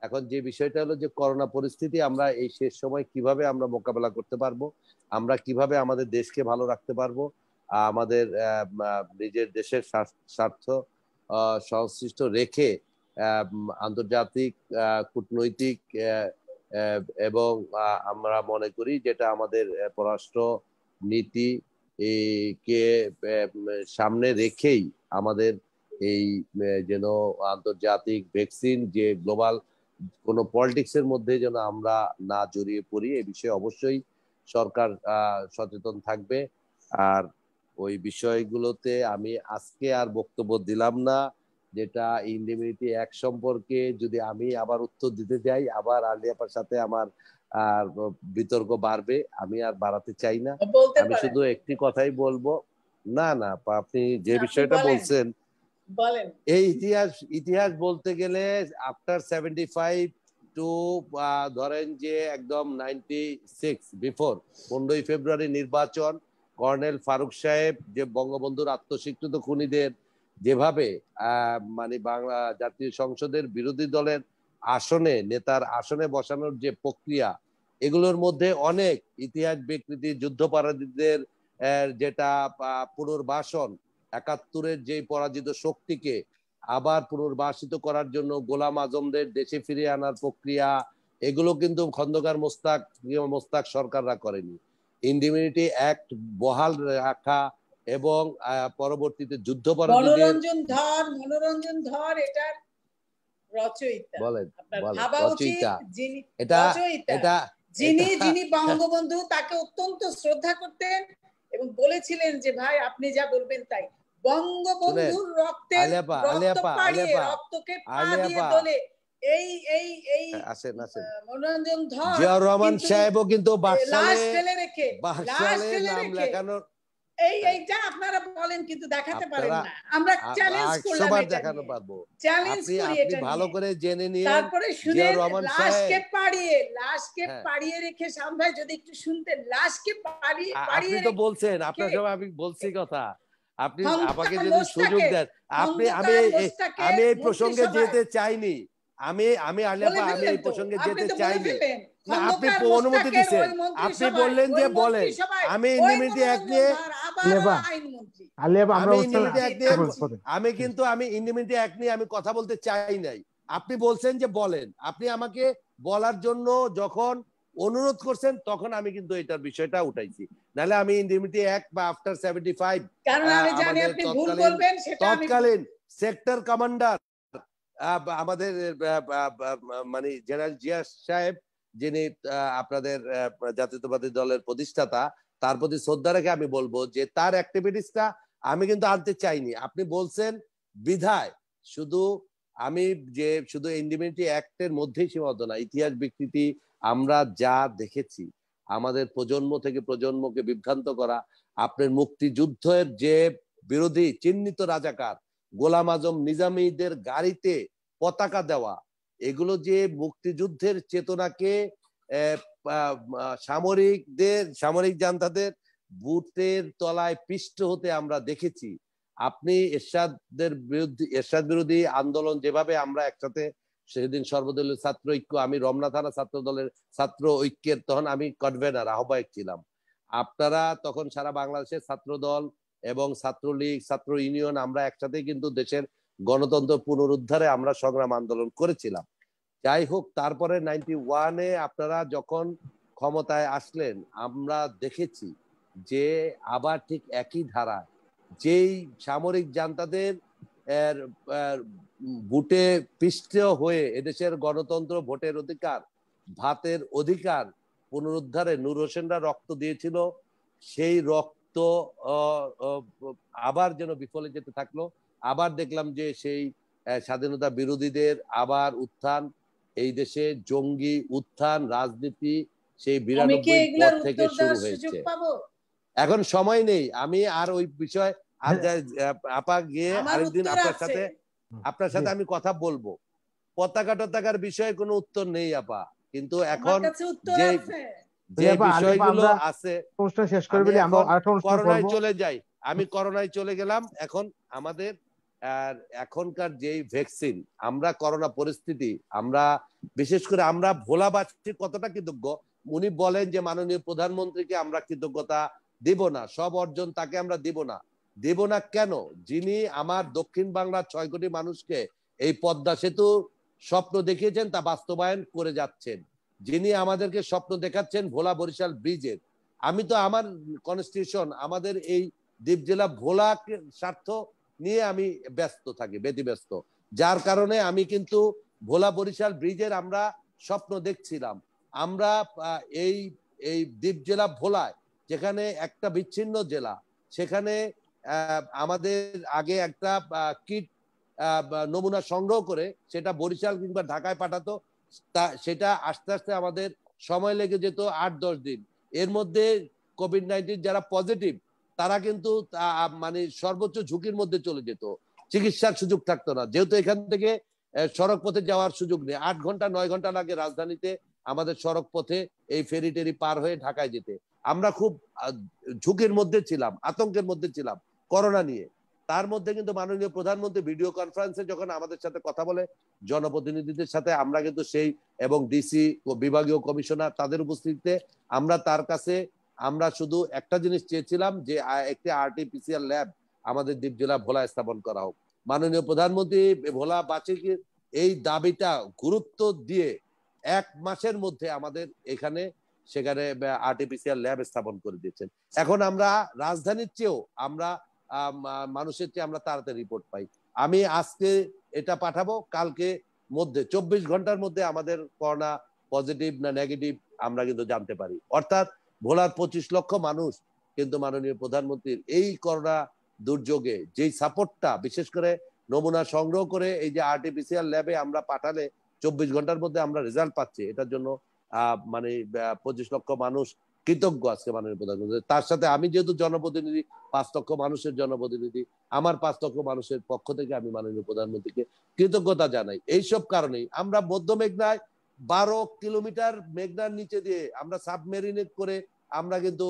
এখন যে বিষয়টা হলো যে করোনা পরিস্থিতি, আমরা এই শেষ সময় কিভাবে আমরা মোকাবেলা করতে পারবো, আমরা কিভাবে আমাদের দেশকে ভালো রাখতে পারবো, আমাদের নিজের দেশের স্বার্থ সংশ্লিষ্ট রেখে আন্তর্জাতিক কূটনৈতিক এবং আমরা মনে করি যেটা আমাদের পররাষ্ট্র নীতি কে সামনে রেখেই আমাদের এই যেন আন্তর্জাতিক ভ্যাকসিন, যে গ্লোবাল কোনো পলিটিক্স এর মধ্যে যেন আমরা না জড়িয়ে পড়ি, এই বিষয়ে অবশ্যই সরকার সচেতন থাকবে। আর ওই বিষয়গুলোতে আমি আজকে আর বক্তব্য দিলাম না। যেটা ইন্ডিমিউনিটি অ্যাক্ট সম্পর্কে যদি আমি আবার উত্তর দিতে যাই, আবার আলিয়াপার সাথে আমার বিতর্ক বাড়বে, আমি আর বাড়াতে চাই না। আমি শুধু একটি কথাই বলবো, না আপনি যে বিষয়টা বলছেন, এই ইতিহাস বলতে গেলে আফটার 75 টু ধরেন যে একদম 96 বিফোর 15ই ফেব্রুয়ারি নির্বাচন, কর্নেল ফারুক সাহেব যে বঙ্গবন্ধুর আত্মস্বীকৃত খুনিদের যেভাবে মানে বাংলা জাতীয় সংসদের বিরোধী দলের আসনে, নেতার আসনে বসানোর যে প্রক্রিয়া, এগুলোর মধ্যে অনেক ইতিহাস বিকৃতি, যুদ্ধপরাধীদের যেটা পুনর্বাসন, 71-এর যে পরাজিত শক্তিকে আবার পুনর্বাসিত করার জন্য গোলাম আজমদের দেশে ফিরিয়ে আনার প্রক্রিয়া, এগুলো কিন্তু খন্দকার মোস্তাক সরকাররা করেনি। ইন্ডিমিউনিটি অ্যাক্ট বহাল রাখা এবং পরবর্তীতে যুদ্ধপরাধীদের মনোরঞ্জন ধর এটার রচয়িতা বলেন আপনার বলেন ভাবা উচিত রচয়িতা যিনি এটা রচয়িতা এটা যিনি এটা যিনি বঙ্গবন্ধু তাকে অত্যন্ত শ্রদ্ধা করতেন এবং বলেছিলেন যে ভাই আপনি যা বলবেন তাই। শুনেন বঙ্গবন্ধুর রক্তের আলিয়াপা রক্ত আলিয়াপা পাড়িয়ে আলিয়াপা রক্তকে পা দিয়ে আলিয়াপা দোলে এই এই এই আসেন আসেন মনোরঞ্জন ধর জিয়াউর রহমান কিন্তু সাহেবও কিন্তু লাশ বাকশালে ফেলে রেখে নাম লেখানোর এইটা আপনারা বলেন কিন্তু দেখাতে পারেন আপনারা না। আমরা চ্যালেঞ্জ করলাম 100 বার এটা দেখানো নিয়ে, পারবো। চ্যালেঞ্জ আপনি করি আপনি এটা ভালো নিয়ে। করে জেনে নিয়েন তারপরে শুনেন জিয়াউর রহমান লাশকে হ্যাঁ পাড়িয়ে রেখে শাম ভাই যদি একটু শুনতেন, লাশকে পাড়িয়ে আপনি তো বলছেন আপনার রেখে সময় আমি বলছি কথা, আপনি আমাকে খন্দকার যদি সুযোগ মোশতাকের দেন আপনি আমি খন্দকার মোশতাকের আমি এই প্রসঙ্গে মন্ত্রিসভায় যেতে চাইনি, আমি বলে আলিয়াপা আমি ফেললেন এই তো, প্রসঙ্গে আপনি যেতে তো বলে চাইনি ফেললেন না, আপনি খন্দকার অনুমতি মোশতাকের দিচ্ছেন, ওই আপনি মন্ত্রিসভায় বললেন যে বলেন আমি ইন্ডিমিউনিটি অ্যাক্ট নিয়ে আলিয়াপা আইনমন্ত্রী আলিয়াপা আমরা আমি বুঝতে ইন্ডিমিউনিটি অ্যাক্ট নিয়ে বলেন। আমি ইন্ডিমিউনিটি অ্যাক্ট নিয়ে আমি কথা বলতে চাই নাই। আপনি বলছেন যে বলেন, আপনি আমাকে বলার জন্য যখন অনুরোধ করছেন তখন আমি কিন্তু এটার বিষয়টা উঠাইছি, নাহলে আমি ইন্ডিমিউনিটি অ্যাক্ট বা আফটার 75 কারণ আমি জানি আমাদের আপনি ভুল বলবেন, সেটা আমি তৎকালীন সেক্টর কমান্ডার আমাদের মানে জেনারেল জিয়া সাহেব যিনি আপনাদের জাতীয়তাবাদী দলের প্রতিষ্ঠাতা, তার প্রতি শ্রদ্ধা রেখে আমি বলবো যে তার অ্যাক্টিভিটিসটা আমি কিন্তু আনতে চাইনি। আপনি বলছেন বিধায় আমি শুধু ইন্ডিমিউনিটি অ্যাক্টের মধ্যেই সীমাবদ্ধ না, ইতিহাস বিকৃতি আমরা যা দেখেছি আমাদের প্রজন্ম থেকে প্রজন্মকে বিভ্রান্ত করা, আপনার মুক্তিযুদ্ধের যে বিরোধী চিহ্নিত রাজাকার গোলাম আজম নিজামীদের গাড়িতে পতাকা দেওয়া, এগুলো যে মুক্তিযুদ্ধের চেতনাকে সামরিক জান্তাদের বুটের তলায় পিষ্ট হতে আমরা দেখেছি। আপনি এরশাদ বিরোধী আন্দোলন যেভাবে আমরা একসাথে সেদিন সর্বদলীয় ছাত্র ঐক্য, আমি রমনা থানা ছাত্র দলের ছাত্র ঐক্যের তখন আমি কনভেনার আহ্বায়ক ছিলাম, আপনারা তখন সারা বাংলাদেশের ছাত্র দল এবং ছাত্রলীগ ছাত্র ইউনিয়ন আমরা একসাথে কিন্তু দেশের গণতন্ত্র পুনরুদ্ধারে আমরা সংগ্রাম আন্দোলন করেছিলাম। যাই হোক, তারপরে 91-এ আপনারা যখন ক্ষমতায় আসলেন আমরা দেখেছি যে আবার ঠিক একই ধারায় যেই সামরিক জান্তাদের বুটে পিষ্ট হয়ে এদেশের গণতন্ত্র, ভোটের অধিকার, ভাতের অধিকার পুনরুদ্ধারে নূর হোসেনরা রক্ত দিয়েছিল, সেই রক্ত আবার যেন বিফলে যেতে থাকলো। আবার দেখলাম যে সেই স্বাধীনতা বিরোধীদের আবার উত্থান, এই দেশে জঙ্গি উত্থান রাজনীতি সেই 92 পর থেকে শুরু হয়েছে। এখন সময় নেই, আমি আর ওই বিষয় আর আপা গিয়ে আরেকদিন আপনার সাথে আমি কথা বলবো। পতাকা টতাকার বিষয়ে কোনো উত্তর নেই আপা, কিন্তু এখন যে বিষয়গুলো আছে করোনায় চলে যাই, আমি করোনায় চলে গেলাম। এখন আমাদের এখনকার যেই ভ্যাকসিন, আমরা করোনা পরিস্থিতি আমরা বিশেষ করে আমরা ভোলা বাচ্চি কতটা কৃতজ্ঞ। উনি বলেন যে মাননীয় প্রধানমন্ত্রীকে আমরা কৃতজ্ঞতা দিব না, সব অর্জন তাকে আমরা দিব না কেন? যিনি আমার দক্ষিণ বাংলার 6 কোটি মানুষকে এই পদ্মা সেতু স্বপ্ন দেখিয়েছেন, তা বাস্তবায়ন করে যাচ্ছেন, যিনি আমাদেরকে স্বপ্ন দেখাচ্ছেন ভোলা বরিশাল ব্রিজের। আমি তো আমার কনস্টিটিউশন আমাদের এই দ্বীপ জেলা ভোলা স্বার্থ নিয়ে আমি ব্যস্ত থাকি, ব্যতিব্যস্ত, যার কারণে আমি কিন্তু ভোলা বরিশাল ব্রিজের আমরা স্বপ্ন দেখছিলাম। আমরা এই দ্বীপ জেলা ভোলায় যেখানে একটা বিচ্ছিন্ন জেলা, সেখানে আমাদের আগে একটা কিট নমুনা সংগ্রহ করে সেটা বরিশাল কিংবা ঢাকায় পাঠাতো, সেটা আস্তে আস্তে আমাদের সময় লেগে যেত 8-10 দিন। এর মধ্যে কোভিড-19 যারা পজিটিভ তারা কিন্তু মানে সর্বোচ্চ ঝুঁকির মধ্যে চলে যেত, চিকিৎসার সুযোগ থাকতো না, যেহেতু এখান থেকে সড়ক পথে যাওয়ার সুযোগ নেই। 8 ঘন্টা 9 ঘন্টা লাগে রাজধানীতে আমাদের সড়ক পথে এই ফেরি টেরি পার হয়ে ঢাকায় যেতে। আমরা খুব ঝুঁকির মধ্যে ছিলাম, আতঙ্কের মধ্যে ছিলাম করোনা নিয়ে। তার মধ্যে কিন্তু মাননীয় প্রধানমন্ত্রী ভিডিও কনফারেন্সে যখন আমাদের সাথে কথা বলে জনপ্রতিনিধিদের সাথে, আমরা কিন্তু সেই এবং ডিসি বিভাগীয় কমিশনার তাদের উপস্থিতিতে আমরা তার কাছে আমরা শুধু একটা জিনিস চেয়েছিলাম যে একটি আরটিপিসিআর ল্যাব আমাদের দ্বীপ জেলা ভোলা স্থাপন করা হোক। মাননীয় প্রধানমন্ত্রী ভোলা বাচিকে এই দাবিটা গুরুত্ব দিয়ে 1 মাসের মধ্যে আমাদের সেখানে আরটিপিসিআর ল্যাব স্থাপন করে দিয়েছেন। এখন আমরা রাজধানীর চেয়েও আমরা মানুষের চেয়ে আমরা তাড়াতাড়ি রিপোর্ট পাই। আমি আজকে এটা পাঠাবো, কালকে মধ্যে 24 ঘন্টার মধ্যে আমাদের করোনা পজিটিভ না নেগেটিভ আমরা কিন্তু জানতে পারি। অর্থাৎ ভোলার 25 লক্ষ মানুষ কিন্তু মাননীয় প্রধানমন্ত্রীর এই করোনা দুর্যোগে যেই সাপোর্টটা, বিশেষ করে নমুনা সংগ্রহ করে এই যে আর্টিফিশিয়াল ল্যাবে আমরা পাঠালে 24 ঘন্টার মধ্যে আমরা রেজাল্ট পাচ্ছি, এটার জন্য মানে 25 লক্ষ মানুষ কৃতজ্ঞ আজকে মাননীয় প্রধানমন্ত্রী। তার সাথে আমি যেহেতু জনপ্রতিনিধি, 5 লক্ষ মানুষের জনপ্রতিনিধি, আমার 5 লক্ষ মানুষের পক্ষ থেকে আমি মাননীয় প্রধানমন্ত্রীকে কৃতজ্ঞতা জানাই। এইসব কারণেই আমরা মধ্য মেঘনায় 12 কিলোমিটার মেঘনার নিচে দিয়ে আমরা সাবমেরিনেট করে আমরা কিন্তু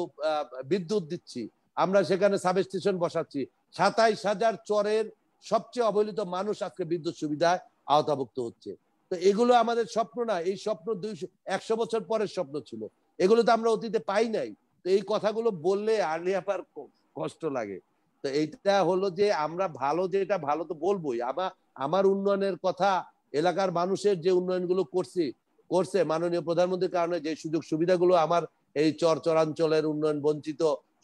বিদ্যুৎ দিচ্ছি, আমরা সেখানে সাব স্টেশন বসাচ্ছি। 27,000 চরের সবচেয়ে অবহেলিত মানুষ আজকে বিদ্যুৎ সুবিধায় আওতাভুক্ত হচ্ছে। তো এগুলো আমাদের স্বপ্ন না, এই স্বপ্ন 100 বছর পরের স্বপ্ন ছিল, এগুলো তো আমরা অতীতে পাই নাই। তো এই কথাগুলো বললে আর্লি আপার কষ্ট লাগে। তো এইটা হলো যে আমরা ভালো, যেটা ভালো তো বলবোই। আমার উন্নয়নের কথা, এলাকার মানুষের যে উন্নয়নগুলো করছে মাননীয় প্রধানমন্ত্রীর কারণে, যে সুযোগ সুবিধাগুলো আমার এই চরাঞ্চলের উন্নয়ন বঞ্চিত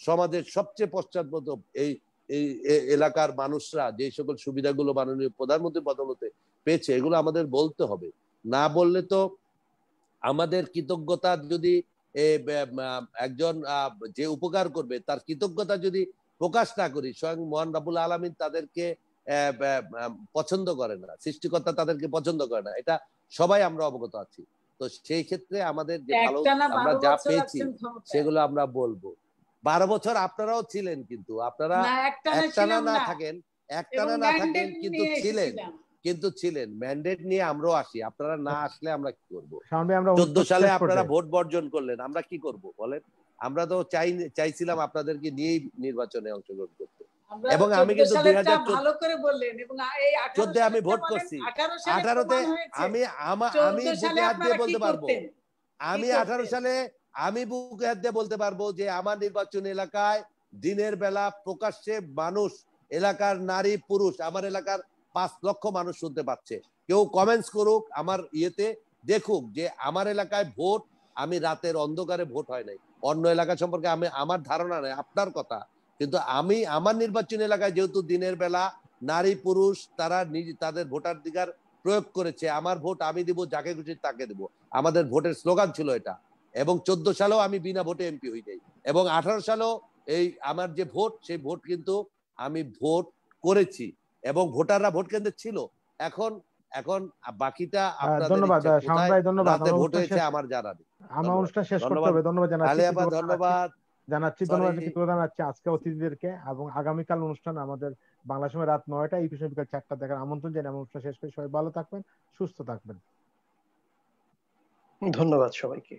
সমাজের সবচেয়ে পশ্চাৎপদ এই এলাকার মানুষরা যে সকল সুবিধাগুলো মাননীয় প্রধানমন্ত্রীর বদৌলতে পেয়েছে, এগুলো আমাদের বলতে হবে। না বললে তো আমাদের কৃতজ্ঞতা যদি একজন যে উপকার করবে তার কৃতজ্ঞতা যদি প্রকাশ না করি, স্বয়ং মহান রব্বুল আলামিন তাদেরকে পছন্দ করে না, সৃষ্টিকর্তা তাদেরকে পছন্দ করে না, এটা সবাই আমরা অবগত আছি। তো সেই ক্ষেত্রে আমাদের যে ভালো আমরা যা পেয়েছি সেগুলো আমরা বলবো। 12 বছর আপনারাও ছিলেন, কিন্তু আপনারা একটানা না থাকেন কিন্তু ছিলেন ম্যান্ডেট নিয়ে আমরাও আসি, আপনারা না আসলে আমরা কি করবো? 14 সালে আপনারা ভোট বর্জন করলেন, আমরা কি করব বলেন? আমরা তো চাইছিলাম আপনাদেরকে নিয়েই নির্বাচনে অংশগ্রহণ করতে। এবং আমি কিন্তু 2014 আমি ভোট করছি, 18তে আমি বুকে হাত দিয়ে বলতে পারবো, আমি 18 সালে আমি বুকে হাত দিয়ে বলতে পারবো যে আমার নির্বাচন এলাকায় দিনের বেলা প্রকাশ্যে মানুষ, এলাকার নারী পুরুষ, আমার এলাকার 5 লক্ষ মানুষ শুনতে পাচ্ছে। কেউ কমেন্টস করুক, আমার ইয়েতে দেখুক যে আমার এলাকায় ভোট, আমি রাতের অন্ধকারে ভোট হয় নাই। অন্য এলাকা সম্পর্কে আমার ধারণা নেই, আপনার কথা, কিন্তু আমি আমার নির্বাচন এলাকায় যেহেতু দিনের বেলা নারী পুরুষ তারা তাদের ভোটাধিকার প্রয়োগ করেছে, আমার ভোট আমি দিব, যাকে খুশি তাকে দেব, আমাদের ভোটের স্লোগান ছিল এটা। এবং 14 সালেও আমি বিনা ভোটে এমপি হই নাই, এবং 18 সালেও এই আমার যে ভোট, সেই ভোট কিন্তু আমি ভোট করেছি এবং ভোটাররা ভোট কেন্দ্রে ছিল। এখন বাকিটা আপনাদের ধন্যবাদ শাওন ভাই, ধন্যবাদ। ভোট হয়েছে আমার জানা নেই। আমার অনুষ্ঠান শেষ করতে হবে। ধন্যবাদ জানাচ্ছি, জানাচ্ছি আজকে অতিথিদেরকে, এবং আগামীকাল অনুষ্ঠান আমাদের বাংলা সময় রাত 9টায়, এই বিষয়ে বিকাল 4টা দেখার আমন্ত্রণ জানিয়ে আমার অনুষ্ঠান শেষ করি। সবাই ভালো থাকবেন, সুস্থ থাকবেন। ধন্যবাদ সবাইকে।